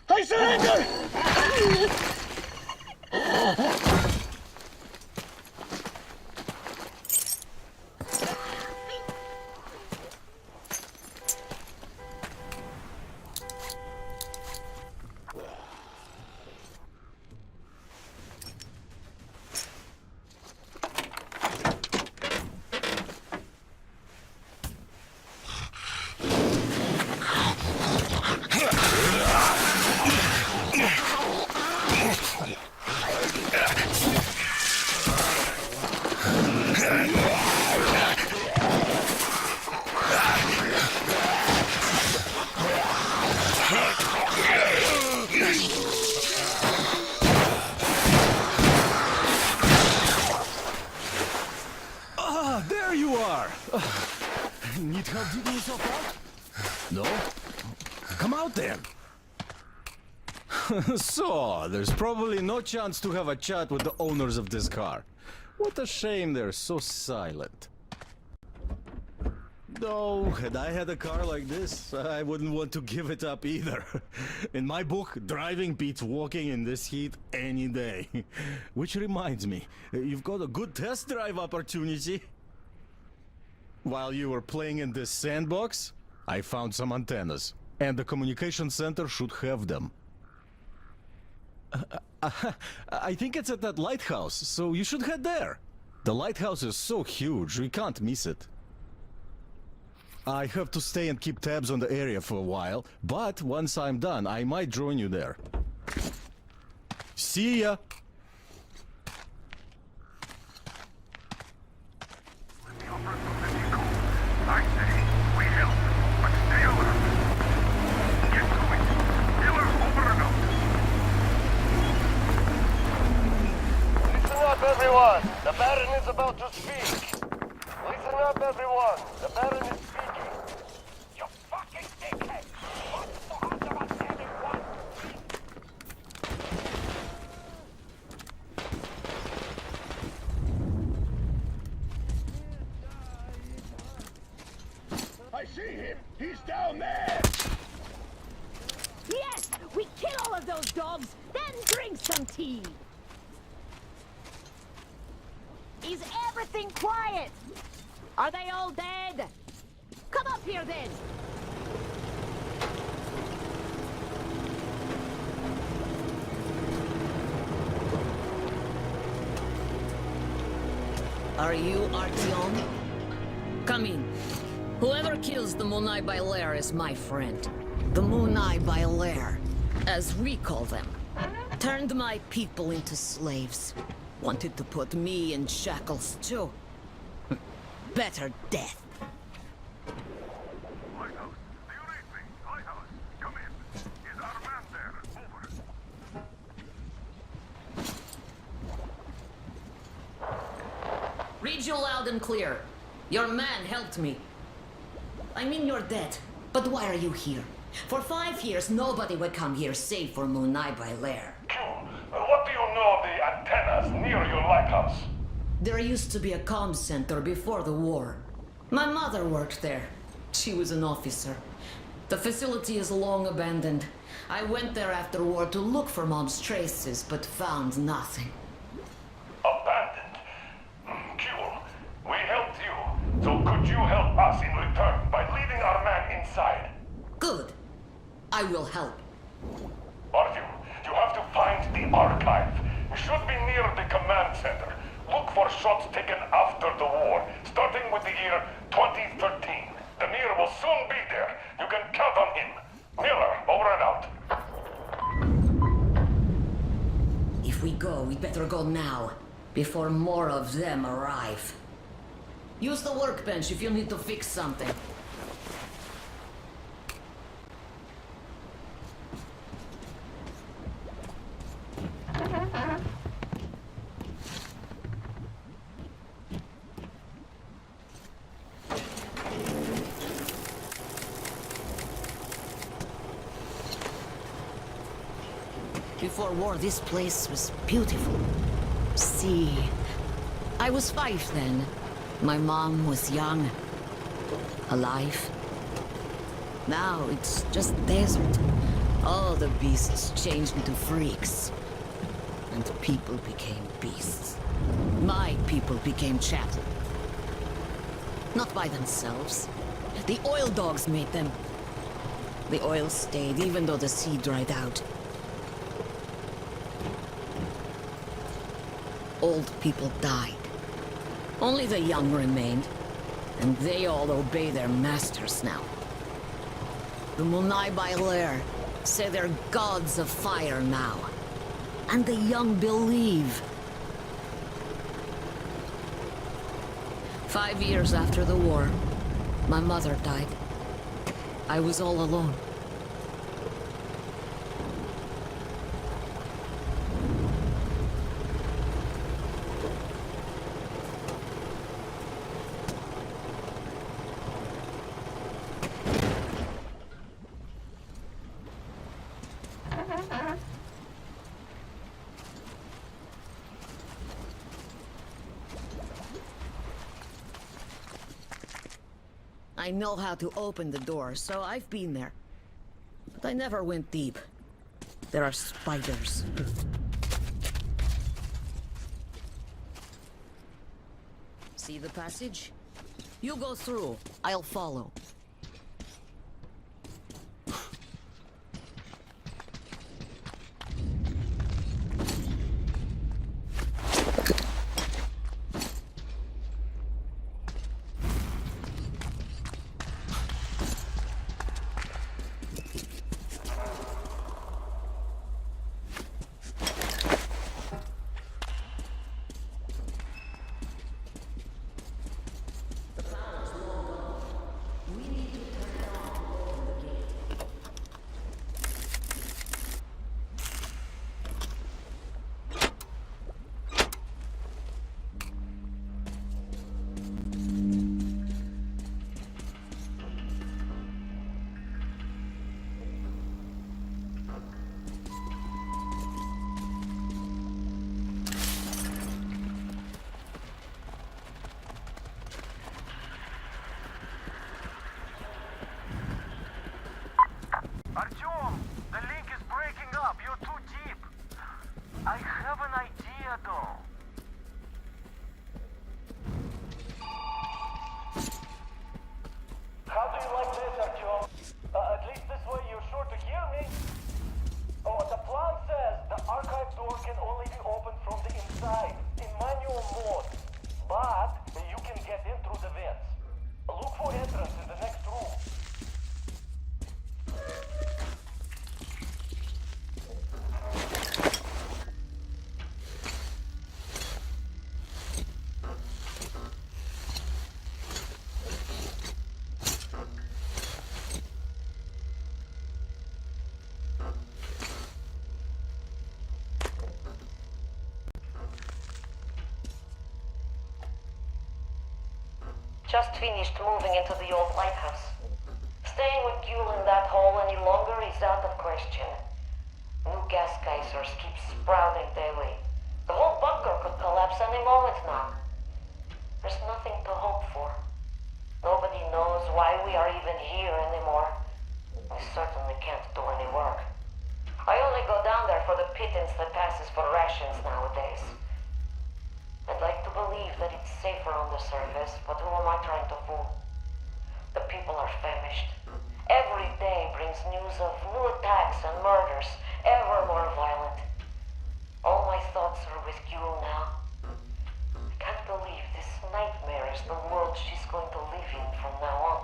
I surrender! Ah, there you are! Need help digging yourself out? No? Come out then! So, there's probably no chance to have a chat with the owners of this car. What a shame they're so silent. Though, had I had a car like this, I wouldn't want to give it up either. In my book, driving beats walking in this heat any day. Which reminds me, you've got a good test drive opportunity. While you were playing in this sandbox, I found some antennas, and the communication center should have them. I think it's at that lighthouse, so you should head there. The lighthouse is so huge, we can't miss it. I have to stay and keep tabs on the area for a while, but once I'm done, I might join you there. See ya! I say, we help, but stay alert. everyone! The Baron is about to speak! Listen up, everyone! The Baron is speaking! You fucking dickhead! What for about anyone? I see him! He's down there! Yes! We kill all of those dogs, then drink some tea! Is everything quiet? Are they all dead? Come up here then! Are you Artyom? Come in. Whoever kills the Munai Bailer is my friend. The Munai Bailer, as we call them, turned my people into slaves. Wanted to put me in shackles too. Better death. Read you loud and clear. Your man helped me. I mean, you're dead. But why are you here? For 5 years, nobody would come here save for Munai Bailer. What do you know of the antennas near your lighthouse? There used to be a comm center before the war. My mother worked there. She was an officer. The facility is long abandoned. I went there after war to look for Mom's traces, but found nothing. Abandoned? Cool. We helped you, so could you help us in return by leaving our man inside? Good. I will help. Artyom, you have to find the archive. It should be near the command center. Look for shots taken after the war, starting with the year 2013. Damir will soon be there. You can count on him. Miller, over and out. If we go, we'd better go now, before more of them arrive. Use the workbench if you need to fix something. Before war, this place was beautiful. See, I was 5 then. My mom was young, alive. Now it's just desert. All the beasts changed into freaks. And people became beasts. My people became chattel. Not by themselves. The oil dogs made them. The oil stayed even though the sea dried out. Old people died. Only the young remained, and they all obey their masters now. The Munai Bailer say they're gods of fire now, and the young believe. 5 years after the war, my mother died. I was all alone. I know how to open the door, so I've been there. But I never went deep. There are spiders. See the passage? You go through. I'll follow. Artyom, the link is breaking up. You're too deep. I have an idea, though. How do you like this, Artyom? At least this way you're sure to hear me. Oh, the plan says the archive door can only be opened from the inside, in manual mode. But you can get in through the vents. Look for entrance in the next room. Just finished moving into the old lighthouse. Staying with Gule in that hole any longer is out of question. New gas geysers keep sprouting daily. The whole bunker could collapse any moment now. There's nothing to hope for. Nobody knows why we are even here anymore. We certainly can't do any work. I only go down there for the pittance that passes for rations nowadays. I'd like to believe that it's safer on the surface, but who am I trying to fool? The people are famished. Every day brings news of new attacks and murders, ever more violent. All my thoughts are with Gule now. I can't believe this nightmare is the world she's going to live in from now on.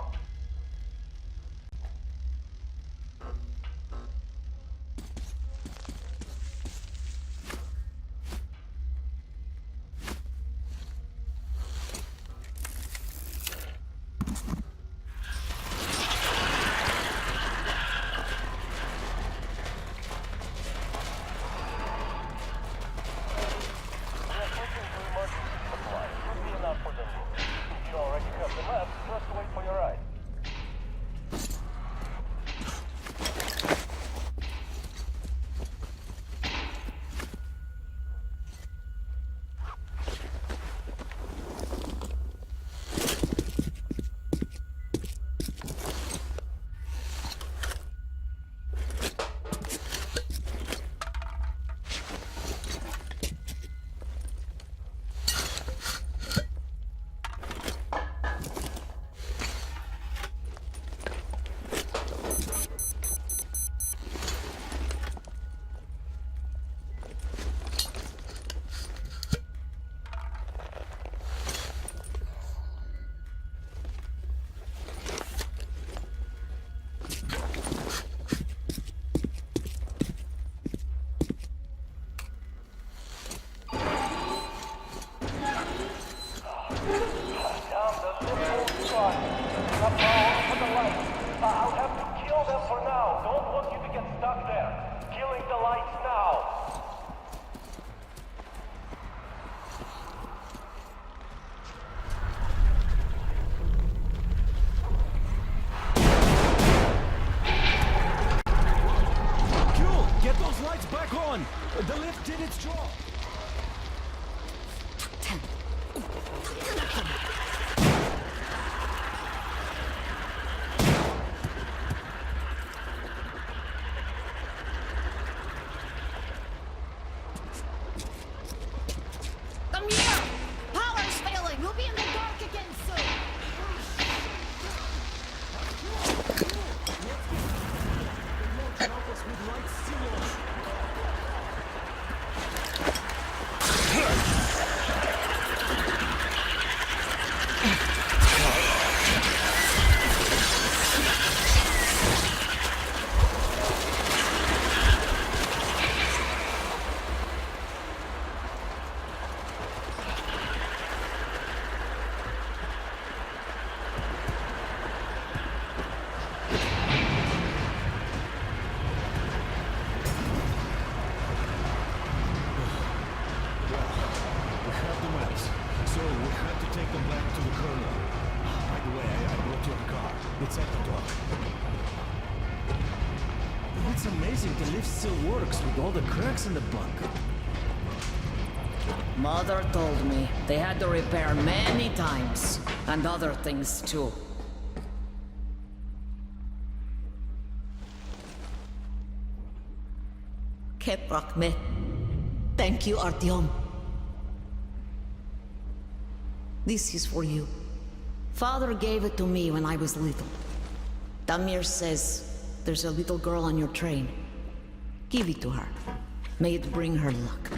I'll have to kill them for now. Don't want you to get stuck there. Killing the lights now. Cool! Get those lights back on! The lift did its job! It's at the dock. It's amazing the lift still works with all the cracks in the bunker. Mother told me they had to repair many times, and other things too. Keprakmet. Thank you, Artyom. This is for you. Father gave it to me when I was little. Damir says there's a little girl on your train. Give it to her. May it bring her luck.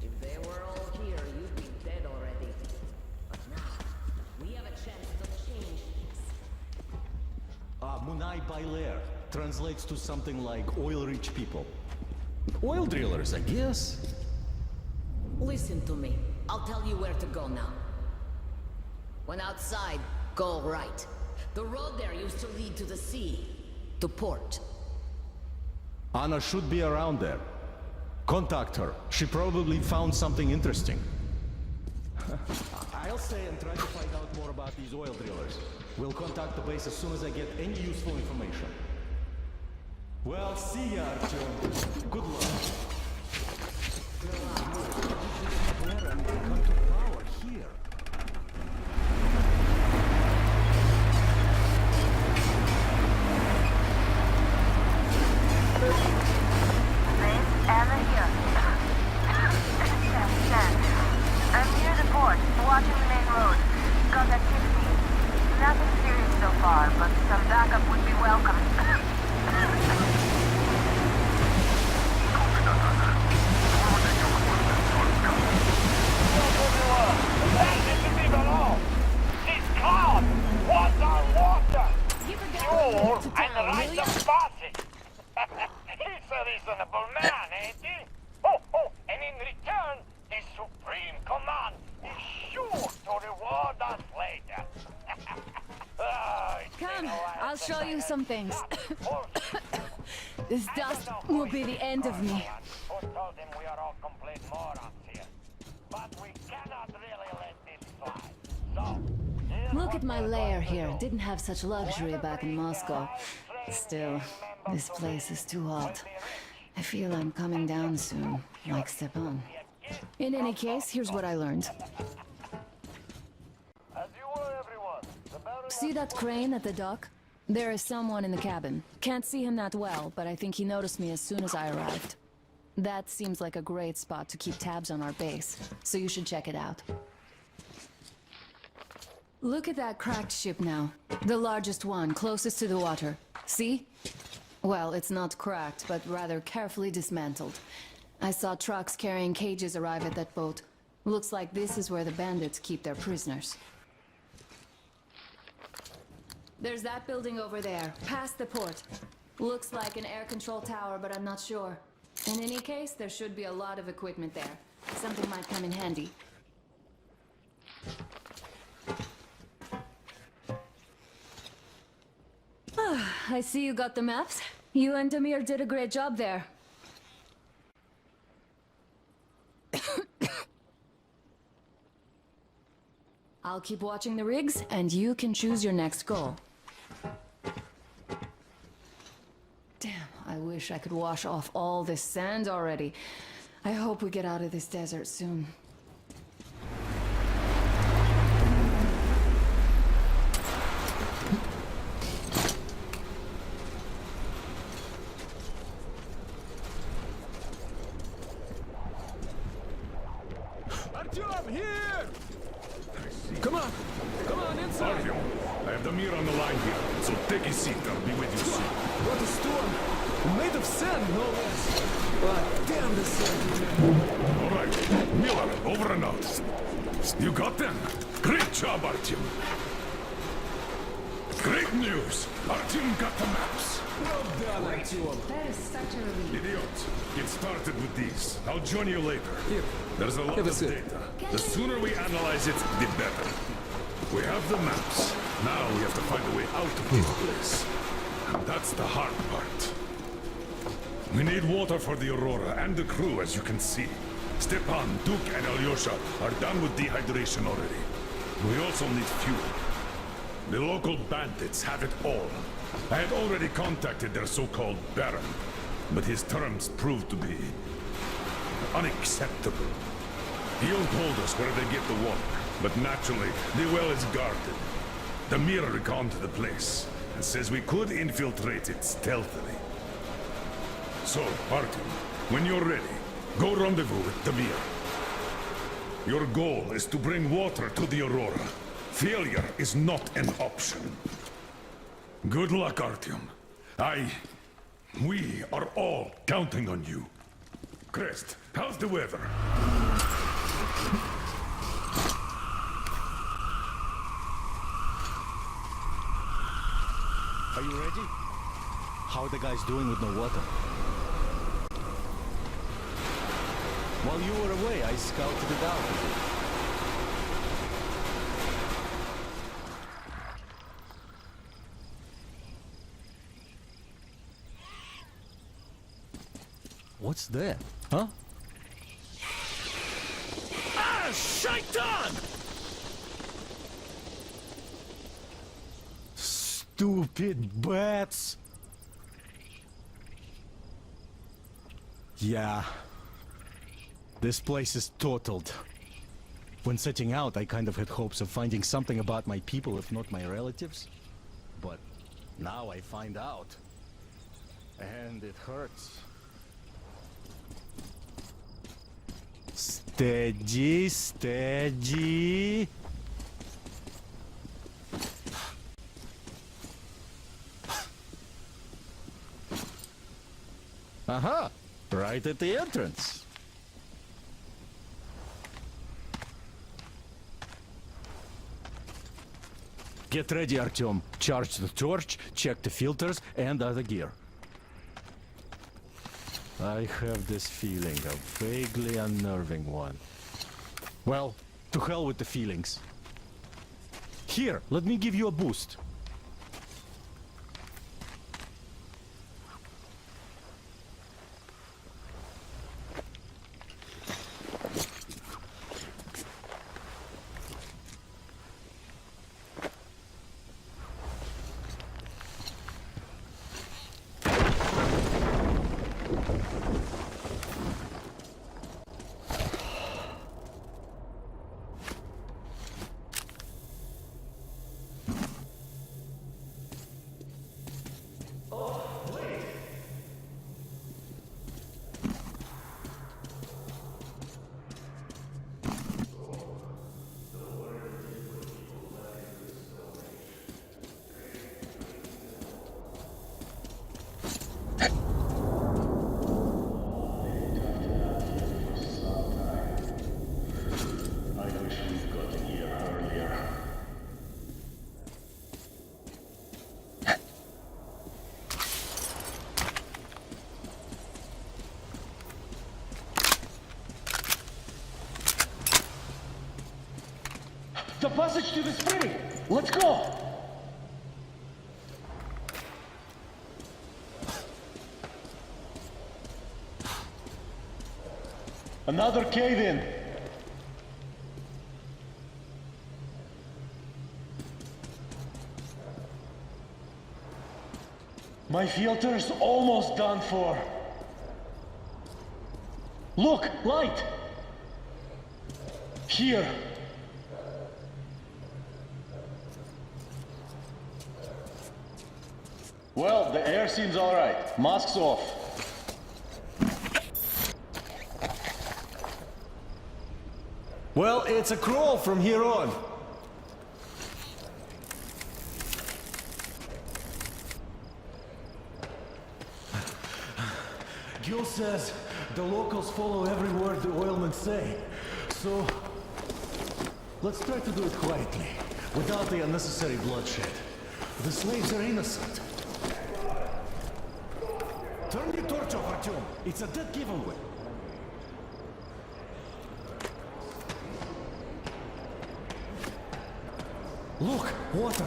If they were all here, you'd be dead already. But now, we have a chance to change this. Munai Bailer translates to something like oil-rich people. Oil drillers, I guess. Listen to me. I'll tell you where to go now. When outside, go right. The road there used to lead to the sea. To port. Anna should be around there. Contact her. She probably found something interesting. I'll stay and try to find out more about these oil drillers. We'll contact the base as soon as I get any useful information. Well, see ya, Artyom. Good luck. Where and come to power here? Anna here. I'm near the port, watching the main road. Got activity. Nothing serious so far, but some backup would be welcome. He's a reasonable man, ain't he? Oh, and in return, his supreme command is sure to reward us later. Come, I'll show you some things. This dust will be the end of me. Who told him we are all complete morons here? But we cannot really let this slide. So, Look at my lair here. Didn't have such luxury back in Moscow. Still, this place is too hot. I feel I'm coming down soon, like Stepan. In any case, here's what I learned. See that crane at the dock? There is someone in the cabin. Can't see him that well, but I think he noticed me as soon as I arrived. That seems like a great spot to keep tabs on our base, so you should check it out. Look at that cracked ship now. The largest one, closest to the water. See? Well, it's not cracked, but rather carefully dismantled. I saw trucks carrying cages arrive at that boat. Looks like this is where the bandits keep their prisoners. There's that building over there, past the port. Looks like an air control tower, but I'm not sure. In any case, there should be a lot of equipment there. Something might come in handy. I see you got the maps. You and Damir did a great job there. I'll keep watching the rigs, and you can choose your next goal. Damn, I wish I could wash off all this sand already. I hope we get out of this desert soon. Artyom, here! Come on, inside! Artyom, I have Damir on the line here, so take a seat. I'll be with you soon. What a storm! Made of sand, no less. Ah, damn the sand. All right, Miller, over and out. You got them? Great job, Artyom. Great news! Artyom got the maps. Well done, Artyom. That is such a relief. Idiot, get started with these. I'll join you later. Here. There's a lot Have a of sip. data. The sooner we analyze it, the better. We have the maps. Now we have to find a way out of this place. And that's the hard part. We need water for the Aurora and the crew, as you can see. Stepan, Duke, and Alyosha are done with dehydration already. We also need fuel. The local bandits have it all. I had already contacted their so-called Baron, but his terms proved to be unacceptable. He told us where they get the water, But naturally, the well is guarded. Damir reconned the place, and says we could infiltrate it stealthily. So, Artyom, when you're ready, go rendezvous with Damir. Your goal is to bring water to the Aurora. Failure is not an option. Good luck, Artyom. We are all counting on you. Crest, how's the weather? Are you ready? How are the guys doing with no water? While you were away, I scouted it out. What's that? Huh? Ah, shaitan! Stupid bats! Yeah. This place is totaled. When setting out, I kind of had hopes of finding something about my people, if not my relatives. But now I find out. And it hurts. Steady, steady. Aha! Right at the entrance. Get ready, Artyom. Charge the torch, check the filters and other gear. I have this feeling, a vaguely unnerving one. Well, to hell with the feelings. Here, let me give you a boost. The passage to the spring! Let's go! Another cave-in! My filter's almost done for. Look! Light! Here! Well, the air seems alright. Masks off. Well, it's a crawl from here on. Gil says the locals follow every word the oilmen say. So, let's try to do it quietly, without the unnecessary bloodshed. The slaves are innocent. Turn your torch off, Artyom. It's a dead giveaway. Look, water.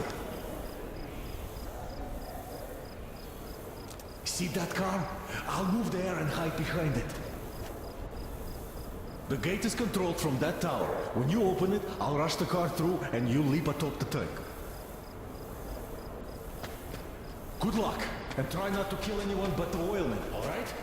See that car? I'll move there and hide behind it. The gate is controlled from that tower. When you open it, I'll rush the car through and you leap atop the tank. Good luck, and try not to kill anyone but the oilmen, all right?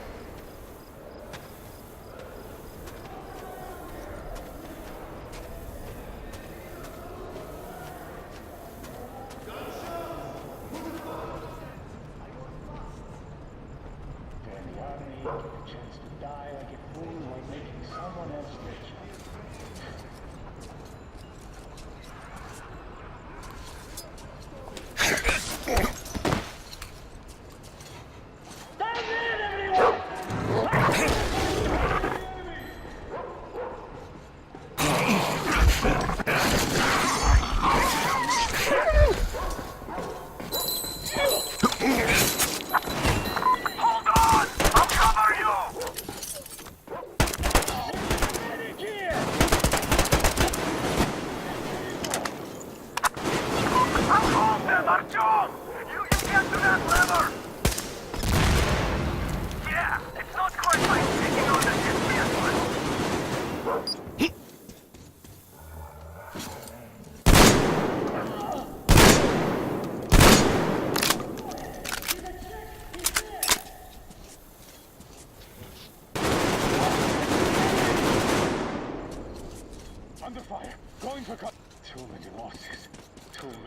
Under fire. Going for cut. Too many losses. Too many.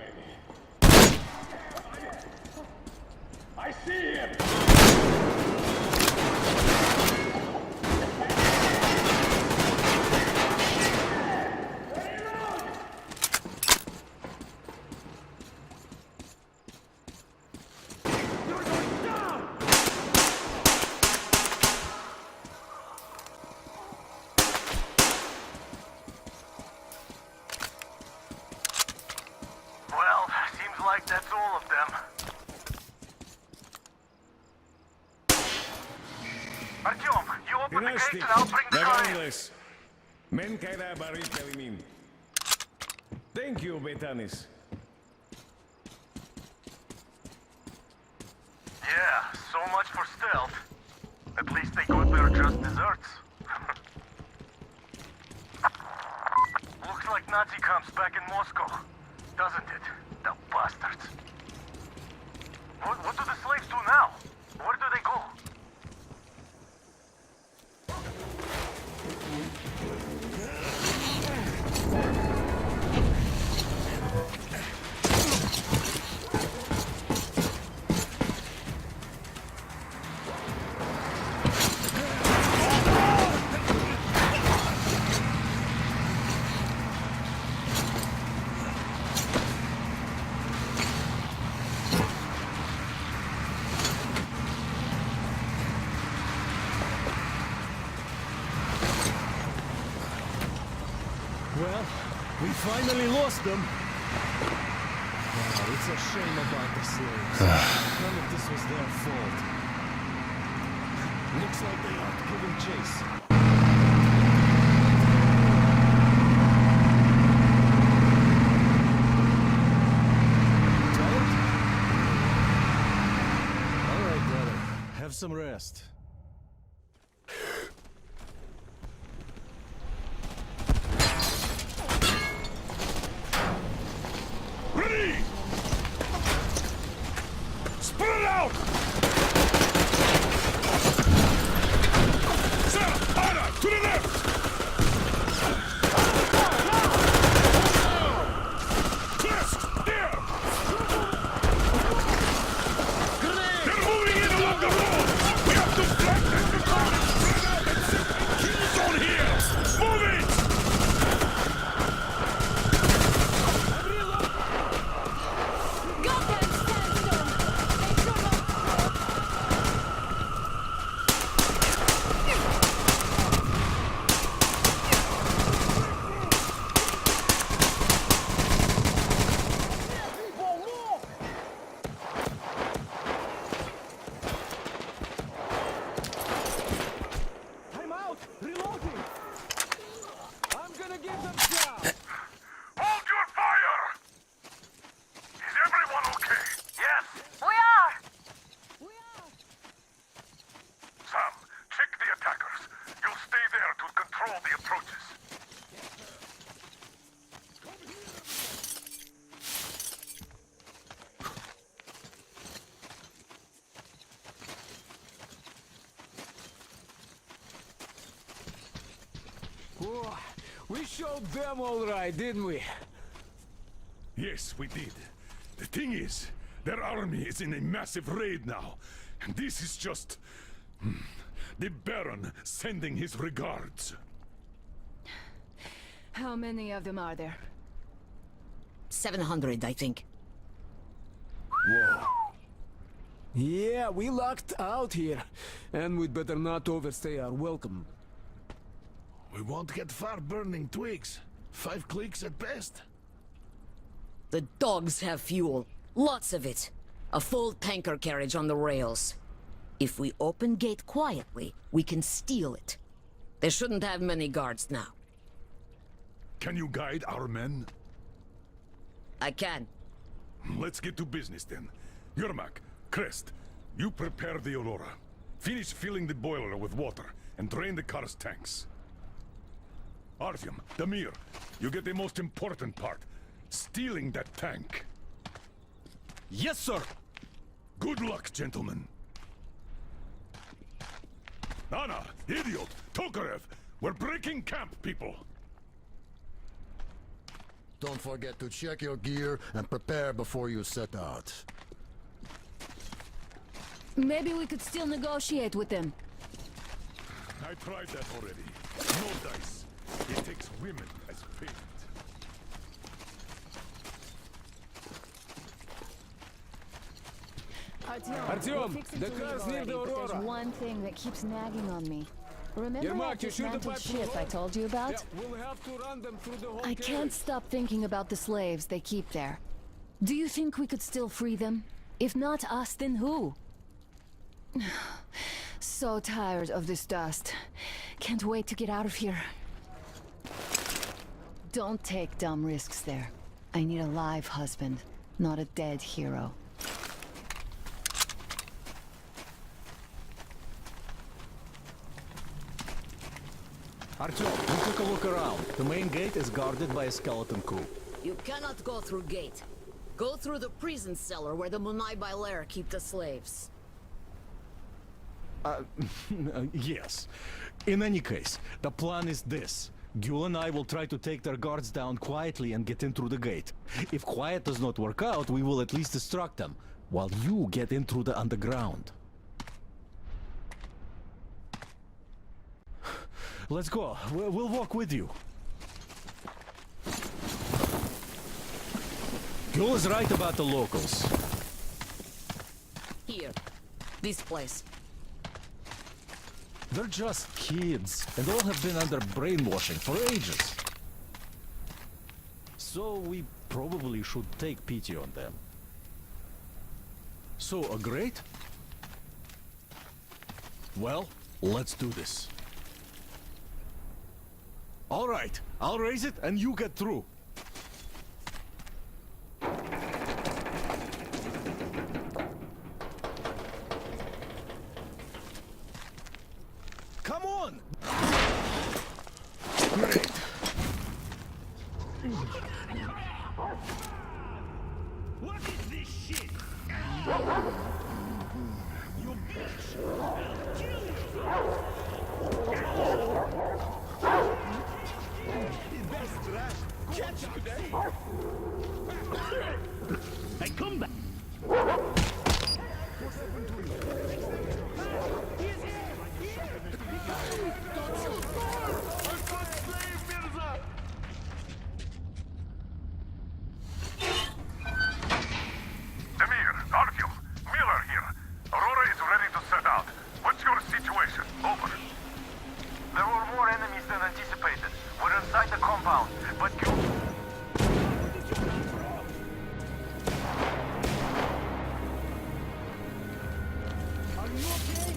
I see him! Well, seems like that's all of them. Artyom, you open the gate and I'll bring the car in. Men käydään baritelimin. Thank you, Betanis. Yeah, so much for stealth. At least they got their just desserts. Looks like Nazi camp's back in Moscow, doesn't it? The bastards. What do the slaves do now? Where do they go? Well, we finally lost them. Wow, it's a shame about the slaves. None of this was their fault. Looks like they are giving chase. Tired? All right, brother. Have some rest. Ready! Spread out! Sarah, Anna, to the left! Crest, there! They're moving in along the road! We have to flank them before they spread out and set a kill zone here! Move it! I'm out! Reloading! I'm gonna give them shot! Hold your fire! Is everyone okay? Yes! We are! Sam, check the attackers. You'll stay there to control the approaches. Whoa, we showed them all right, didn't we? Yes, we did. The thing is, their army is in a massive raid now. And this is just... the Baron sending his regards. How many of them are there? 700, I think. Whoa. Yeah, we lucked out here. And we'd better not overstay our welcome. We won't get far burning twigs. 5 clicks at best. The dogs have fuel. Lots of it. A full tanker carriage on the rails. If we open gate quietly, we can steal it. They shouldn't have many guards now. Can you guide our men? I can. Let's get to business then. Yermak, Crest, you prepare the Aurora. Finish filling the boiler with water and drain the car's tanks. Artyom, Damir, you get the most important part. Stealing that tank. Yes, sir! Good luck, gentlemen. Anna, idiot, Tokarev, we're breaking camp, people. Don't forget to check your gear and prepare before you set out. Maybe we could still negotiate with them. I tried that already. No dice. It takes women as payment. Artyom, the car's near the Aurora. There's one thing that keeps nagging on me. Remember Yermak, that you shoot the dismantled pipe ship I told you about? Yeah, we'll have to run them through the whole I can't stop thinking about the slaves they keep there. Do you think we could still free them? If not us, then who? So tired of this dust. Can't wait to get out of here. Don't take dumb risks there. I need a live husband, not a dead hero. Artyom, we took a look around. The main gate is guarded by a skeleton crew. You cannot go through gate. Go through the prison cellar where the Munai Bailer keep the slaves. Yes. In any case, the plan is this. Gül and I will try to take their guards down quietly and get in through the gate. If quiet does not work out, we will at least distract them, while you get in through the underground. Let's go. We'll walk with you. Gül is right about the locals. Here. This place. They're just kids, and all have been under brainwashing for ages. So we probably should take pity on them. So, a grate? Well, let's do this. All right, I'll raise it and you get through. Come on! Great. What is this shit? You bitch! I'll kill you! Best trash! Catch today! Hey, come back! Damir, Artyom, Miller here. Aurora is ready to set out. What's your situation? Over. There were more enemies than anticipated. We're inside the compound, but you... Are you okay?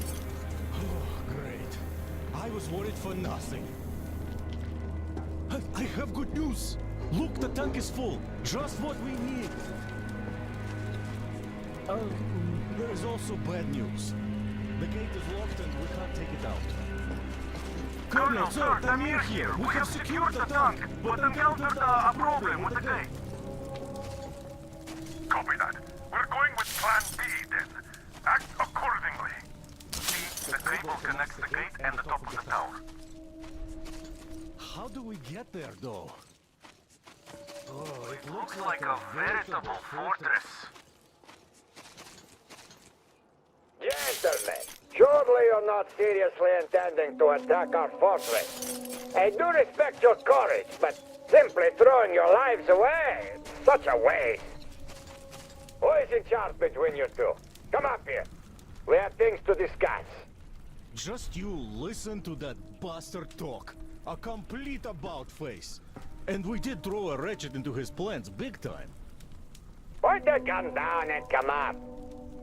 Oh, great. I was worried for nothing. I have good news. Look, the tank is full. Just what we need. There is also bad news. The gate is locked and we can't take it out. Colonel, sir, Damir here. We have secured the tank, but encountered a problem with the gate. Copy that. We're going with Plan B then. Act accordingly. See, the cable connects the gate and the top of the tower. How do we get there, though? Oh, It looks like a veritable fortress. Gentlemen, surely you're not seriously intending to attack our fortress. I do respect your courage, but simply throwing your lives away, it's such a waste. Who is in charge between you two? Come up here. We have things to discuss. Just you listen to that bastard talk. A complete about-face. And we did throw a wretched into his plans big time. Put the gun down and come up.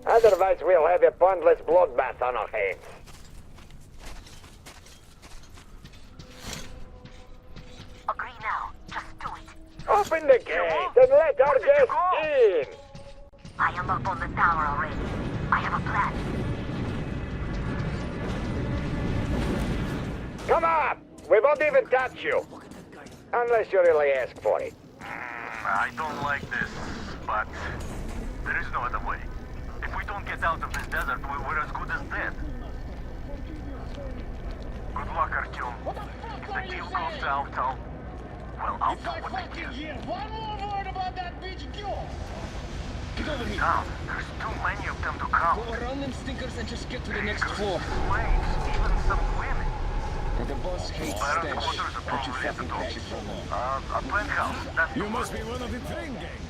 Otherwise we'll have a pointless bloodbath on our hands. Agree now. Just do it. Open the gate and let our guests in! I am up on the tower already. I have a plan. Come up! We won't even touch you. Unless you really ask for it. I don't like this, but there is no other way. If we don't get out of this desert, we're as good as dead. Good luck, Artyom. If the deal goes south, I'll do what I can. One more word about that bitch Gil! Get over here! Tom, there's too many of them to count. Go around them stinkers and just get to the next floor. Slaves, even some women. And the boss hates Quarters stench. are Don't you probably at the fucking top. catch it from him. A penthouse. That's You must be one of the train gang.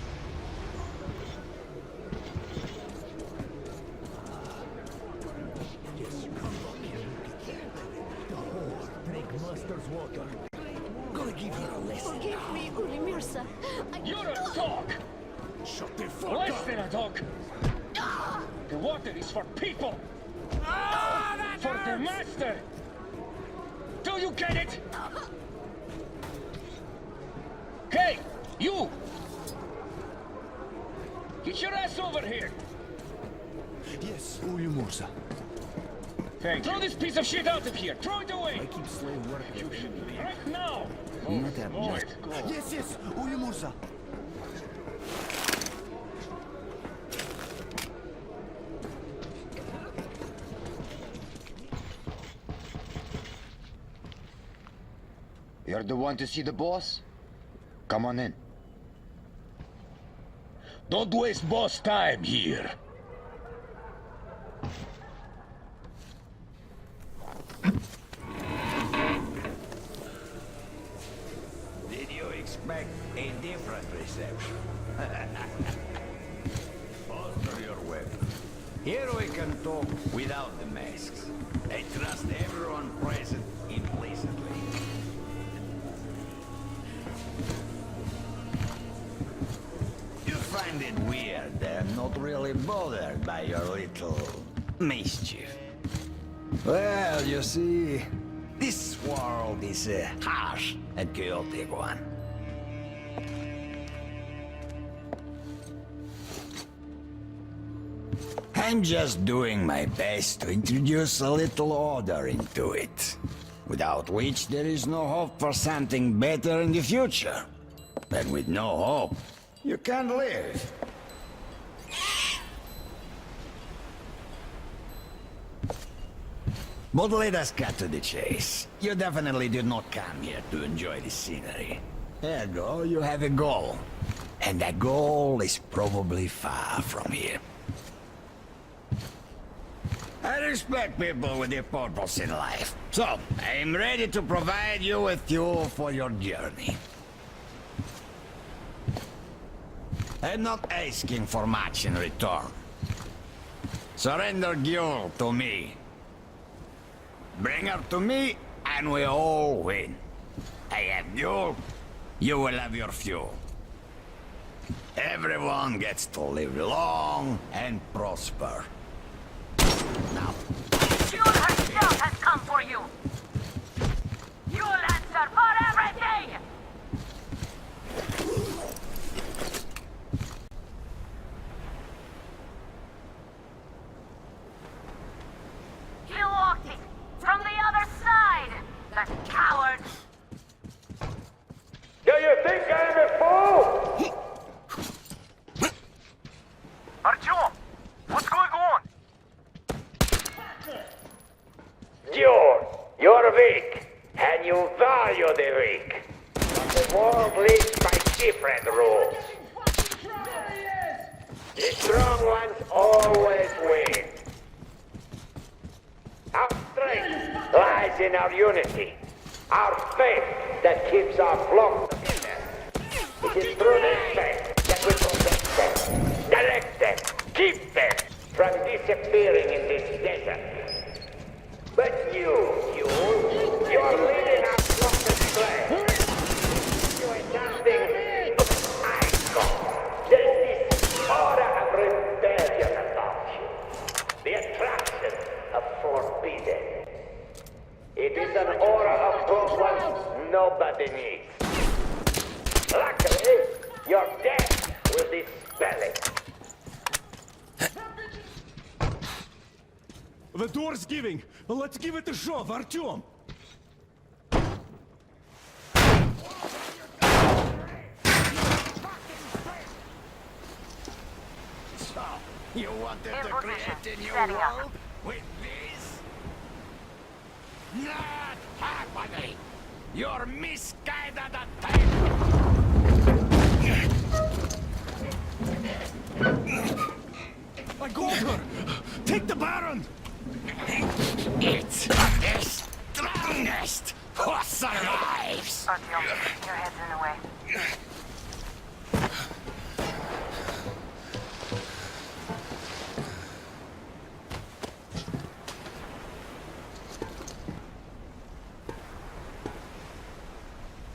Gonna give her a lesson. Forgive me, Ulimirsa. You're a dog! Shut the fuck Less up! than a dog! The water is for people! For the master! Do you get it? Hey, you! Get your ass over here! Yes, Ulyumursa. Thank Throw this piece of shit out of here! Throw it away! I keep slave work. You should leave. Right now! Not that Move much. it. Go. Yes, Ulyumursa. You're the one to see the boss? Come on in. Don't waste boss time here. Did you expect a different reception? Bolster your weapon. Here we can talk without the masks. I trust everyone present implicitly. You find it weird that I'm not really bothered by your little mischief. Well, you see, this world is a harsh and chaotic one. I'm just doing my best to introduce a little order into it, without which there is no hope for something better in the future. And with no hope, you can't live. But let us cut to the chase. You definitely did not come here to enjoy the scenery. Ergo, you have a goal. And that goal is probably far from here. I respect people with a purpose in life. So, I'm ready to provide you with fuel for your journey. I'm not asking for much in return. Surrender Gyul to me. Bring her to me, and we all win. I have Gyul, you will have your fuel. Everyone gets to live long and prosper. Now, June herself has come for you! You'll answer for everything! He locked it! From the other side! That coward! Do you think I'm a fool? Artyom! What's going on? You're weak, and you value the weak. But the world lives by different rules. The strong ones always win. Our strength lies in our unity, our faith that keeps our flock together. It is through this faith that we protect them, direct them, keep them from disappearing in this desert. But you are leading our flock astray. You are something I call. There is this aura of rebellion about you. The attraction of forbidden. It is an aura of close ones nobody needs. Luckily, your death will dispel it. The door's giving. Let's give it a shove, Artyom. You wanted In to position. create a new Setting up. world with this? Not happening! You're misguided attack! I got her! Take the Baron! It's the strongest who survives! Artyom, your head's in the way.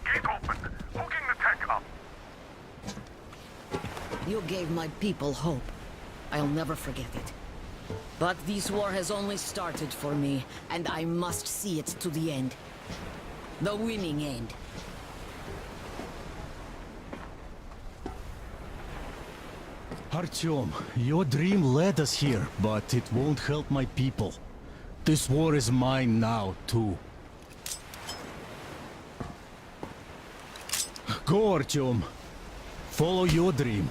Gate open. Hooking the tank up. You gave my people hope. I'll never forget it. But this war has only started for me, and I must see it to the end. The winning end. Artyom, your dream led us here, but it won't help my people. This war is mine now, too. Go, Artyom. Follow your dream.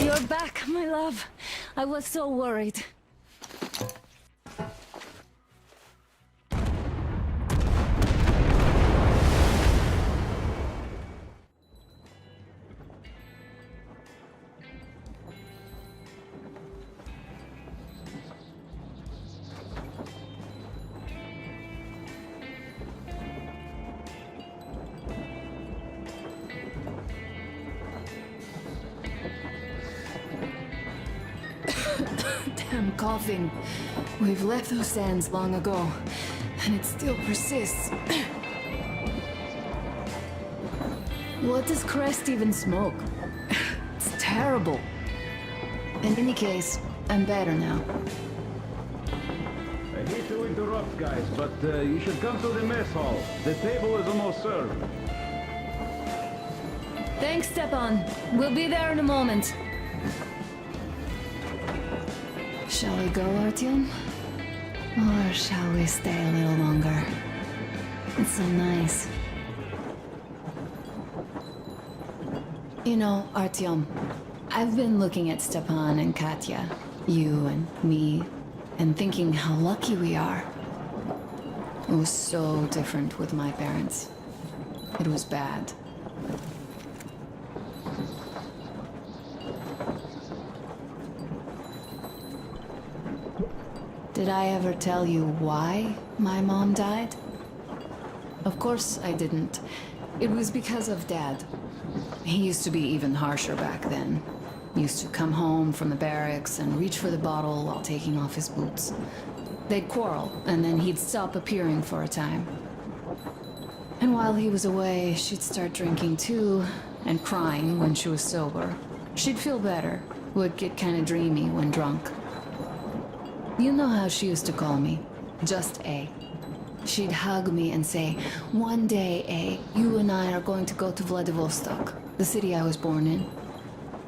You're back, my love. I was so worried. Damn coughing. We've left those sands long ago, and it still persists. What does Crest even smoke? It's terrible. In any case, I'm better now. I hate to interrupt, guys, but you should come to the mess hall. The table is almost served. Thanks, Stepan. We'll be there in a moment. Shall we go, Artyom? Or shall we stay a little longer? It's so nice. You know, Artyom, I've been looking at Stepan and Katya, you and me, and thinking how lucky we are. It was so different with my parents. It was bad. Did I ever tell you why my mom died? Of course I didn't. It was because of Dad. He used to be even harsher back then. He used to come home from the barracks and reach for the bottle while taking off his boots. They'd quarrel, and then he'd stop appearing for a time. And while he was away, she'd start drinking too, and crying when she was sober. She'd feel better, would get kinda dreamy when drunk. You know how she used to call me? Just A. She'd hug me and say, "One day, A, you and I are going to go to Vladivostok, the city I was born in.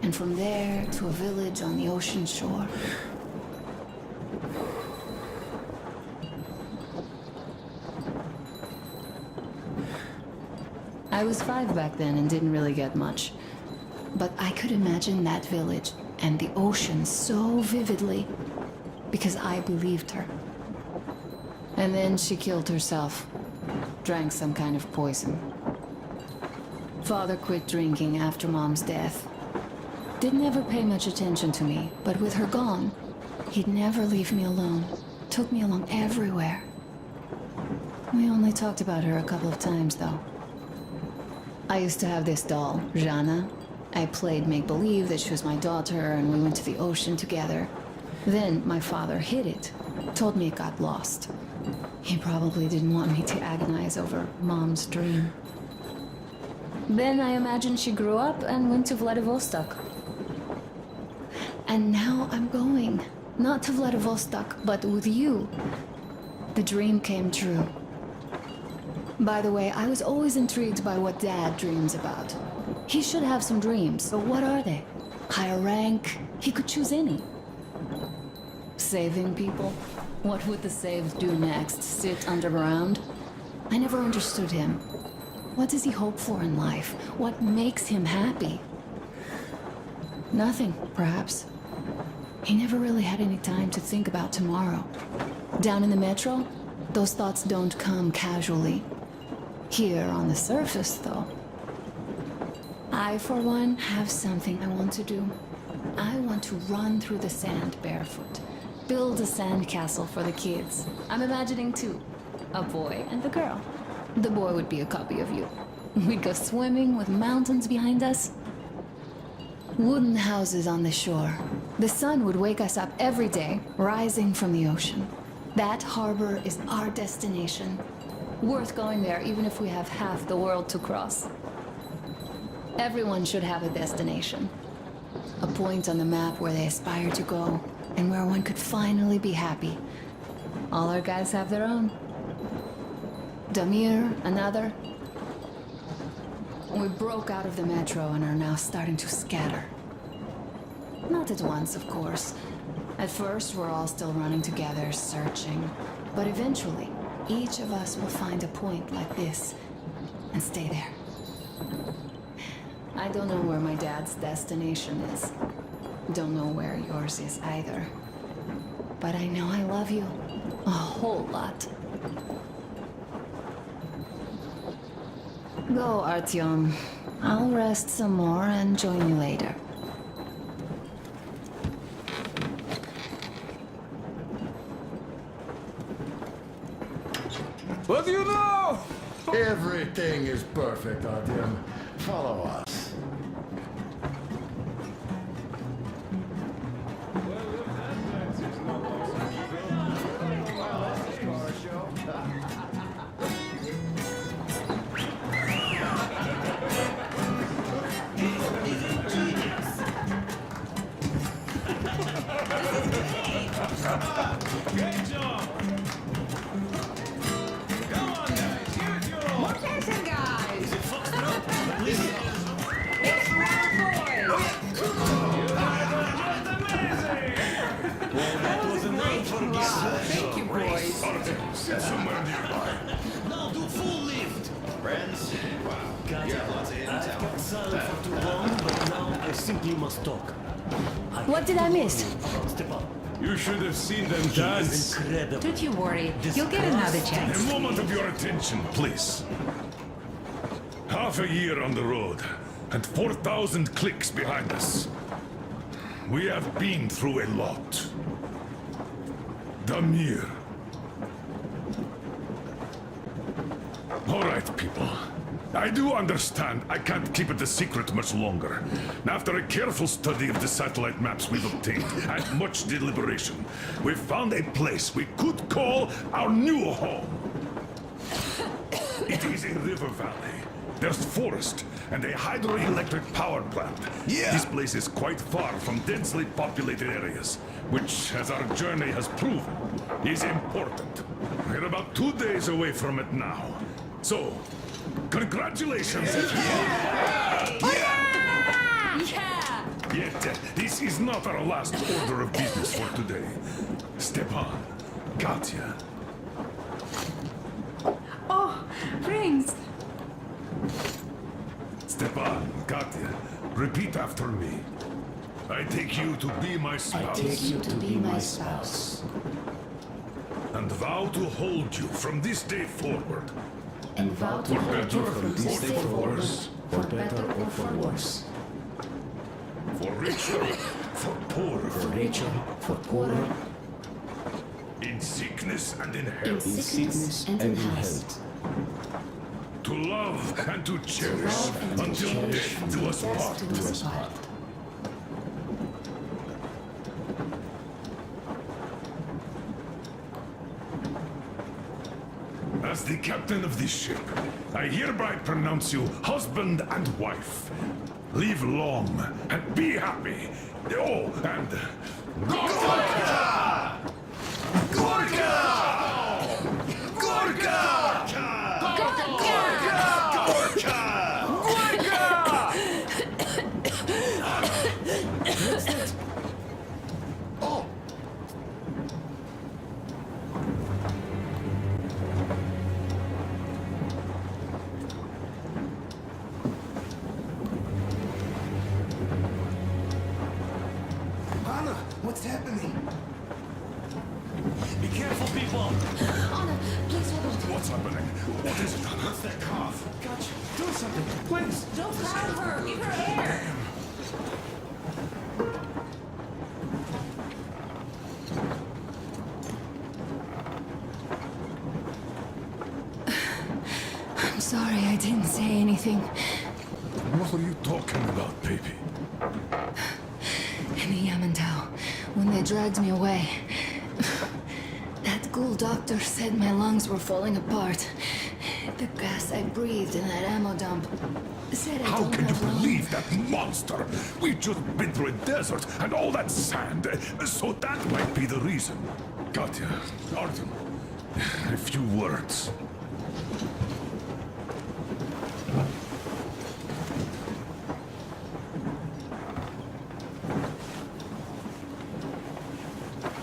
And from there to a village on the ocean shore." I was 5 back then and didn't really get much. But I could imagine that village and the ocean so vividly, because I believed her. And then she killed herself. Drank some kind of poison. Father quit drinking after Mom's death. Didn't ever pay much attention to me, but with her gone, he'd never leave me alone. Took me along everywhere. We only talked about her a couple of times, though. I used to have this doll, Jana. I played make-believe that she was my daughter, and we went to the ocean together. Then my father hid it, told me it got lost. He probably didn't want me to agonize over Mom's dream. Then I imagine she grew up and went to Vladivostok. And now I'm going. Not to Vladivostok, but with you. The dream came true. By the way, I was always intrigued by what Dad dreams about. He should have some dreams, but what are they? Higher rank? He could choose any. Saving people? What would the saved do next? Sit underground? I never understood him. What does he hope for in life? What makes him happy? Nothing, perhaps. He never really had any time to think about tomorrow. Down in the metro, those thoughts don't come casually. Here on the surface, though. I, for one, have something I want to do. I want to run through the sand barefoot. Build a sandcastle for the kids. I'm imagining two. A boy and a girl. The boy would be a copy of you. We'd go swimming with mountains behind us. Wooden houses on the shore. The sun would wake us up every day, rising from the ocean. That harbor is our destination. Worth going there even if we have half the world to cross. Everyone should have a destination. A point on the map where they aspire to go, and where one could finally be happy. All our guys have their own. Damir, another. We broke out of the metro and are now starting to scatter. Not at once, of course. At first, we're all still running together, searching. But eventually, each of us will find a point like this and stay there. I don't know where my dad's destination is. Don't know where yours is either. But I know I love you a whole lot. Go, Artyom. I'll rest some more and join you later. What do you know? Everything is perfect, Artyom. Follow us. Great job! Come on, guys, here's your all. More tension, guys! Is it foxtrot? Listen. It's round boys! You guys are just amazing! That was a great job. Thank you, boys. Artyom, sit somewhere nearby. Now do full lift. Friends? Wow. Katya, You have lots of I've intel. kept silent for too long, but now I simply must talk. What did I miss? Stepan, You should have seen them he is dance. incredible. Don't you worry. You'll get another A chance. moment of your attention, please. Half a year on the road, and 4,000 clicks behind us. We have been through a lot. Damir. All right, people. I do understand I can't keep it a secret much longer. After a careful study of the satellite maps we've obtained, and much deliberation, we've found a place we could call our new home. It is a river valley. There's forest and a hydroelectric power plant. Yeah. This place is quite far from densely populated areas, which, as our journey has proven, is important. We're about 2 days away from it now. So, congratulations! Yet, this is not our last order of business for today. Stepan, Katya, Oh, rings! Stepan, Katya, repeat after me. I take you to be my spouse. I take you to be my spouse. And vow to hold you from this day forward. And vow to For hold better you or from this day for forward, worse. for better or for worse. For richer, for poorer. For richer, for poorer, In sickness and in in health. sickness and in health. To love and to cherish Love and to until cherish death do us until part. death do us part. As the captain of this ship, I hereby pronounce you husband and wife. Live long and be happy. Oh, and... Gorka! Gorka! Gorka! Oh! What's happening? Be careful, people! Anna, please hold on. What's happening? What is it? What's that cough? Gotcha. Do something, please! Don't harm her. Give her air. I'm sorry I didn't say anything. What are you talking about, baby? In the Yamantau, when they dragged me away, that ghoul doctor said my lungs were falling apart. The gas I breathed in that ammo dump said I How don't can you have lungs. believe that monster? We've just been through a desert and all that sand, so that might be the reason. Katya, Artyom, a few words.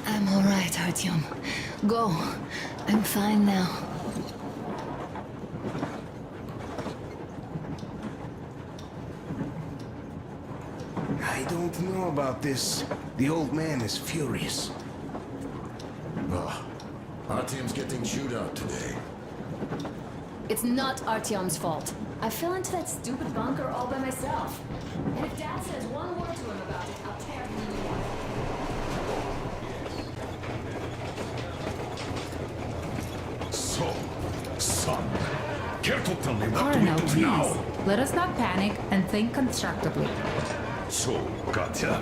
I'm all right, Artyom. Go. I'm fine now. I don't know about this. The old man is furious. Oh, Artyom's getting chewed out today. It's not Artyom's fault. I fell into that stupid bunker all by myself. And if Dad says one word to him about it, I'll tear him a new one. So, son, care to tell me what Colonel, do we do please. now? Let us not panic and think constructively. So, Katya,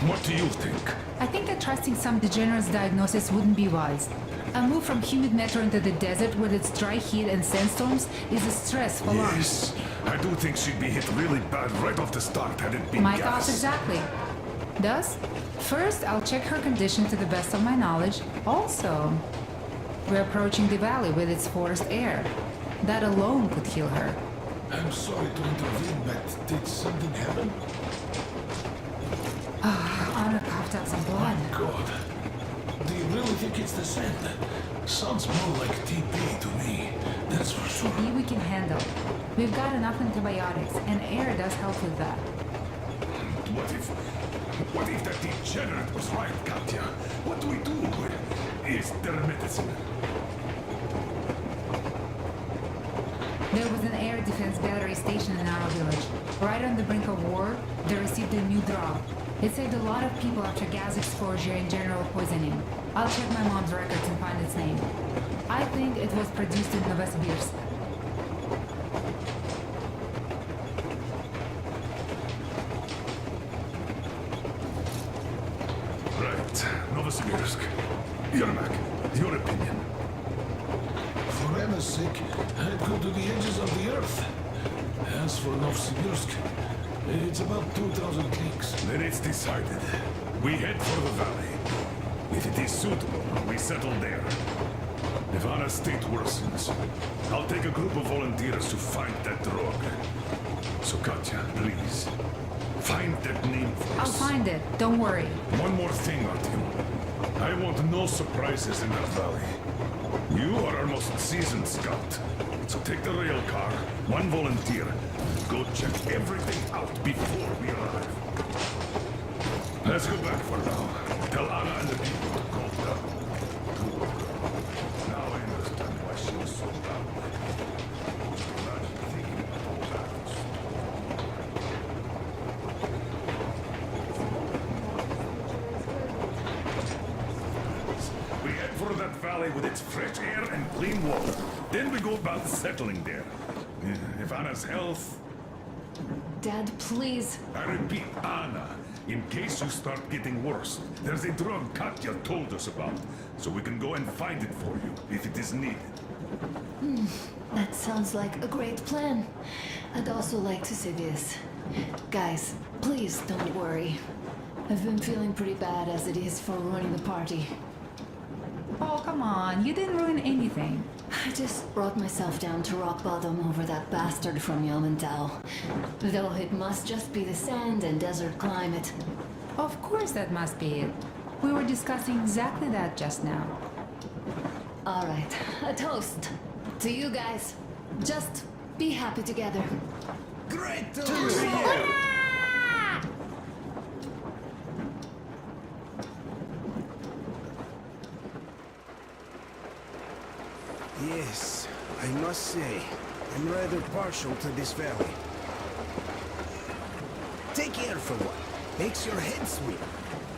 what do you think? I think that trusting some degenerate's diagnosis wouldn't be wise. A move from humid metro into the desert with its dry heat and sandstorms is a stress for lungs. Yes, I do think she'd be hit really bad right off the start had it been My gas. thoughts exactly. Thus, first I'll check her condition to the best of my knowledge. Also, we're approaching the valley with its forest air. That alone could heal her. I'm sorry to intervene, but did something happen? Anna coughed up some blood. God. Do you really think it's the sand? Sounds more like TB to me. That's for sure. TB we can handle. We've got enough antibiotics, and air does help with that. What if that degenerate was right, Katya? What do we do? Is there medicine? There was an air defense battery station in our village. Right on the brink of war, they received a new drug. It saved a lot of people after gas exposure and general poisoning. I'll check my mom's records and find its name. I think it was produced in Novosibirsk. Right, Novosibirsk. Yermak, your opinion. For Anna's sake, I'd go to the edges of the earth. As for Novosibirsk, it's about 2,000 clicks. Then it's decided. We head for the valley. If it is suitable, we settle there. If Anna's state worsens, I'll take a group of volunteers to find that drug. So Katya, please, find that name for I'll us. find it, don't worry. One more thing, Artyom. I want no surprises in that valley. You are our most seasoned scout. So take the rail car, one volunteer. Go check everything out before we arrive. Let's go back for now. Tell Anna and the people to calm down. Now I understand why she was so loud. Imagine thinking about all that. We head for that valley with its fresh air and clean water. Then we go about settling there. If Anna's health... Dad, please. I repeat, Anna. In case you start getting worse, there's a drug Katya told us about. So we can go and find it for you, if it is needed. That sounds like a great plan. I'd also like to say this. Guys, please don't worry. I've been feeling pretty bad as it is for ruining the party. Oh, come on, you didn't ruin anything. I just brought myself down to rock bottom over that bastard from Yamantau. Though it must just be the sand and desert climate. Of course that must be it. We were discussing exactly that just now. All right, a toast to you guys. Just be happy together. Great to Cheers. Yes, I must say, I'm rather partial to this valley. Take air for one. Makes your head swim.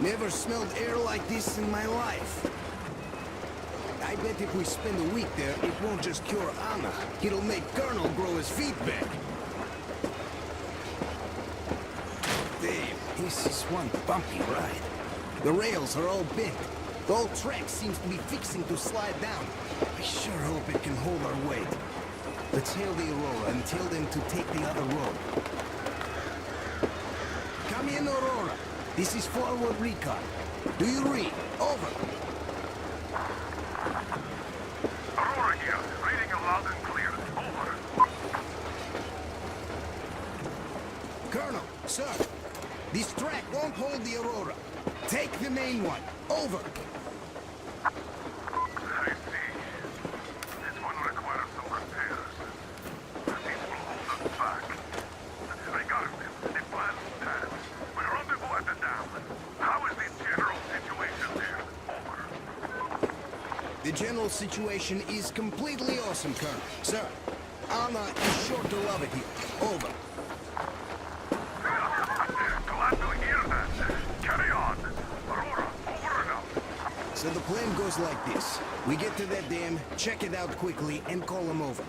Never smelled air like this in my life. I bet if we spend a week there, it won't just cure Anna. It'll make Colonel grow his feet back. Damn, this is one bumpy ride. The rails are all bent. The whole track seems to be fixing to slide down. I sure hope it can hold our weight. Let's hail the Aurora and tell them to take the other road. Come in, Aurora. This is forward recon. Do you read? Over. Aurora here. Reading you loud and clear. Over. Colonel, sir. This track won't hold the Aurora. Take the main one. Over. I see. This one requires some repairs. These will hold us back. Regardless, the plan stands. We rendezvous at the dam. How is the general situation there? Over. The general situation is completely awesome, Colonel. Sir, Anna is sure to love it here. Over. Glad to hear that. Carry on. Aurora, over and out. So the plan goes like this. We get to that dam, check it out quickly, and call them over.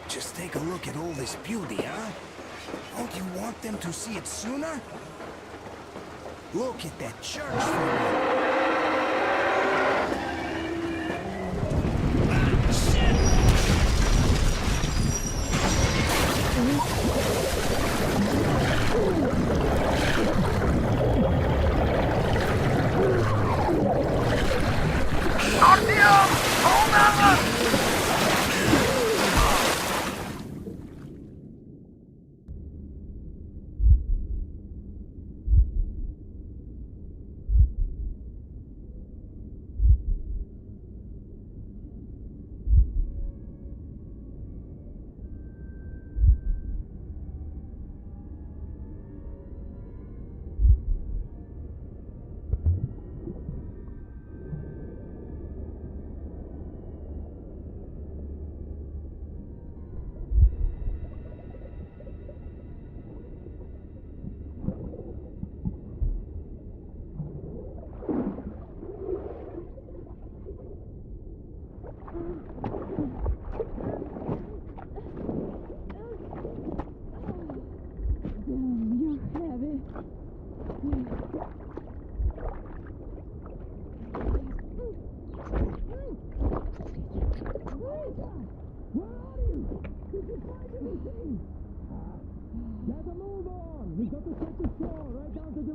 Just take a look at all this beauty, huh? Don't you want them to see it sooner? Look at that church for a minute.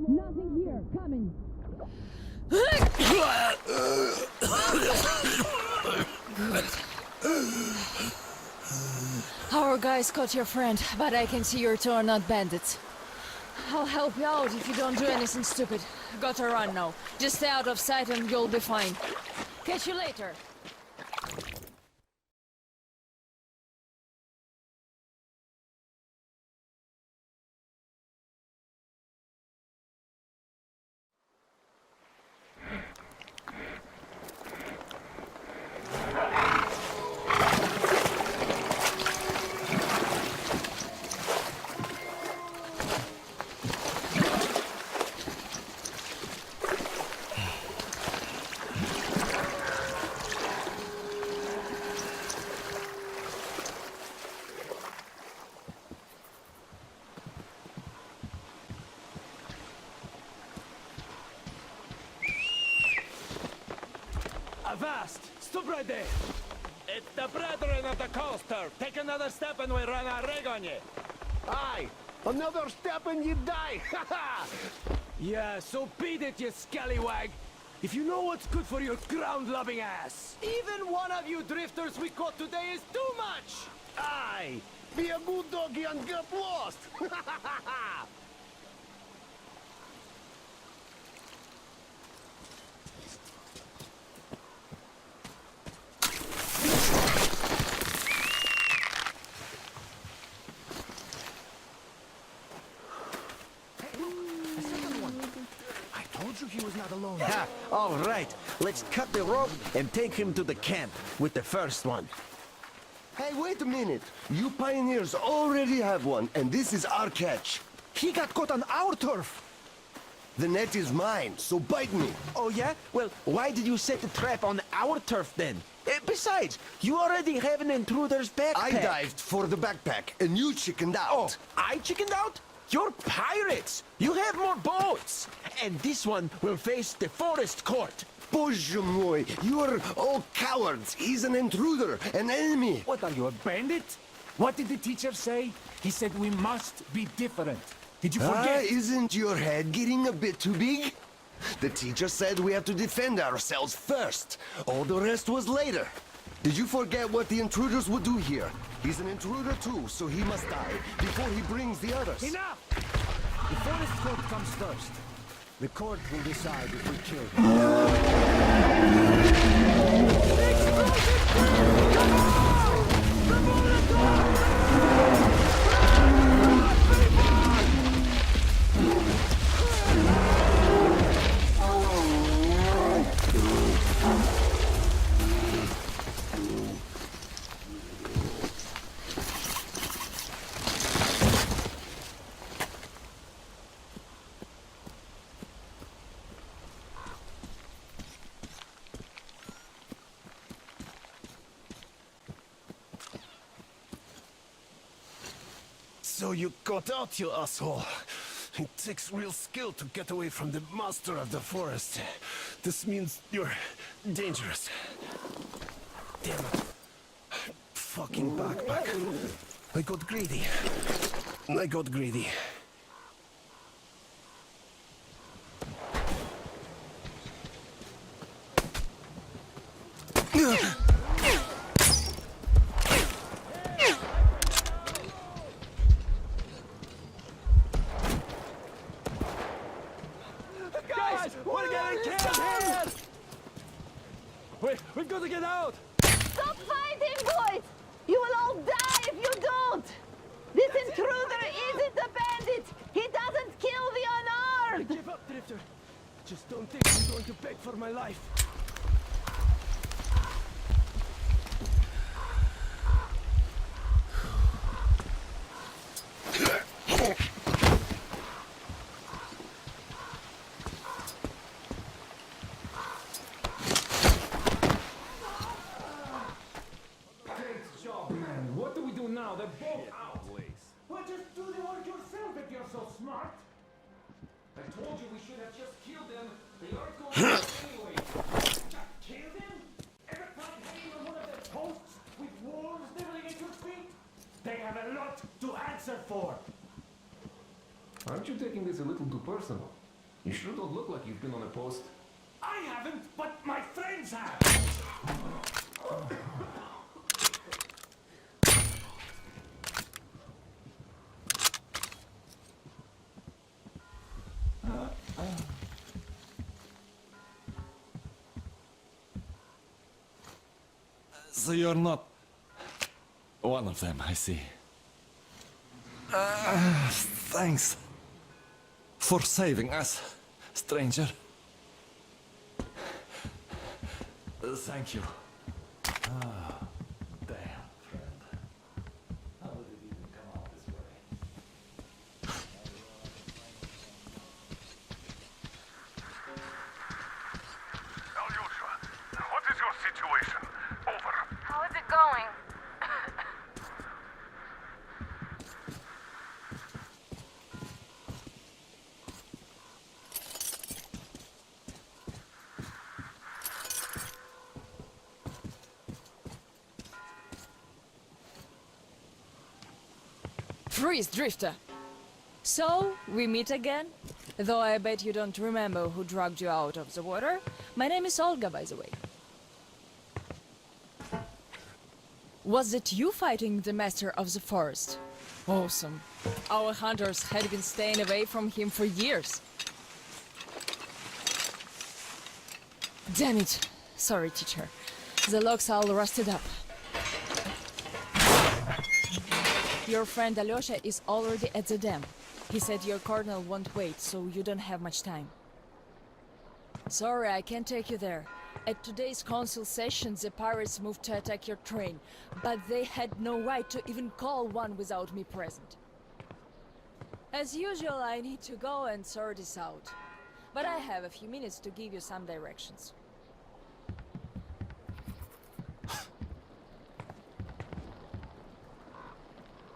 Nothing here. Coming. Our guys caught your friend, but I can see your two are not bandits. I'll help you out if you don't do anything stupid. Gotta run now. Just stay out of sight and you'll be fine. Catch you later. Avast! Stop right there! It's the brethren of the coaster! Take another step and we run a rig on you! Aye! Another step and you die! Yeah, so beat it, you scallywag! If you know what's good for your ground-loving ass! Even one of you drifters we caught today is too much! Aye! Be a good doggy and get lost! He was not alone. Ha! All right, let's cut the rope and take him to the camp with the first one. Hey, wait a minute. You pioneers already have one, and this is our catch. He got caught on our turf. The net is mine, so bite me. Oh yeah? Well, why did you set the trap on our turf then? Besides, you already have an intruder's backpack. I dived for the backpack, and you chickened out. Oh, I chickened out? You're pirates! You have more boats! And this one will face the forest court. Bоже мой, you're all cowards. He's an intruder, an enemy. What are you, a bandit? What did the teacher say? He said we must be different. Did you forget? Isn't your head getting a bit too big? The teacher said we have to defend ourselves first. All the rest was later. Did you forget what the intruders would do here? He's an intruder too, so he must die before he brings the others. Enough! The forest court comes first. The court will decide if we kill him. So you got out, you asshole. It takes real skill to get away from the master of the forest. This means you're dangerous. Damn it. Fucking backpack. I got greedy. I got greedy. We've got to get out! Stop fighting, boys! You will all die if you don't! This intruder isn't a bandit! He doesn't kill the unarmed! Give up, Drifter. Just don't think I'm going to beg for my life. Now they're both out. Well, just do the work yourself if you're so smart. I told you we should have just killed them. They aren't going to anyway. Just kill them? Ever tried hanging on one of their posts with wolves nibbling at your feet? They have a lot to answer for. Aren't you taking this a little too personal? You sure don't look like you've been on a post. I haven't, but my friends have. So you're not one of them, I see. Thanks for saving us, stranger. Thank you. Damn, friend. How did it even come out this way? Alyosha, what is your situation? Over. How is it going? Freeze, Drifter! So, we meet again? Though I bet you don't remember who dragged you out of the water. My name is Olga, by the way. Was it you fighting the master of the forest? Awesome. Our hunters had been staying away from him for years. Damn it. Sorry, teacher. The locks all rusted up. Your friend Alyosha is already at the dam. He said your colonel won't wait, so you don't have much time. Sorry, I can't take you there. At today's council session, the pirates moved to attack your train, but they had no right to even call one without me present. As usual, I need to go and sort this out. But I have a few minutes to give you some directions.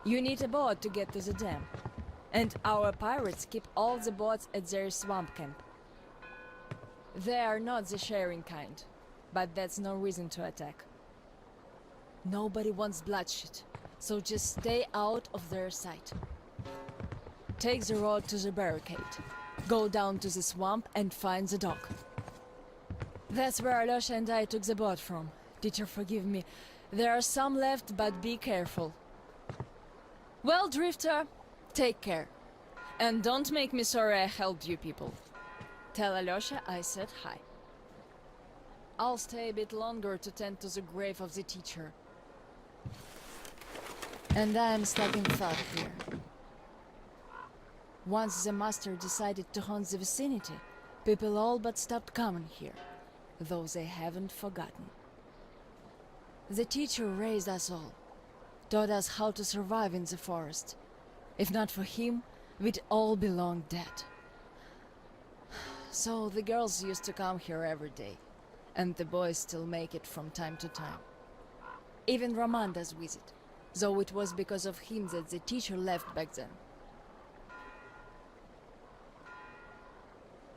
You need a boat to get to the dam. And our pirates keep all the boats at their swamp camp. They are not the sharing kind, but that's no reason to attack. Nobody wants bloodshed, so just stay out of their sight. Take the road to the barricade. Go down to the swamp and find the dock. That's where Alyosha and I took the boat from. Teacher, forgive me. There are some left, but be careful. Well, Drifter, take care. And don't make me sorry I helped you people. Tell Alyosha I said hi. I'll stay a bit longer to tend to the grave of the teacher. And I'm stuck in thought here. Once the master decided to haunt the vicinity, people all but stopped coming here, though they haven't forgotten. The teacher raised us all, taught us how to survive in the forest. If not for him, we'd all be long dead. So the girls used to come here every day, and the boys still make it from time to time. Even Roman does visit, though it was because of him that the teacher left back then.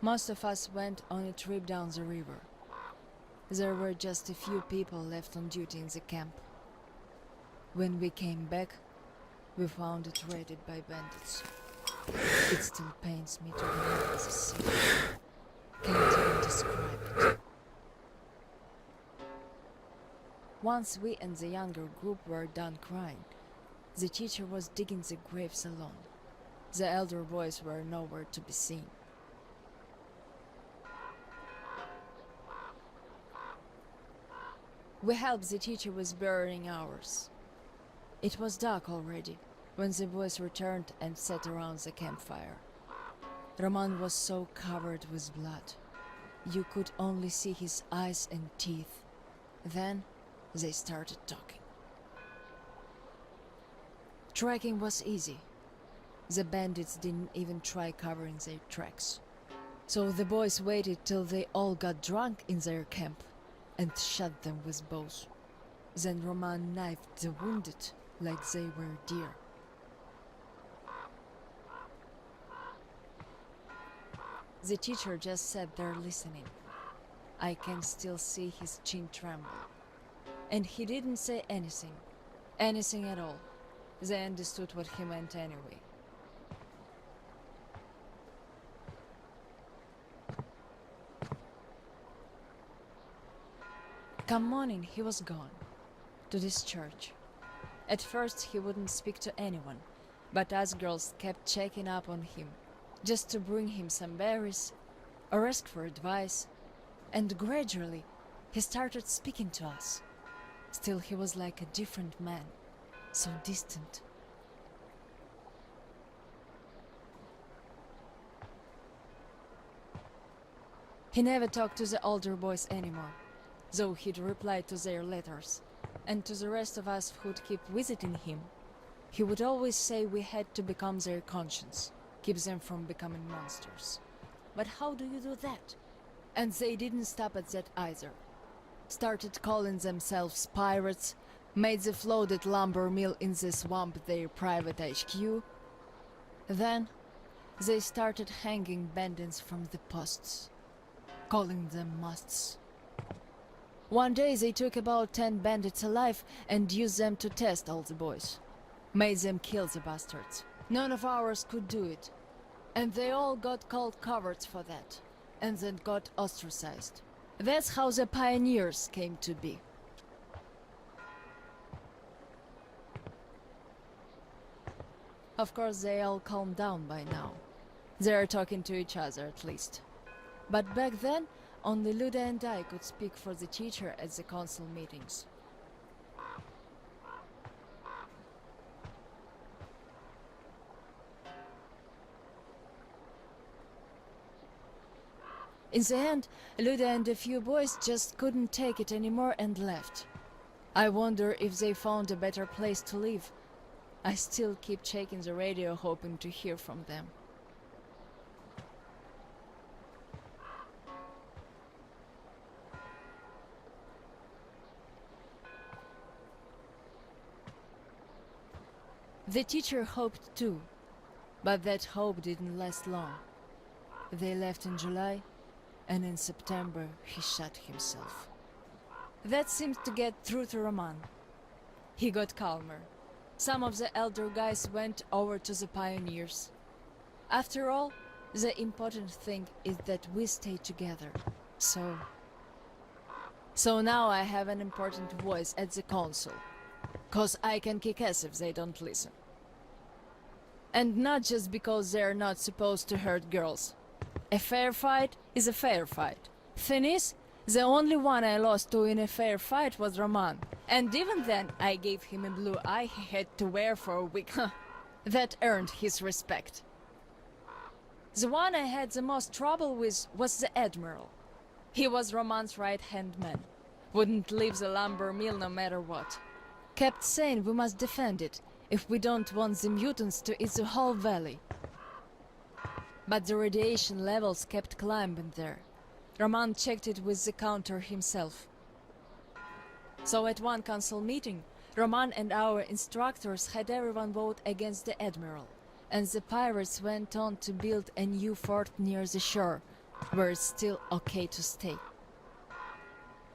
Most of us went on a trip down the river. There were just a few people left on duty in the camp. When we came back, we found it raided by bandits. It still pains me to remember the scene. Can't even describe it. Once we and the younger group were done crying, the teacher was digging the graves alone. The elder boys were nowhere to be seen. We helped the teacher with burying ours. It was dark already when the boys returned and sat around the campfire. Roman was so covered with blood. You could only see his eyes and teeth. Then they started talking. Tracking was easy. The bandits didn't even try covering their tracks. So the boys waited till they all got drunk in their camp and shot them with bows. Then Roman knifed the wounded like they were deer. The teacher just sat there listening. I can still see his chin tremble. And he didn't say anything. Anything at all. They understood what he meant anyway. Come morning, he was gone. To this church. At first he wouldn't speak to anyone, but us girls kept checking up on him, just to bring him some berries, or ask for advice, and gradually he started speaking to us. Still he was like a different man, so distant. He never talked to the older boys anymore, though he'd reply to their letters. And to the rest of us who'd keep visiting him, he would always say we had to become their conscience, keep them from becoming monsters. But how do you do that? And they didn't stop at that either. Started calling themselves pirates, made the floated lumber mill in the swamp their private HQ. Then they started hanging bandits from the posts, calling them musts. One day they took about 10 bandits alive and used them to test all the boys. Made them kill the bastards. None of ours could do it. And they all got called cowards for that. And then got ostracized. That's how the pioneers came to be. Of course they all calmed down by now. They're talking to each other at least. But back then, only Luda and I could speak for the teacher at the council meetings. In the end, Luda and a few boys just couldn't take it anymore and left. I wonder if they found a better place to live. I still keep checking the radio hoping to hear from them. The teacher hoped too, but that hope didn't last long. They left in July, and in September he shot himself. That seemed to get through to Roman. He got calmer. Some of the elder guys went over to the pioneers. After all, the important thing is that we stay together. So now I have an important voice at the council. 'Cause I can kick ass if they don't listen. And not just because they're not supposed to hurt girls. A fair fight is a fair fight. Thing is, the only one I lost to in a fair fight was Roman. And even then, I gave him a blue eye he had to wear for a week. That earned his respect. The one I had the most trouble with was the Admiral. He was Roman's right-hand man. Wouldn't leave the lumber mill no matter what. Kept saying we must defend it if we don't want the mutants to eat the whole valley. But the radiation levels kept climbing there. Roman checked it with the counter himself. So at one council meeting, Roman and our instructors had everyone vote against the Admiral, and the pirates went on to build a new fort near the shore, where it's still okay to stay.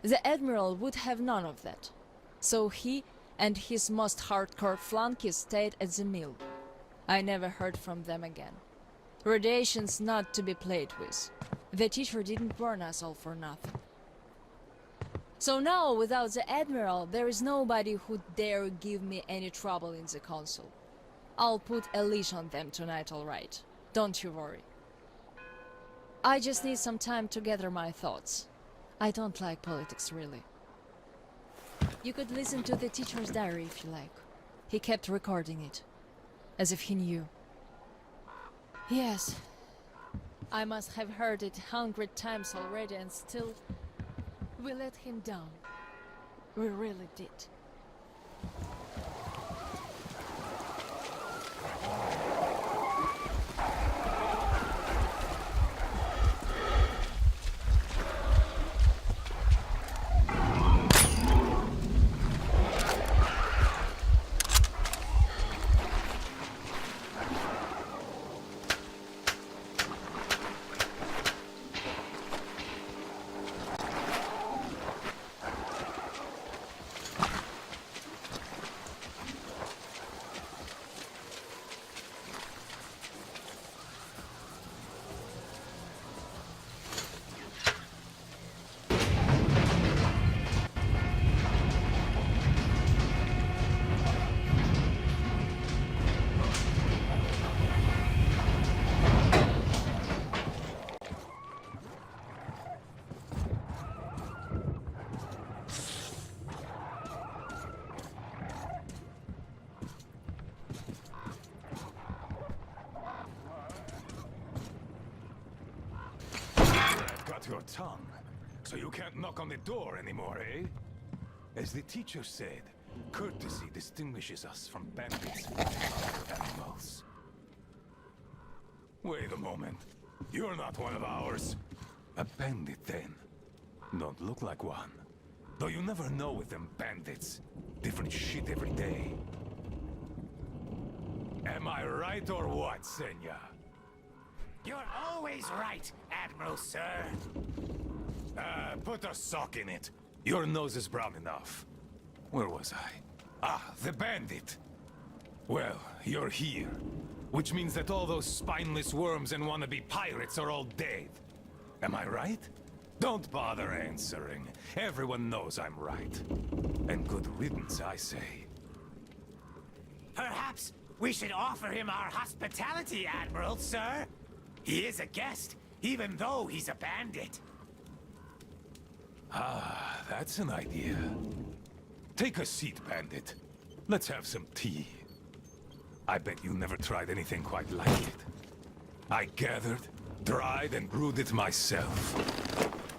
The Admiral would have none of that, so he and his most hardcore flunkies stayed at the mill. I never heard from them again. Radiation's not to be played with. The teacher didn't warn us all for nothing. So now, without the Admiral, there is nobody who'd dare give me any trouble in the council. I'll put a leash on them tonight, all right. Don't you worry. I just need some time to gather my thoughts. I don't like politics, really. You could listen to the teacher's diary if you like. He kept recording it, as if he knew. Yes, I must have heard it 100 times already, and still, we let him down. We really did. Your tongue, so you can't knock on the door anymore, eh? As the teacher said, courtesy distinguishes us from bandits and other animals. Wait a moment. You're not one of ours. A bandit, then. Don't look like one. Though you never know with them bandits. Different shit every day. Am I right or what, Senya? You're always right, Admiral, sir. Put a sock in it. Your nose is brown enough. Where was I? Ah, the bandit. Well, you're here. Which means that all those spineless worms and wannabe pirates are all dead. Am I right? Don't bother answering. Everyone knows I'm right. And good riddance, I say. Perhaps we should offer him our hospitality, Admiral, sir. He is a guest, even though he's a bandit. Ah, that's an idea. Take a seat, bandit. Let's have some tea. I bet you never tried anything quite like it. I gathered dried and brewed it myself.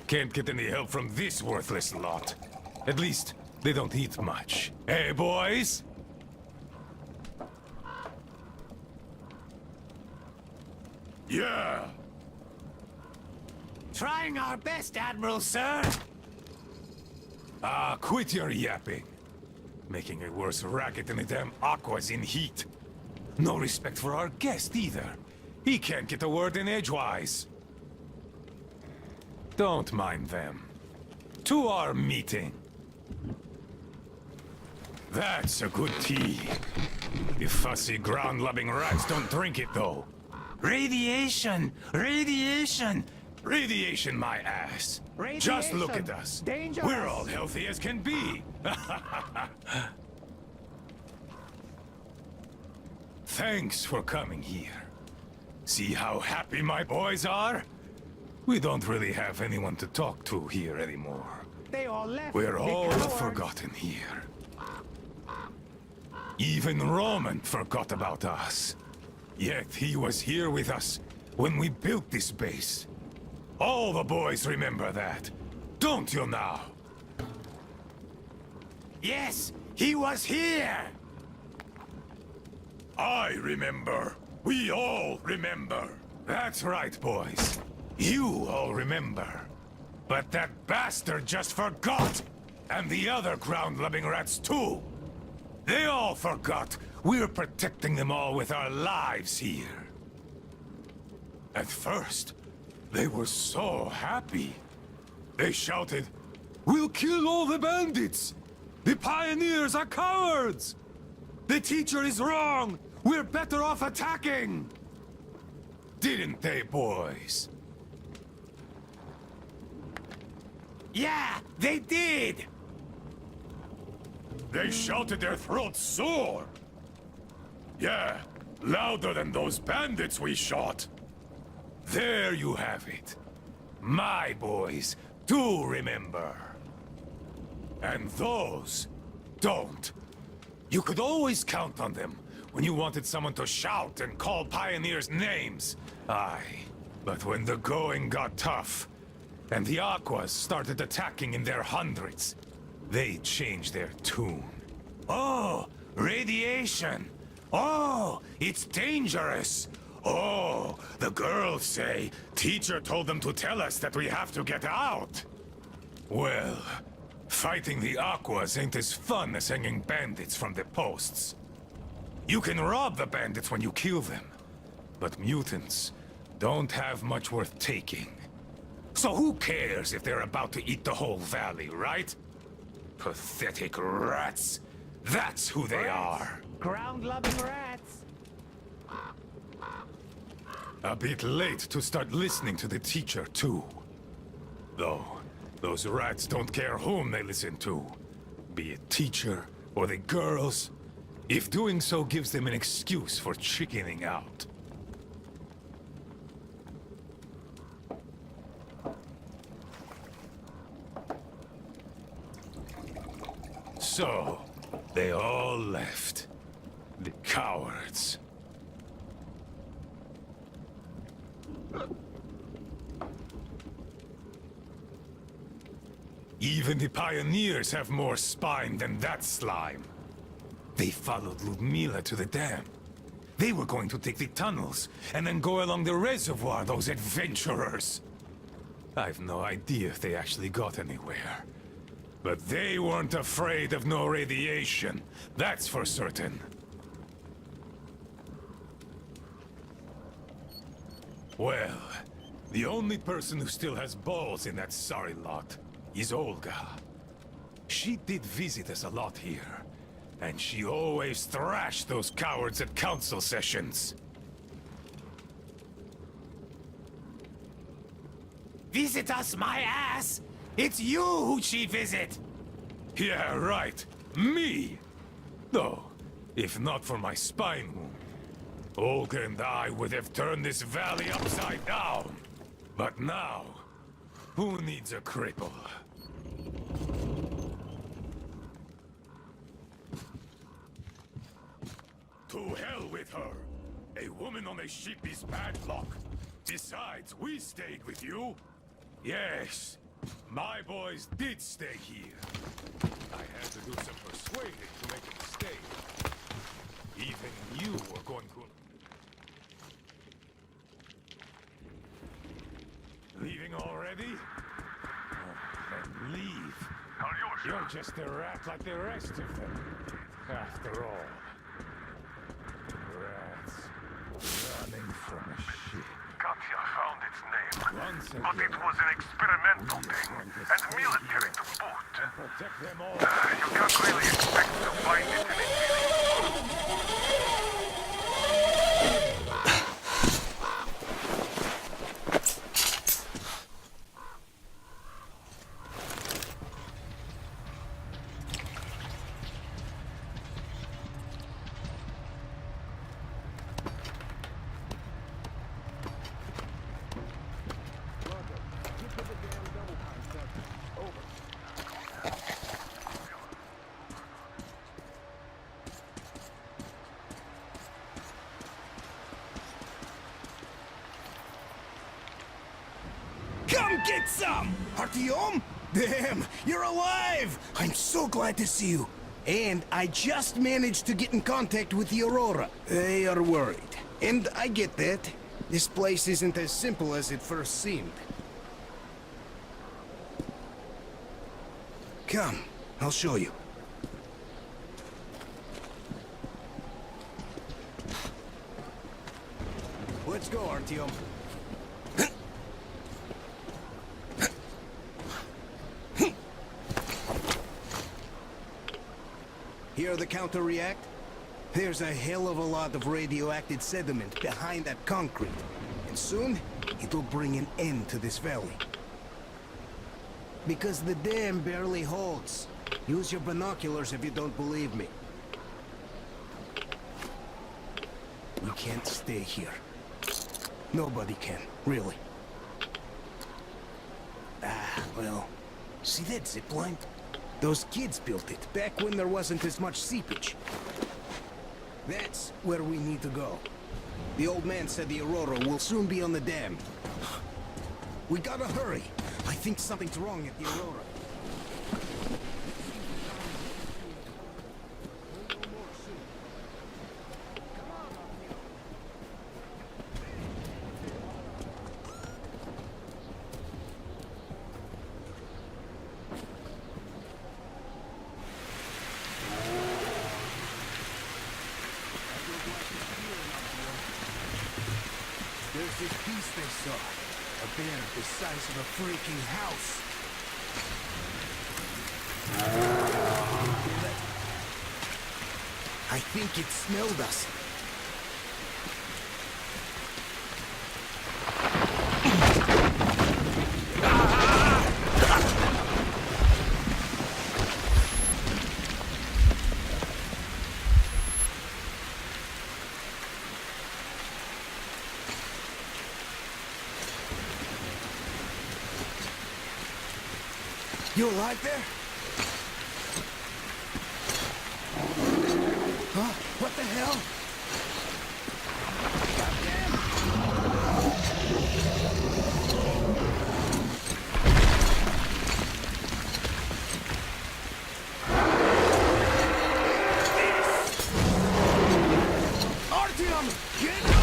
Can't get any help from this worthless lot. At least, they don't eat much. Hey, boys? Yeah! Trying our best, Admiral, sir. Ah, quit your yapping. Making a worse racket than the damn Aqua's in heat. No respect for our guest, either. He can't get a word in edgewise. Don't mind them. To our meeting. That's a good tea. You fussy ground-loving rats don't drink it, though. Radiation! Radiation! Radiation, my ass. Just look at us. Dangerous. We're all healthy as can be. Thanks for coming here. See how happy my boys are? We don't really have anyone to talk to here anymore. They all left. We're all cowards. forgotten here. Even Roman forgot about us. Yet he was here with us when we built this base. All the boys remember that. Don't you now? Yes, he was here. I remember. We all remember. That's right, boys. You all remember. But that bastard just forgot! And the other ground-loving rats, too! They all forgot we're protecting them all with our lives here. At first, they were so happy. They shouted, "We'll kill all the bandits! The pioneers are cowards! The teacher is wrong! We're better off attacking!" Didn't they, boys? Yeah, they did! They shouted their throats sore. Yeah, louder than those bandits we shot. There you have it. My boys do remember. And those don't. You could always count on them when you wanted someone to shout and call pioneers names. Aye, but when the going got tough, and the Aquas started attacking in their hundreds, they changed their tune. Oh, radiation! Oh, it's dangerous! Oh, the girls say teacher told them to tell us that we have to get out! Well, fighting the Aquas ain't as fun as hanging bandits from the posts. You can rob the bandits when you kill them, but mutants don't have much worth taking. So who cares if they're about to eat the whole valley, right? Pathetic rats! That's who they are! Ground-loving rats. A bit late to start listening to the teacher, too. Though, those rats don't care whom they listen to. Be it teacher or the girls, if doing so gives them an excuse for chickening out. So, they all left. The cowards. Even the pioneers have more spine than that slime. They followed Ludmila to the dam. They were going to take the tunnels, and then go along the reservoir, those adventurers. I've no idea if they actually got anywhere. But they weren't afraid of no radiation, that's for certain. Well, the only person who still has balls in that sorry lot is Olga. She did visit us a lot here, and she always thrashed those cowards at council sessions. Visit us, my ass! It's you who she visit! Yeah, right. Me! Though, if not for my spine wound, Olga and I would have turned this valley upside down. But now, who needs a cripple? To hell with her! A woman on a ship is bad luck. Besides, we stayed with you. Yes, my boys did stay here. I had to do some persuading to make them stay. Even you were going to... Leaving already? Oh, then leave. You're just a rat like the rest of them. After all. Rats. Running from a ship. Katya found its name. Once But again, it was an experimental thing, and military to boot. and protect them all. You can't really expect to find it in Come get some! Artyom? Damn, you're alive! I'm so glad to see you. And I just managed to get in contact with the Aurora. They are worried. And I get that. This place isn't as simple as it first seemed. Come, I'll show you. Let's go, Artyom. Hear the counter-react? There's a hell of a lot of radioactive sediment behind that concrete. And soon, it'll bring an end to this valley. Because the dam barely holds. Use your binoculars if you don't believe me. We can't stay here. Nobody can, really. Ah, well, see that zipline? Those kids built it, back when there wasn't as much seepage. That's where we need to go. The old man said the Aurora will soon be on the dam. We gotta hurry. I think something's wrong at the Aurora. There's this beast they saw. A bear the size of a freaking house. I think it smelled us. You alive there? Huh? What the hell? Artyom! Get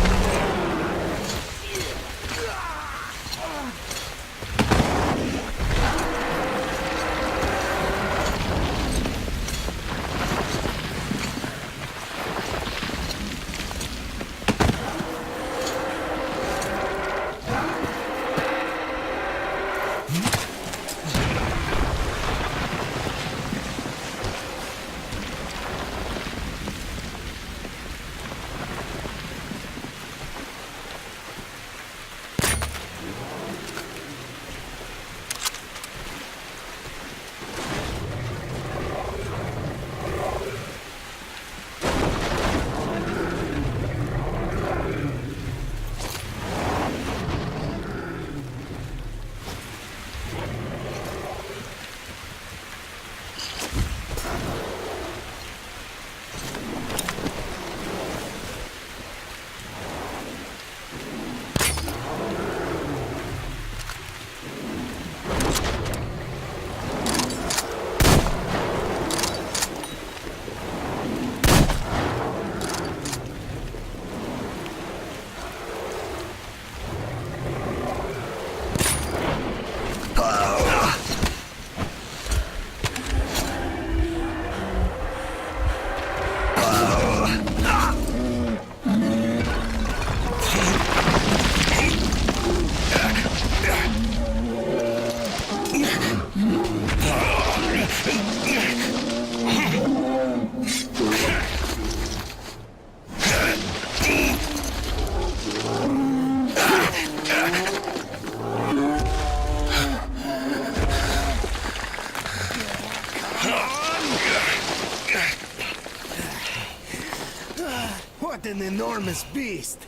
What an enormous beast!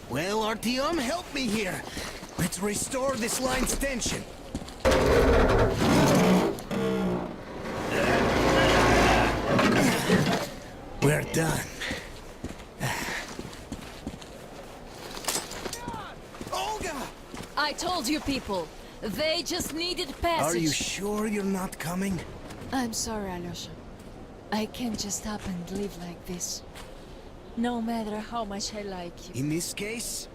Well, Artyom, help me here. Let's restore this line's tension. We're done. Olga! I told you people. They just needed passage. Are you sure you're not coming? I'm sorry, Alyosha. I can't just up and live like this. No matter how much I like you. In this case,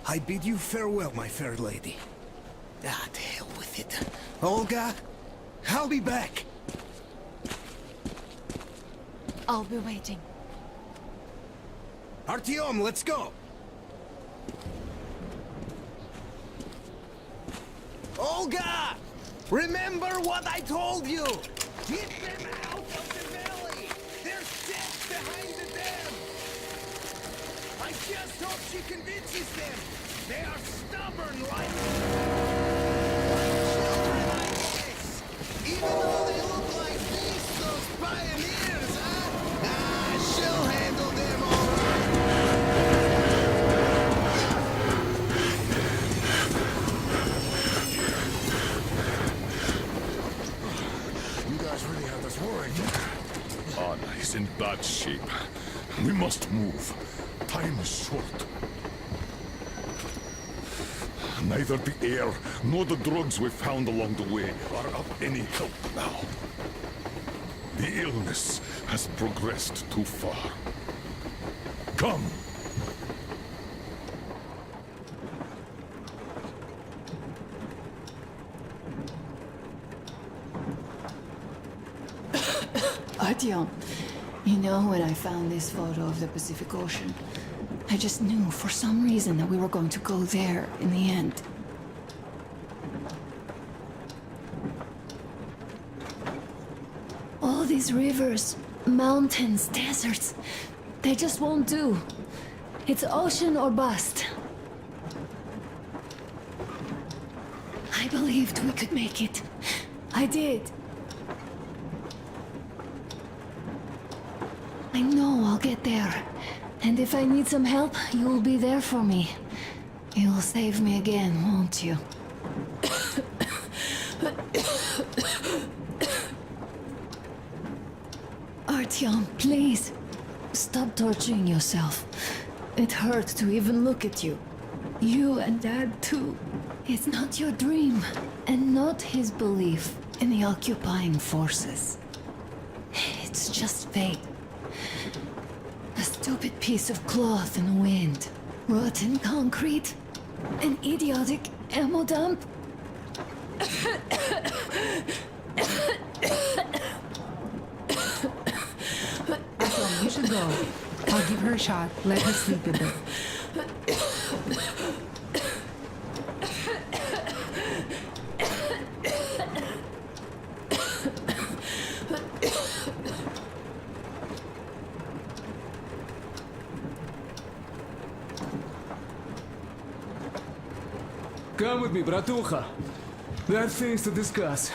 I bid you farewell, my fair lady. Ah, to hell with it. Olga, I'll be back. I'll be waiting. Artyom, let's go! Olga! Remember what I told you! Get them out of the valley! They're set behind the dam! I just hope she convinces them! They are stubborn like children, I guess! Even though they look like beasts, those pioneers, huh? Ah, she'll handle them all right! You guys really have us worried. Anna is in bad shape. We must move. Time is short. Neither the air nor the drugs we found along the way are of any help now. The illness has progressed too far. Come! Artyom, you know, when I found this photo of the Pacific Ocean, I just knew for some reason that we were going to go there in the end. All these rivers, mountains, deserts, they just won't do. It's ocean or bust. I believed we could make it. I did. I know I'll get there. And if I need some help, you'll be there for me. You'll save me again, won't you? Artyom, please. Stop torturing yourself. It hurts to even look at you. You and Dad, too. It's not your dream, and not his belief in the occupying forces. It's just fate. A stupid piece of cloth in the wind. Rotten concrete. An idiotic ammo dump. Artyom, you should go. I'll give her a shot. Let her sleep a bit. Come with me, bratucha. There are things to discuss.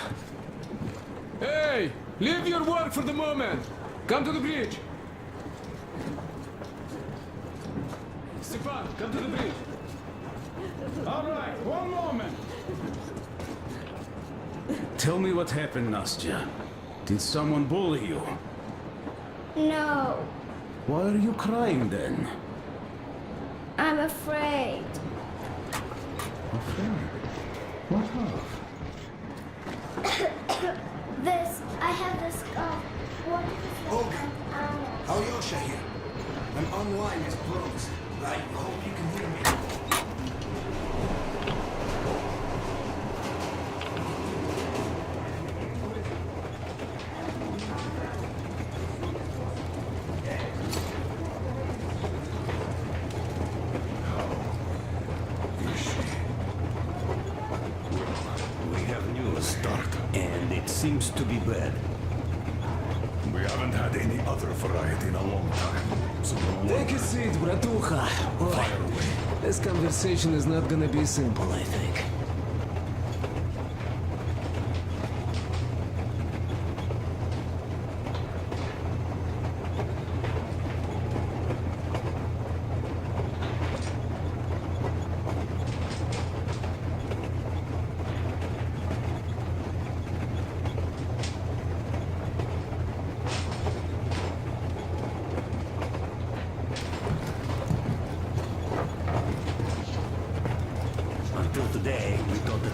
Hey! Leave your work for the moment! Come to the bridge! Stepan, come to the bridge! All right, one moment. Tell me what happened, Nastya. Did someone bully you? No, Why are you crying then? I'm afraid. Afraid? What of? This, I have this scarf. What if it's like Olga. Anna? Alyosha here. I'm online as close. I hope you can hear me. We have news, and it seems to be bad. We haven't had any other variety in a long time. So no Take a seat, bratucha. Boy, this conversation is not gonna be simple, I think.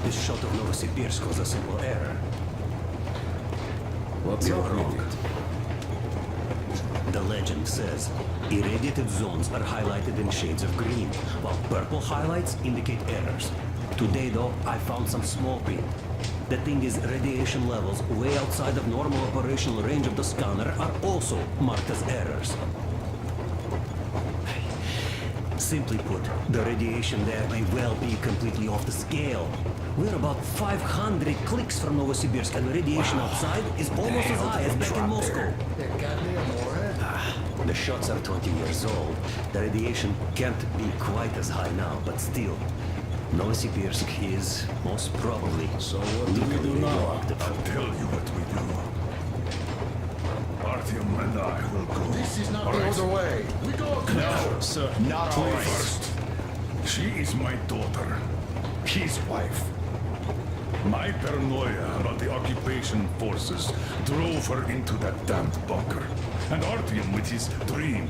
this shot of Novosibirsk was a simple error. What's wrong? The legend says irradiated zones are highlighted in shades of green, while purple highlights indicate errors. Today, though, I found some small print. The thing is, radiation levels way outside of normal operational range of the scanner are also marked as errors. Simply put, the radiation there may well be completely off the scale. We're about 500 clicks from Novosibirsk, and the radiation outside is almost as high as back in Moscow. The shots are 20 years old. The radiation can't be quite as high now, but still, Novosibirsk is most probably. So what do we do now? I'll tell you what we do. Artyom and I will go. This is not the other way. We go No, sir. Not always. First, she is my daughter. His wife. My paranoia about the occupation forces drove her into that damned bunker. And Artyom with his dream.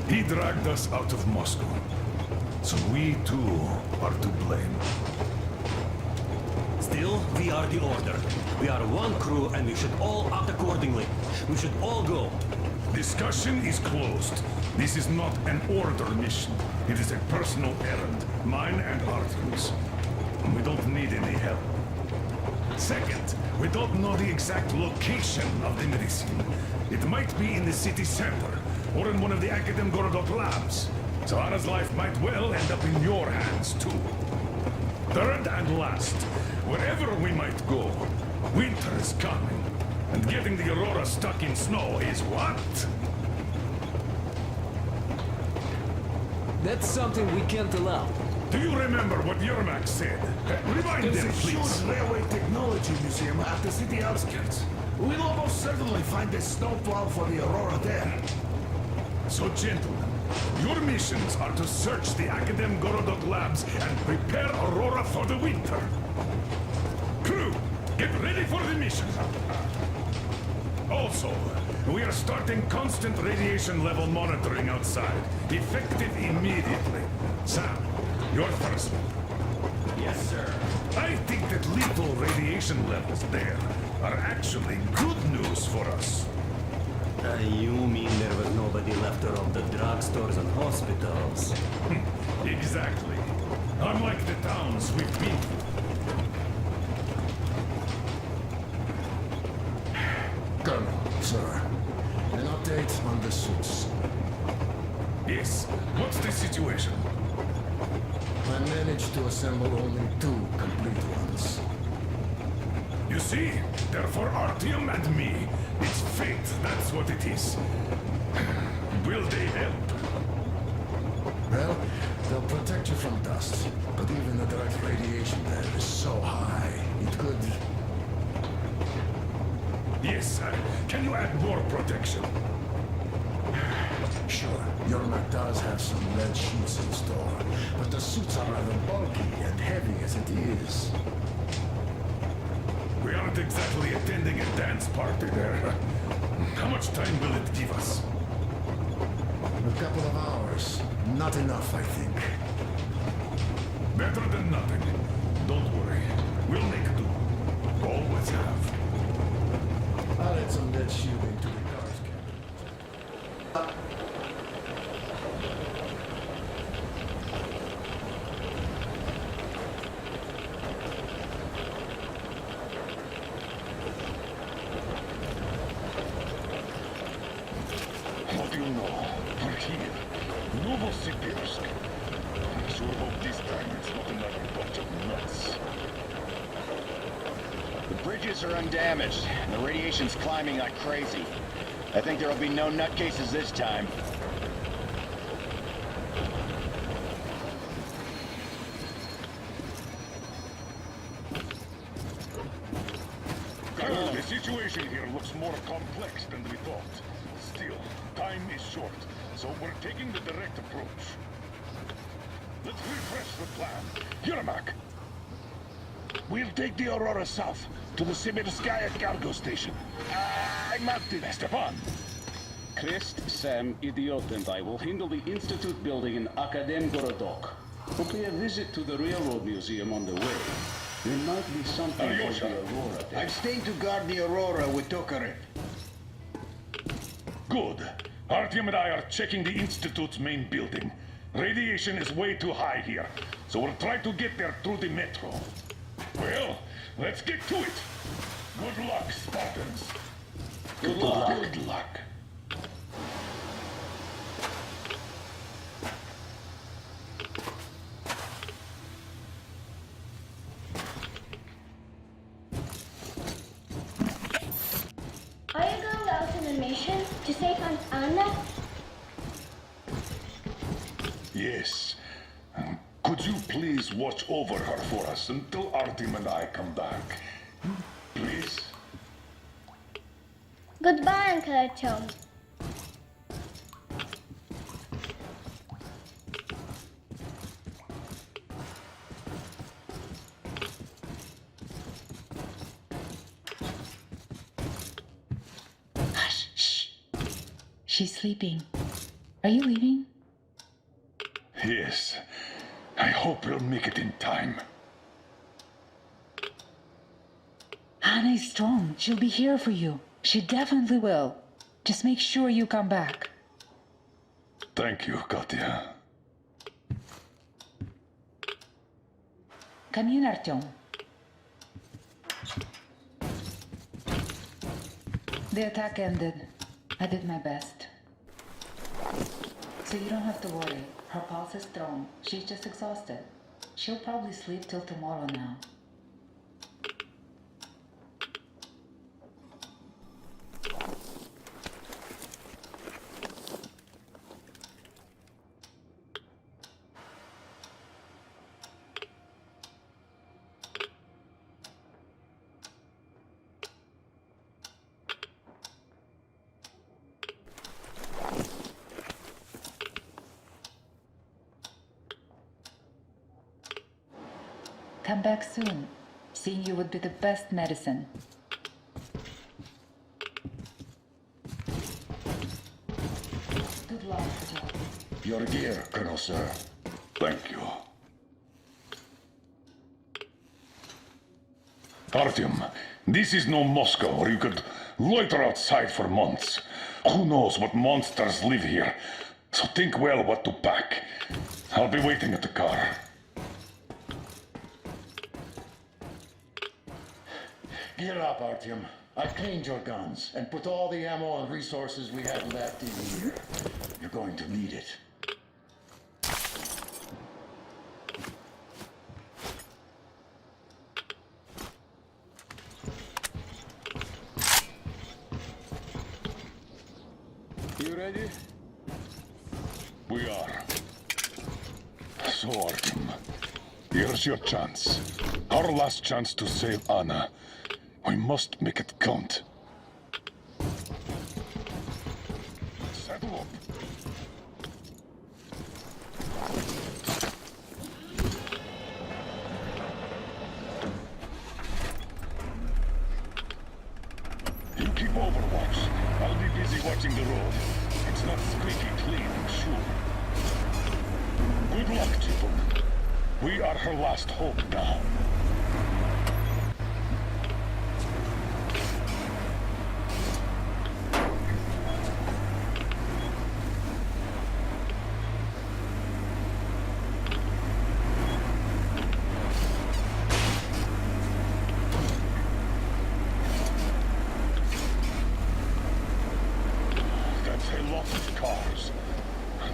He dragged us out of Moscow. So we too are to blame. Still, we are the Order. We are one crew and we should all act accordingly. We should all go. Discussion is closed. This is not an Order mission. It is a personal errand, mine and Artyom's. We don't need any help. Second, we don't know the exact location of the medicine. It might be in the city center, or in one of the Akademgorodok labs. So Anna's life might well end up in your hands, too. Third and last, wherever we might go, winter is coming. And getting the Aurora stuck in snow is what? That's something we can't allow. Do you remember what Yermak said? Remind There's them, a please. huge railway technology museum at the city outskirts. We'll almost certainly find a snowplow for the Aurora there. So, gentlemen, your missions are to search the Akademgorodok labs and prepare Aurora for the winter. Crew, get ready for the mission. Also, we are starting constant radiation level monitoring outside, effective immediately. Sam, you're first. Yes, sir. I think that lethal radiation levels there are actually good news for us. You mean there was nobody left around the drugstores and hospitals? Exactly. Unlike the towns we've been to. Colonel, sir. An update on the suits. Yes. What's the situation? I managed to assemble only 2 complete ones. You see, they're for Artyom and me. It's fate, that's what it is. Will they help? Well, they'll protect you from dust. But even the direct radiation there is so high, it could... Yes, can you add more protection? Sure, Yermak does have some lead sheets in store, but the suits are rather bulky and heavy as it is. We aren't exactly attending a dance party there. How much time will it give us? A couple of hours. Not enough, I think. Better than nothing. Don't worry. We'll make do. Always have. I'll add some lead shielding to the guards cabin. What do you know? We're here. Novosibirsk. I sure hope this time it's not another bunch of nuts. The bridges are undamaged, and the radiation's climbing like crazy. I think there'll be no nutcases this time. Colonel, the situation here looks more complex than we thought. Still, time is short, so we're taking the direct approach. Let's refresh the plan. Yermak! We'll take the Aurora south to the Sibirskaya cargo station. I marked it, Stepan. Krist, Sam, Idiot, and I will handle the Institute building in Akademgorodok. We'll pay a visit to the Railroad Museum on the way. There might be something for Alyosha, the Aurora there. I'm staying to guard the Aurora with Tokarev. Good. Artyom and I are checking the Institute's main building. Radiation is way too high here, so we'll try to get there through the metro. Well, let's get to it. Good luck, Spartans. Good luck. Good luck. Are you going out on a mission to save Aunt Anna? Yes. Could you please watch over her for us until Artyom and I come back? Please? Goodbye, Uncle Artyom. Hush, shh. She's sleeping. Are you leaving? Yes. I hope we'll make it in time. Anna is strong. She'll be here for you. She definitely will. Just make sure you come back. Thank you, Katya. Come in, Artyom. The attack ended. I did my best. So you don't have to worry. Her pulse is strong. She's just exhausted. She'll probably sleep till tomorrow now. Come back soon. Seeing you would be the best medicine. Good luck, Joe. Your gear, Colonel Sir. Thank you. Artyom, this is no Moscow where you could loiter outside for months. Who knows what monsters live here? So think well what to pack. I'll be waiting at the car. Gear up, Artyom. I've cleaned your guns and put all the ammo and resources we have left in here. You're going to need it. You ready? We are. So, Artyom, here's your chance. Our last chance to save Anna. We must make it count. Saddle up. You keep overwatch. I'll be busy watching the road. It's not squeaky clean, I'm sure. Good luck, gentlemen. We are her last hope now.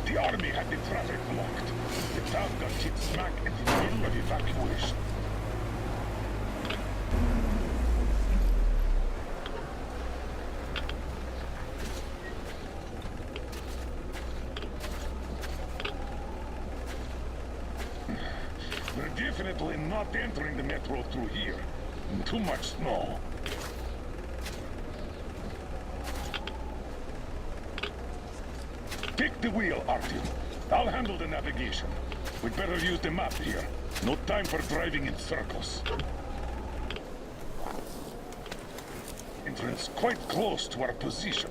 The army had the traffic blocked. The town got hit smack in the middle of evacuation. We're definitely not entering the metro through here. Too much snow. Take the wheel, Artyom. I'll handle the navigation. We'd better use the map here. No time for driving in circles. Entrance quite close to our position.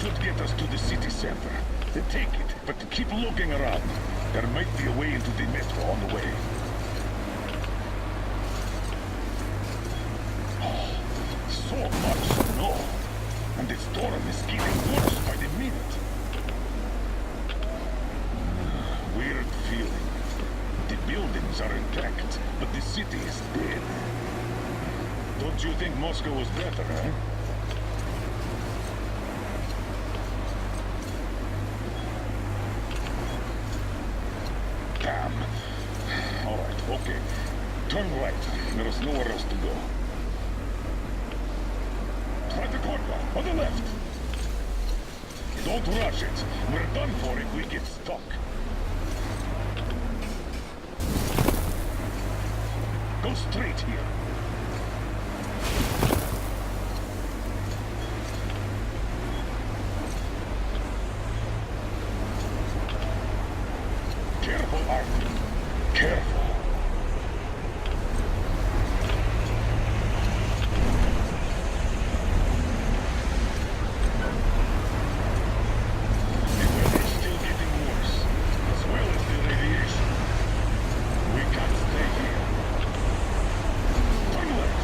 should get us to the city center. Then take it, but keep looking around. There might be a way into the metro on the way. Oh, so much snow. And the storm is getting worse by the minute. Weird feeling. The buildings are intact, but the city is dead. Don't you think Moscow was better, huh? Damn. All right, okay. Turn right. There is nowhere else to go. Try the corner, on the left. Don't rush it. We're done for if we get stuck. Go straight here. Careful, Arthur. Careful. The weather's still getting worse, as well as the radiation. We can't stay here. Turn left.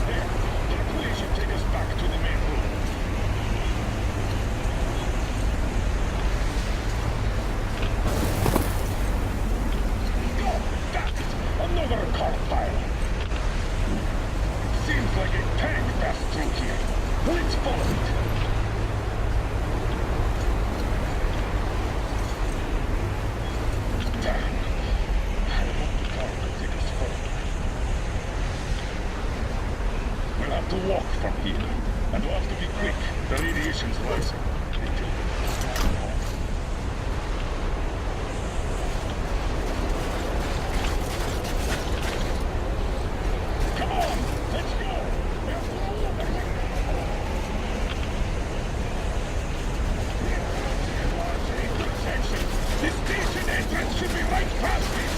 There. That way should take us back to the main road. Another car pile. Seems like a tank passed through here. Let's follow it. Damn. I hope the car will take us further. We'll have to walk from here. And we'll have to be quick. The radiation's rising. Come on, let's go! The station entrance should be right past it!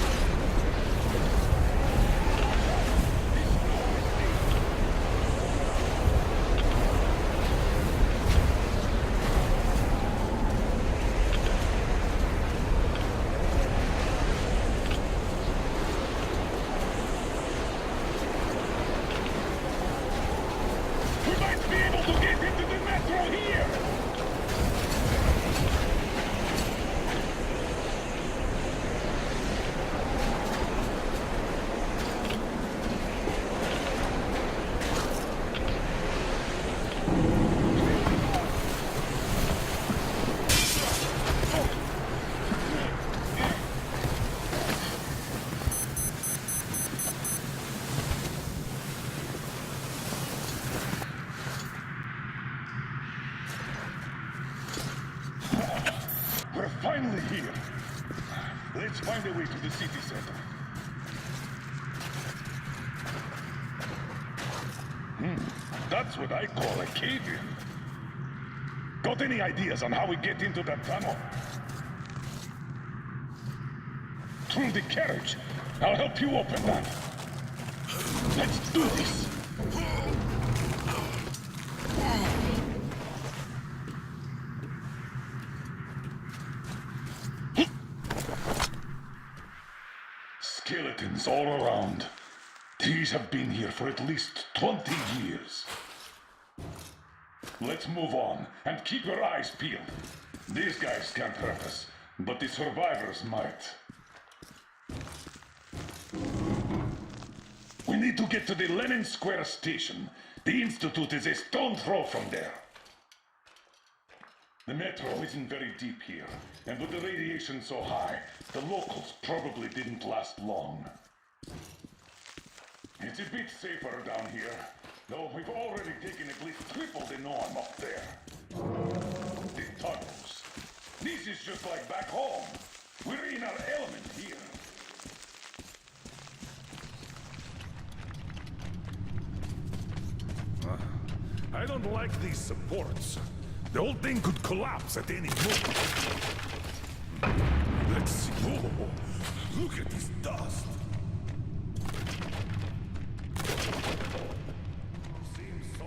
We might be able to get into the metro here! We're finally here. Let's find a way to the city center. That's what I call a cave-in. Got any ideas on how we get into that tunnel? Through the carriage. I'll help you open that. Let's do this. Skeletons all around. These have been here for at least 20 years. Let's move on and keep your eyes peeled. These guys can't hurt us, but the survivors might. We need to get to the Lenin Square station. The Institute is a stone throw from there. The metro isn't very deep here, and with the radiation so high, the locals probably didn't last long. It's a bit safer down here, though we've already taken at least triple the norm up there. The tunnels. This is just like back home. We're in our element here. I don't like these supports. The whole thing could collapse at any moment. Let's see. Oh, look at this dust. Seems so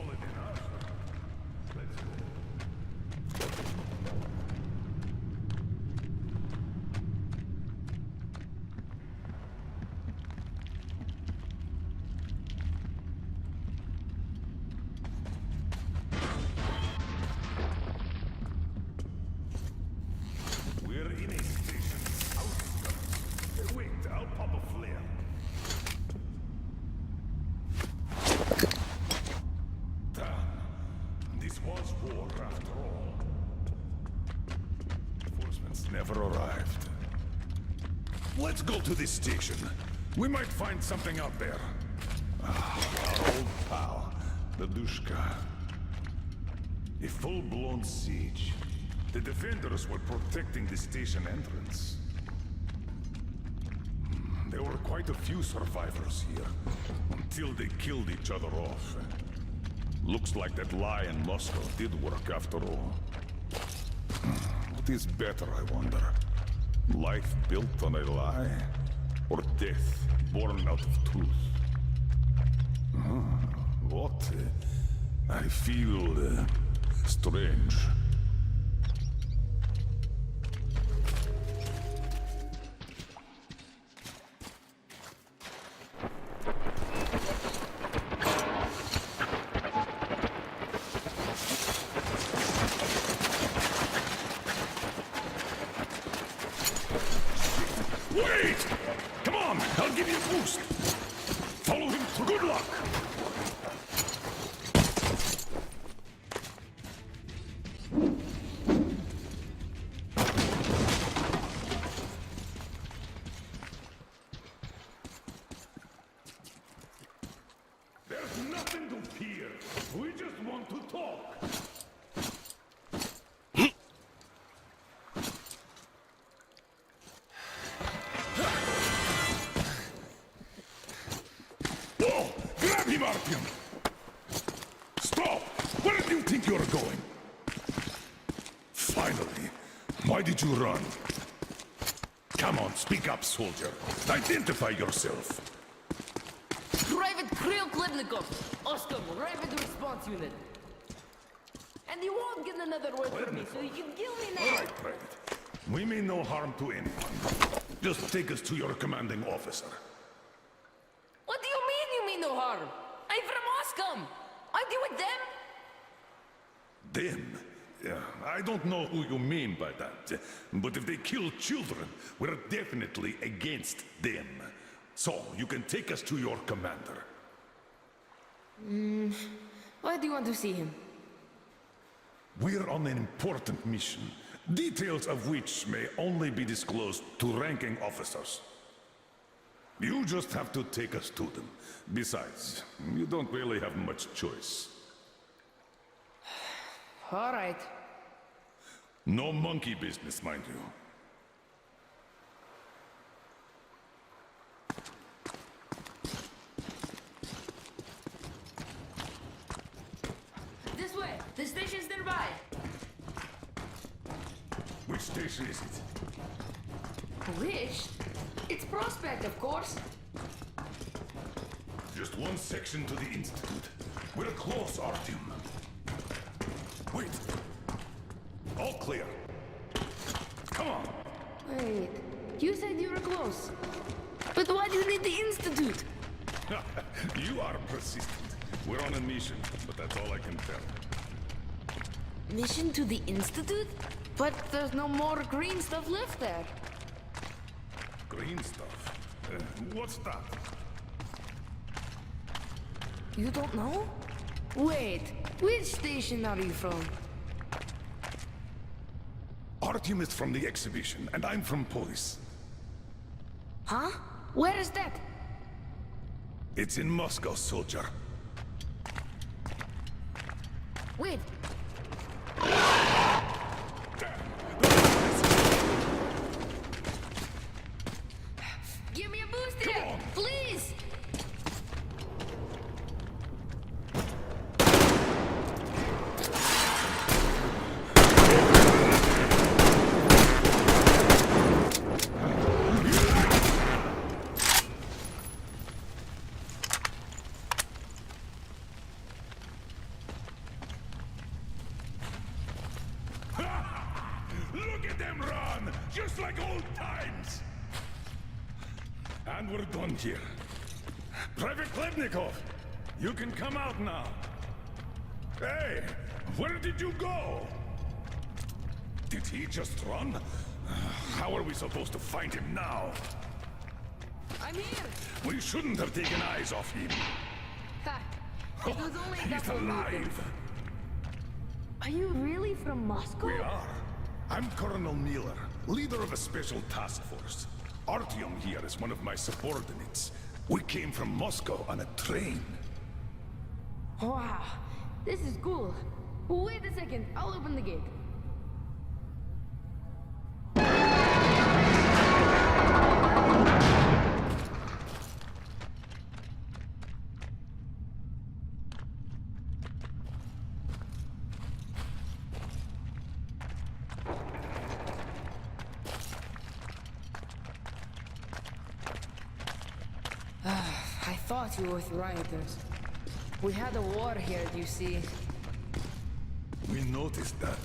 never arrived. Let's go to this station. We might find something out there. Our old pal, the Dushka. A full-blown siege. The defenders were protecting the station entrance. There were quite a few survivors here, until they killed each other off. Looks like that lie in Moscow did work after all. What is better, I wonder? Life built on a lie? Or death born out of truth? What? I feel strange. Wait! Come on, I'll give you a boost. Follow him for good luck. There's nothing to fear. We just want to talk. Whoa! Grab him, Artyom! Stop! Where do you think you're going? Finally. Why did you run? Come on, speak up, soldier. Identify yourself. Private Kirill Klebnikov, Oscar, Rapid Response Unit. And you won't get another word from me, so you can kill me now. All right, Private. We mean no harm to anyone. Just take us to your commanding officer. What do you mean you mean no harm? I'm from Moscow. Aren't you with them? Them? Yeah, I don't know who you mean by that. But if they kill children, we're definitely against them. So, you can take us to your commander. Why do you want to see him? We're on an important mission, details of which may only be disclosed to ranking officers. You just have to take us to them. Besides, you don't really have much choice. All right. No monkey business, mind you. This way. The station's nearby. Which station is it? Which? It's Prospect, of course. Just one section to the Institute. We're close, Artyom. Wait. All clear. Come on. Wait. You said you were close. But why do you need the Institute? You are persistent. We're on a mission, but that's all I can tell. Mission to the Institute? But there's no more green stuff left there. Green stuff? What's that? You don't know? Wait, which station are you from? Artyom is from the exhibition, and I'm from police. Huh? Where is that? It's in Moscow, soldier. Wait. Give me a boost here, please! Look at them run! Just like old times! And we're done here. Private Klebnikov, you can come out now. Hey, where did you go? Did he just run? How are we supposed to find him now? I'm here! We shouldn't have taken eyes off him. Ha! It was only a He's couple alive. meetings. Are you really from Moscow? We are. I'm Colonel Miller, leader of a special task force. Artyom here is one of my subordinates. We came from Moscow on a train. Wow, this is cool. Wait a second, I'll open the gate. I thought you were with rioters. We had a war here, you see. We noticed that.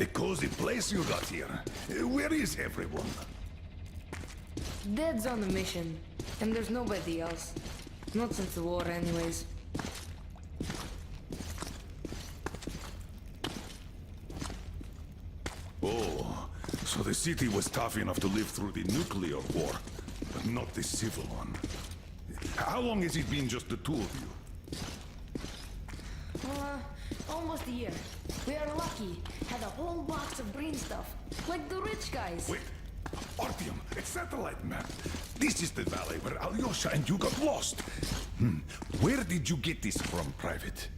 A cozy place you got here. Where is everyone? Dad's on a mission, and there's nobody else. Not since the war, anyways. Oh, so the city was tough enough to live through the nuclear war, but not the civil one. How long has it been just the two of you? Almost a year. We are lucky. Had a whole box of green stuff, like the rich guys. Wait, Artyom, a satellite map. This is the valley where Alyosha and you got lost. Where did you get this from, Private?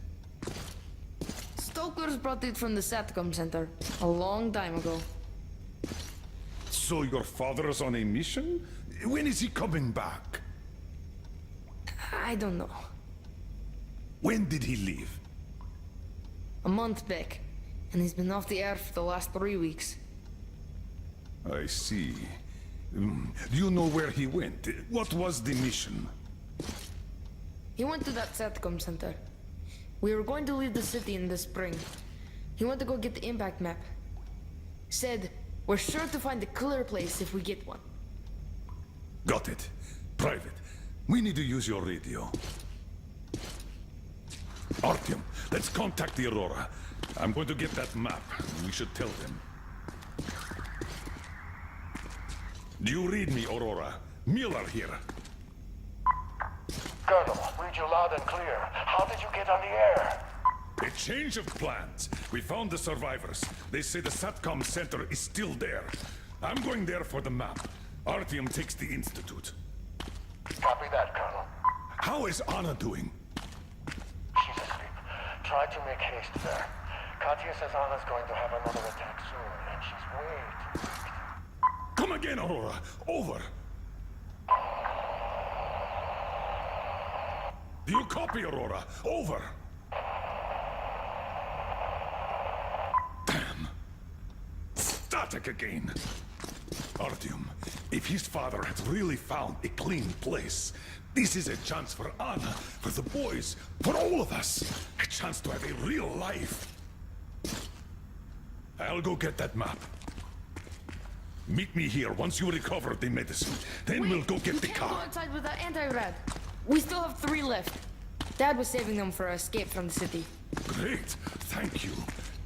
Stokers brought it from the SATCOM center a long time ago. So your father's on a mission? When is he coming back? I don't know. When did he leave? A month back, and he's been off the air for the last 3 weeks. I see. Do you know where he went? What was the mission? He went to that SATCOM center. We were going to leave the city in the spring. He went to go get the impact map. Said, we're sure to find a clear place if we get one. Got it. Private, we need to use your radio. Artyom, let's contact the Aurora. I'm going to get that map. We should tell them. Do you read me, Aurora? Miller here. Colonel, read you loud and clear. How did you get on the air? A change of plans. We found the survivors. They say the SATCOM center is still there. I'm going there for the map. Artyom takes the Institute. Copy that, Colonel. How is Anna doing? She's asleep. Try to make haste there. Katya says Anna's going to have another attack soon, and she's way too weak. Come again, Aurora. Over. Do you copy, Aurora? Over. Damn. Static again. Artyom, if his father had really found a clean place, this is a chance for Anna, for the boys, for all of us. A chance to have a real life. I'll go get that map. Meet me here once you recover the medicine. Then we'll go get the We can't go car. outside without anti-rad. We still have 3 left. Dad was saving them for our escape from the city. Great, thank you.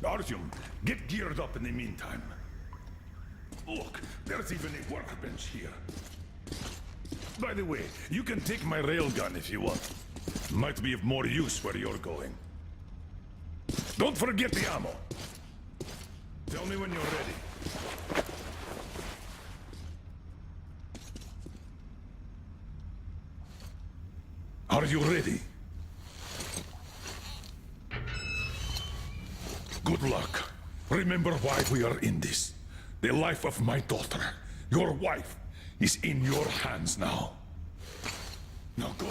Artyom, get geared up in the meantime. Look, there's even a workbench here. By the way, you can take my railgun if you want. Might be of more use where you're going. Don't forget the ammo. Tell me when you're ready. Are you ready? Good luck. Remember why we are in this. The life of my daughter, your wife, is in your hands now. Now go.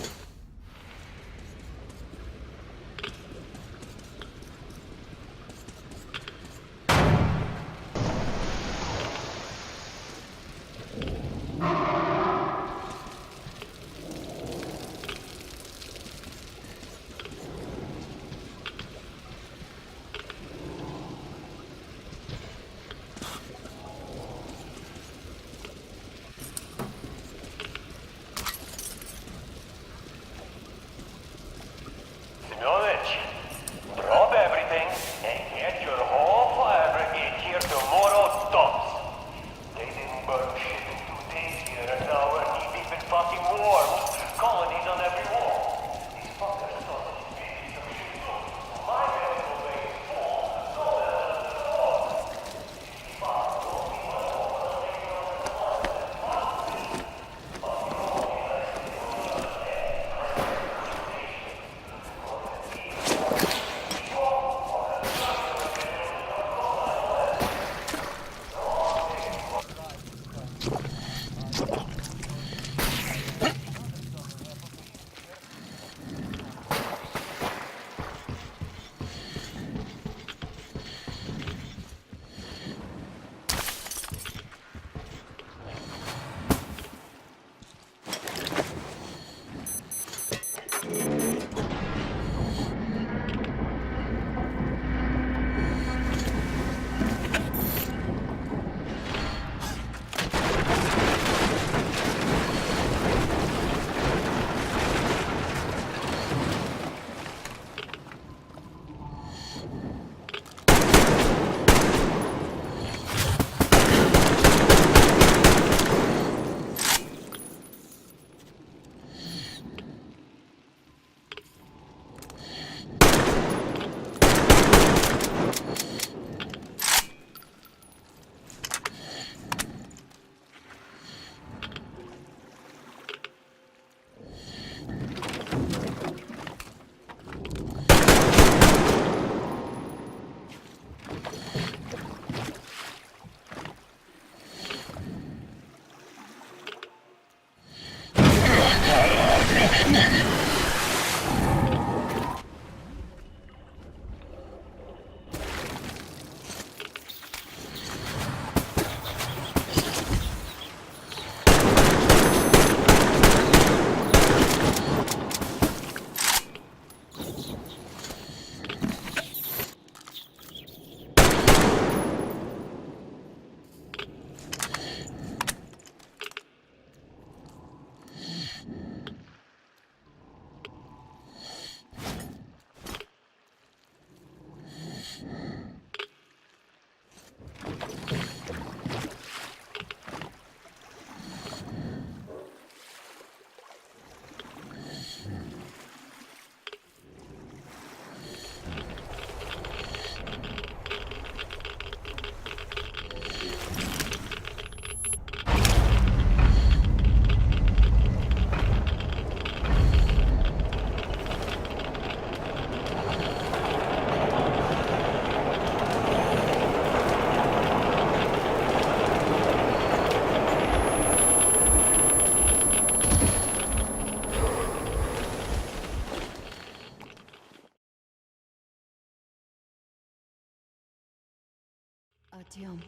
Artyom.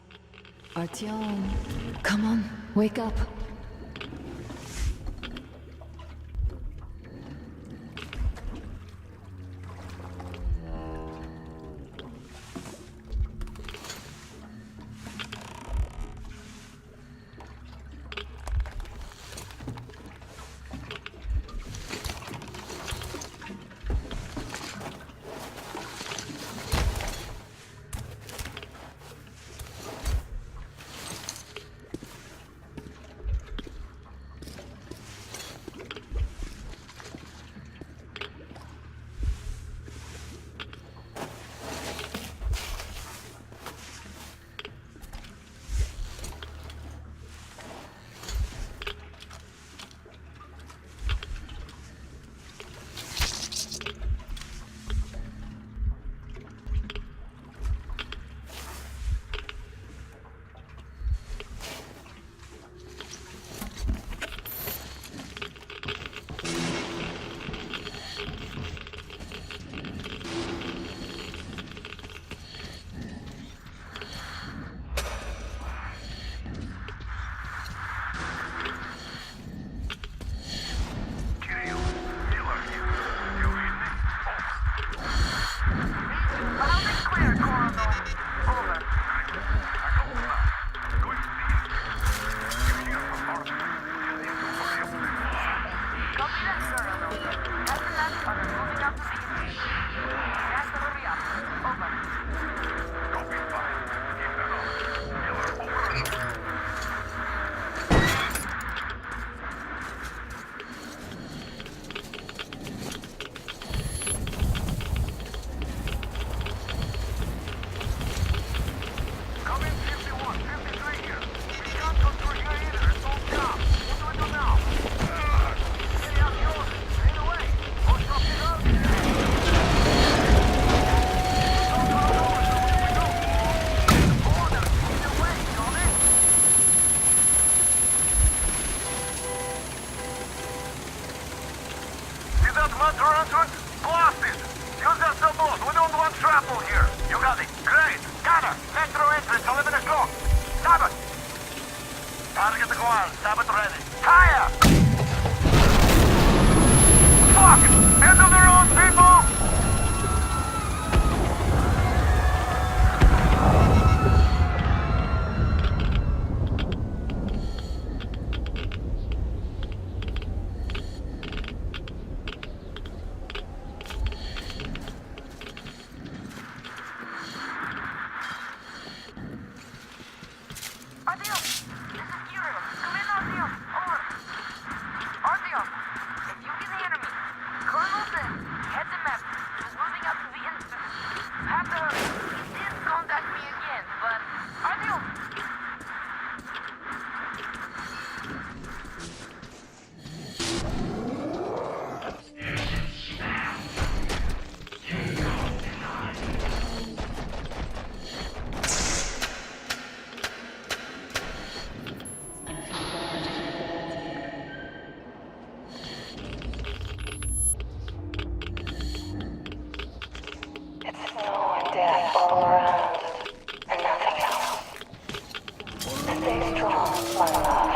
Artyom. Come on, wake up. Death all around, and nothing else. Stay strong, my love.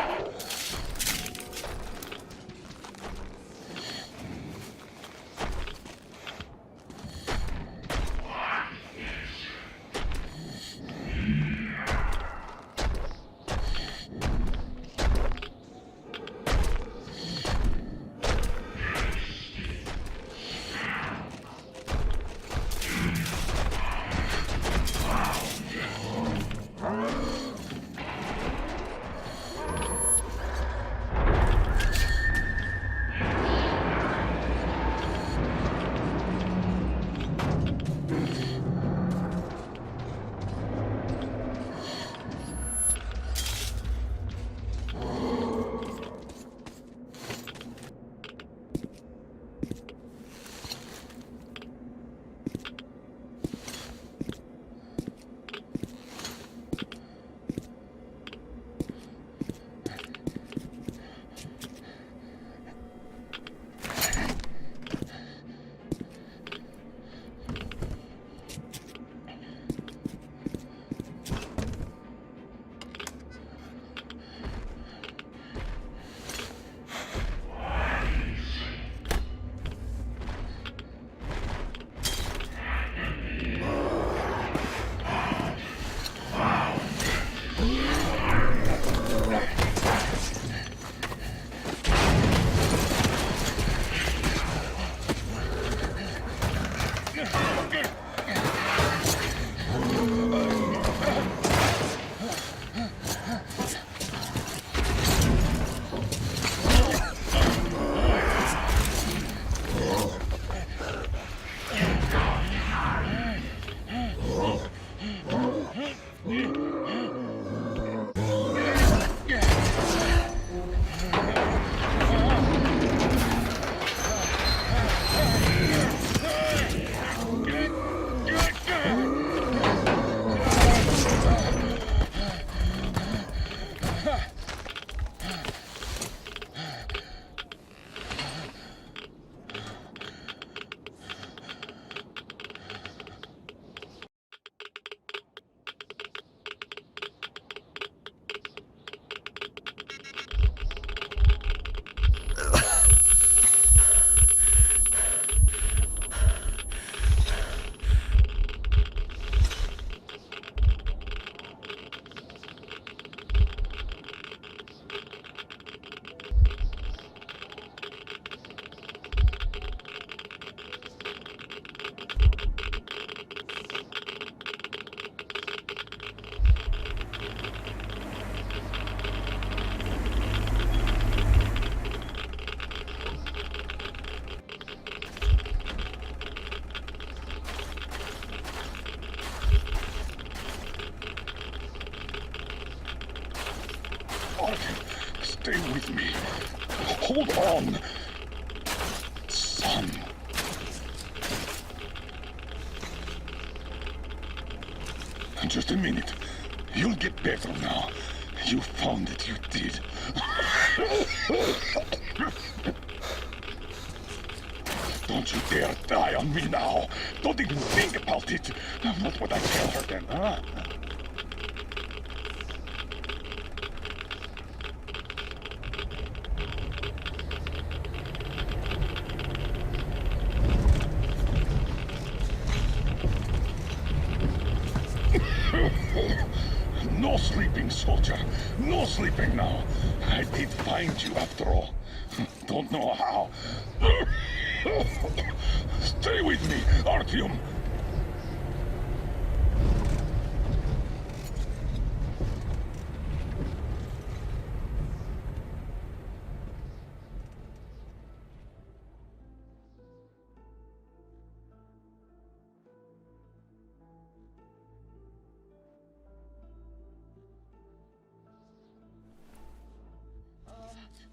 Artyom, stay with me. Hold on. Son. Just a minute. You'll get better now. You found it, you did. Don't you dare die on me now. Don't even think about it. What would I tell her then, huh? No sleeping, soldier. No sleeping now. I did find you after all. Don't know how. Stay with me, Artyom.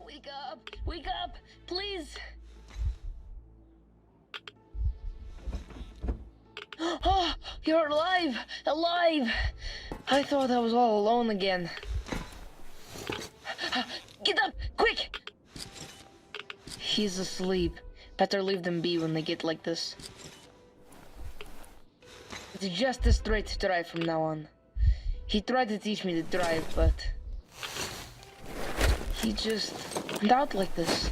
Wake up! Wake up! Please! Oh, you're alive! Alive! I thought I was all alone again. Get up! Quick! He's asleep. Better leave them be when they get like this. It's just a straight drive from now on. He tried to teach me to drive, but he just went out like this.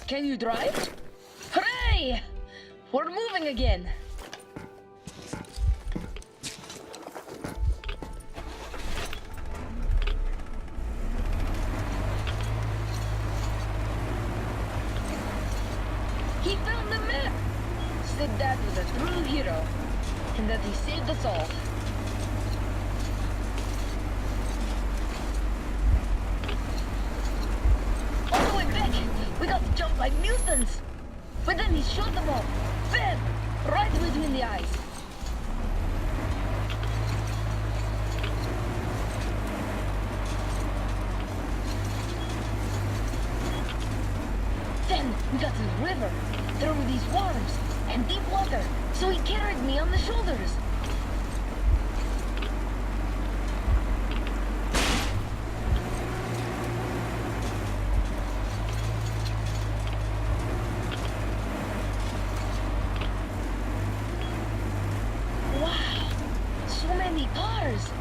Can you drive? Hooray! We're moving again! He found the map! Said Dad was a true hero, and that he saved us all. All the way back, we got jumped by mutants! But then he shot them all! Bam! Right between the eyes! Then we got to the river, through these waters, and deep water, so he carried me on the shoulders. Wow, so many cars!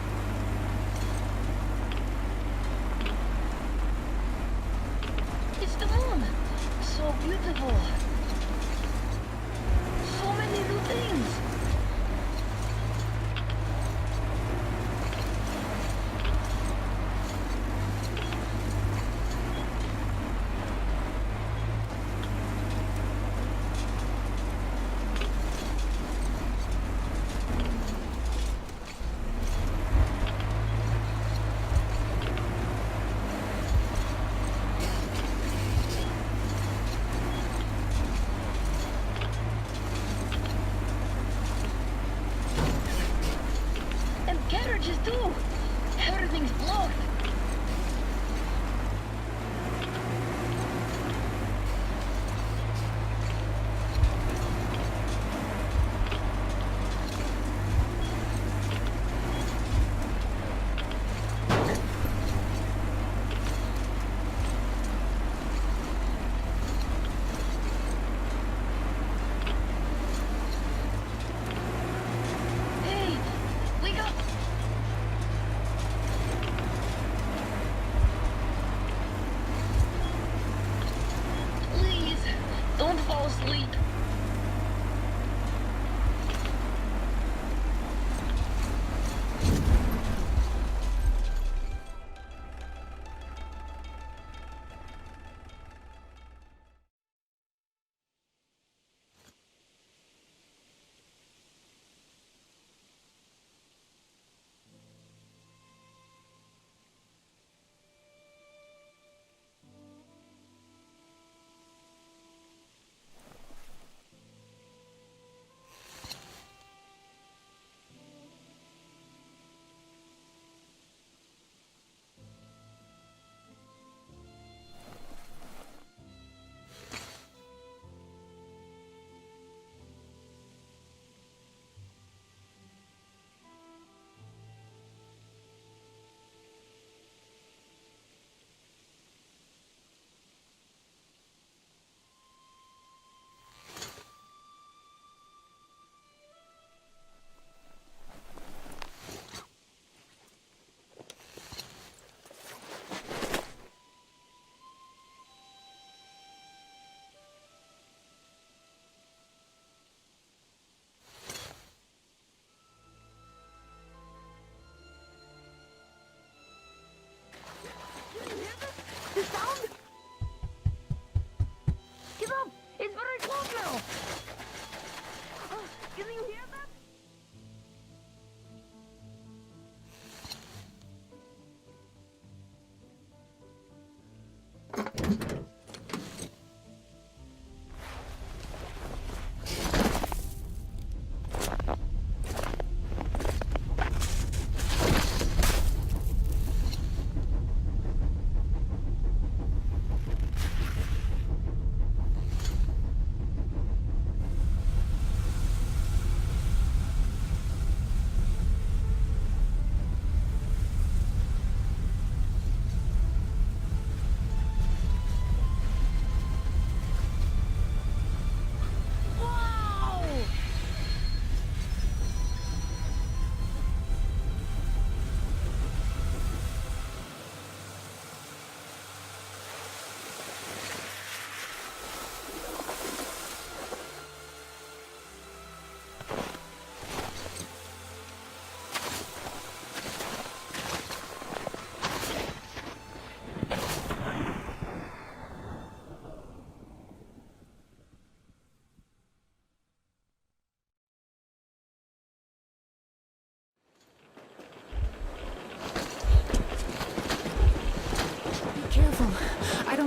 It's the moon! So beautiful! So many new things! Carriages too! Everything's blocked! Hey! Wake up!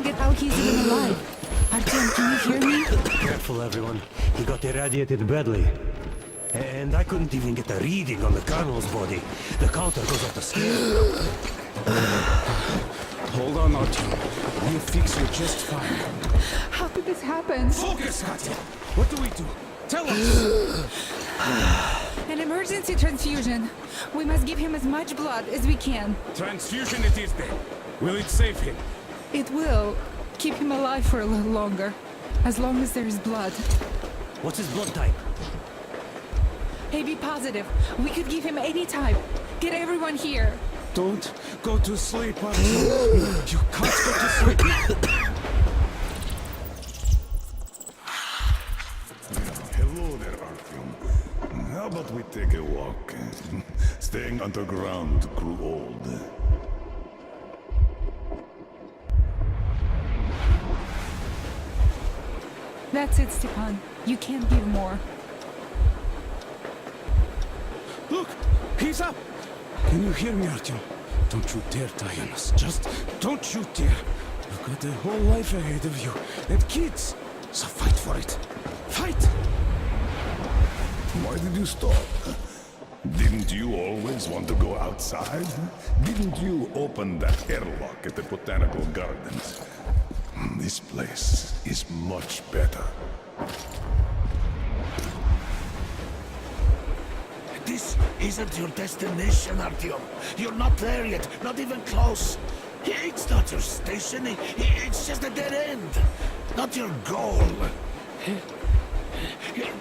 at how he's even alive. Artyom, can you hear me? Careful, everyone. He got irradiated badly. And I couldn't even get a reading on the Colonel's body. The counter goes off the scale. Hold on, Artyom. We'll fix you just fine. How did this happen? Focus, Katya! What do we do? Tell us! An emergency transfusion. We must give him as much blood as we can. Transfusion it is then. Will it save him? It will keep him alive for a little longer. As long as there is blood. What's his blood type? AB positive. We could give him any type. Get everyone here. Don't go to sleep, Artyom. You can't go to sleep now. Hello there, Artyom. How about we take a walk? Staying underground grew old. That's it, Stepan. You can't give more. Look! He's up! Can you hear me, Artyom? Don't you dare die on us. Just don't you dare. You've got a whole life ahead of you. And kids. So fight for it. Fight! Why did you stop? Didn't you always want to go outside? Didn't you open that airlock at the Botanical Gardens? This place is much better. This isn't your destination, Artyom. You're not there yet, not even close. It's not your station, it's just a dead end. Not your goal.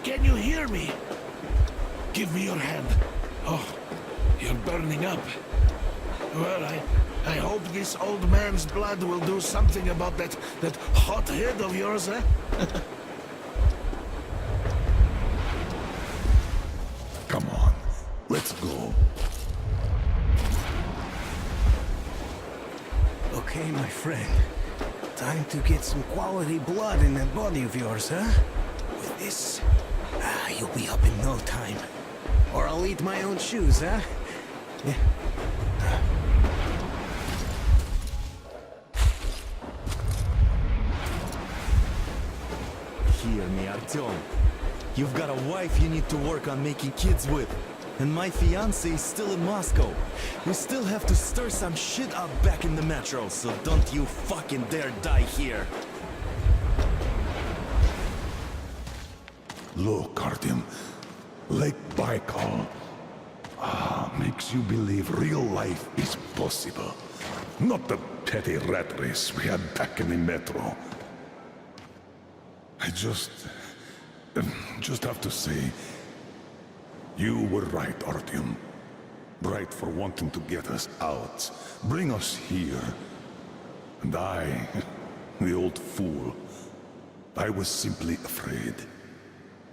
Can you hear me? Give me your hand. Oh, you're burning up. Well, I hope this old man's blood will do something about that hot head of yours, eh? Come on, let's go. Okay, my friend. Time to get some quality blood in that body of yours, huh? With this, you'll be up in no time. Or I'll eat my own shoes, huh? Yeah. Hear me, Artyom. You've got a wife you need to work on making kids with. And my fiancé is still in Moscow. We still have to stir some shit up back in the metro, so don't you fucking dare die here. Look, Artyom. Lake Baikal. Makes you believe real life is possible. Not the petty rat race we had back in the metro. I just have to say, you were right, Artyom. Right for wanting to get us out, bring us here. And I, the old fool, I was simply afraid.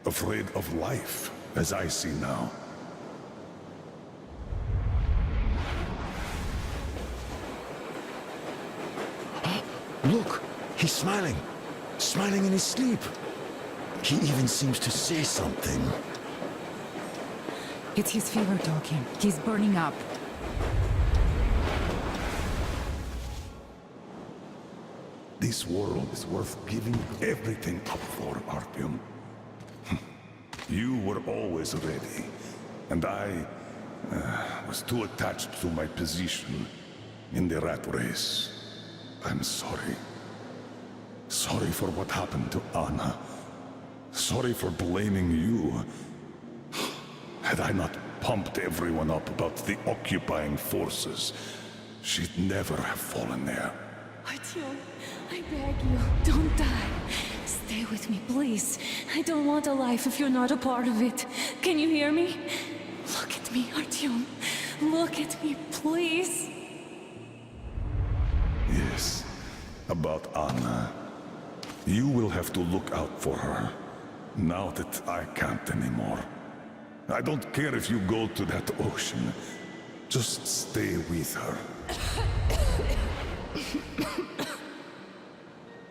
Afraid of life, as I see now. Look, he's smiling. Smiling in his sleep. He even seems to say something. It's his fever talking. He's burning up. This world is worth giving everything up for, Artyom. You were always ready, and I was too attached to my position in the rat race. I'm sorry. Sorry for what happened to Anna. Sorry for blaming you. Had I not pumped everyone up about the occupying forces, she'd never have fallen there. Artyom, I beg you, don't die. Stay with me, please. I don't want a life if you're not a part of it. Can you hear me? Look at me, Artyom. Look at me, please. Yes, about Anna. You will have to look out for her, now that I can't anymore. I don't care if you go to that ocean. Just stay with her.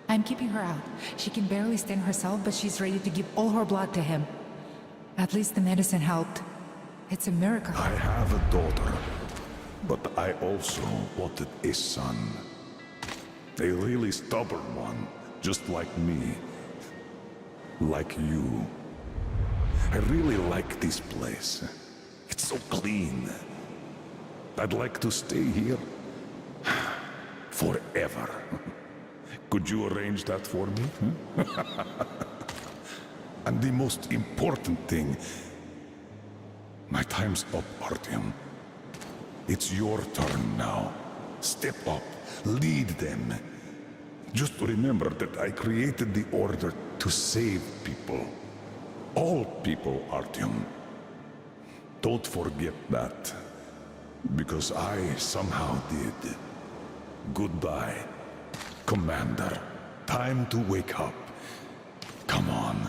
I'm keeping her out. She can barely stand herself, but she's ready to give all her blood to him. At least the medicine helped. It's a miracle. I have a daughter, but I also wanted a son. A really stubborn one, just like me. Like you. I really like this place. It's so clean. I'd like to stay here forever. Could you arrange that for me? And the most important thing, my time's up, Artyom. It's your turn now. Step up, lead them. Just remember that I created the Order to save people. All people, Artyom. Don't forget that. Because I somehow did. Goodbye, Commander. Time to wake up. Come on.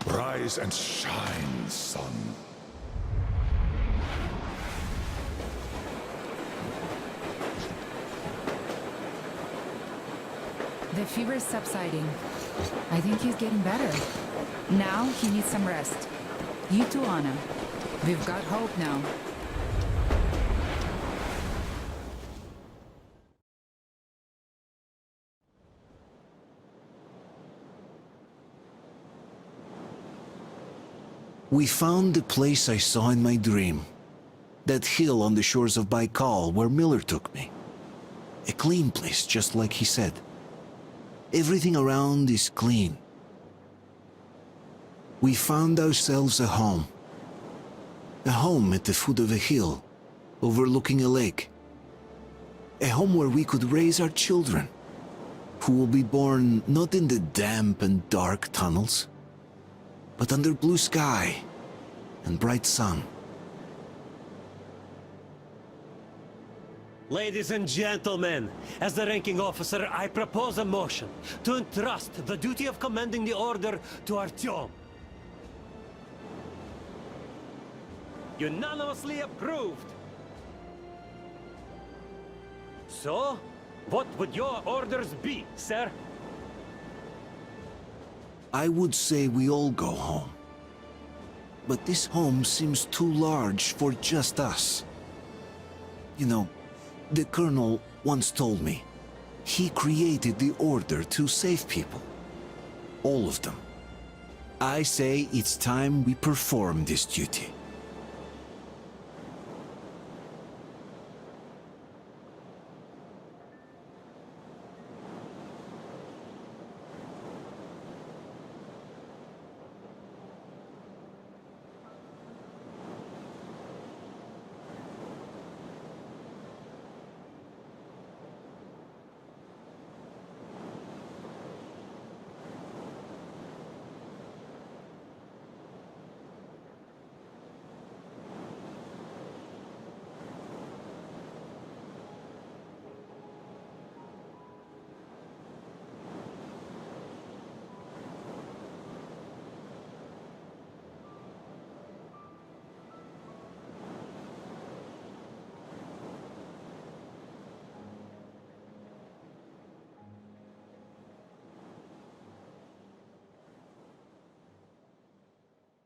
Rise and shine, son. The fever's subsiding. I think he's getting better. Now he needs some rest. You too, Anna. We've got hope now. We found the place I saw in my dream. That hill on the shores of Baikal where Miller took me. A clean place, just like he said. Everything around is clean. We found ourselves a home. A home at the foot of a hill, overlooking a lake. A home where we could raise our children, who will be born not in the damp and dark tunnels, but under blue sky and bright sun. Ladies and gentlemen, as the ranking officer, I propose a motion to entrust the duty of commanding the Order to Artyom. Unanimously approved. So, what would your orders be, sir? I would say we all go home. But this home seems too large for just us. You know, the Colonel once told me, he created the Order to save people. All of them. I say it's time we perform this duty.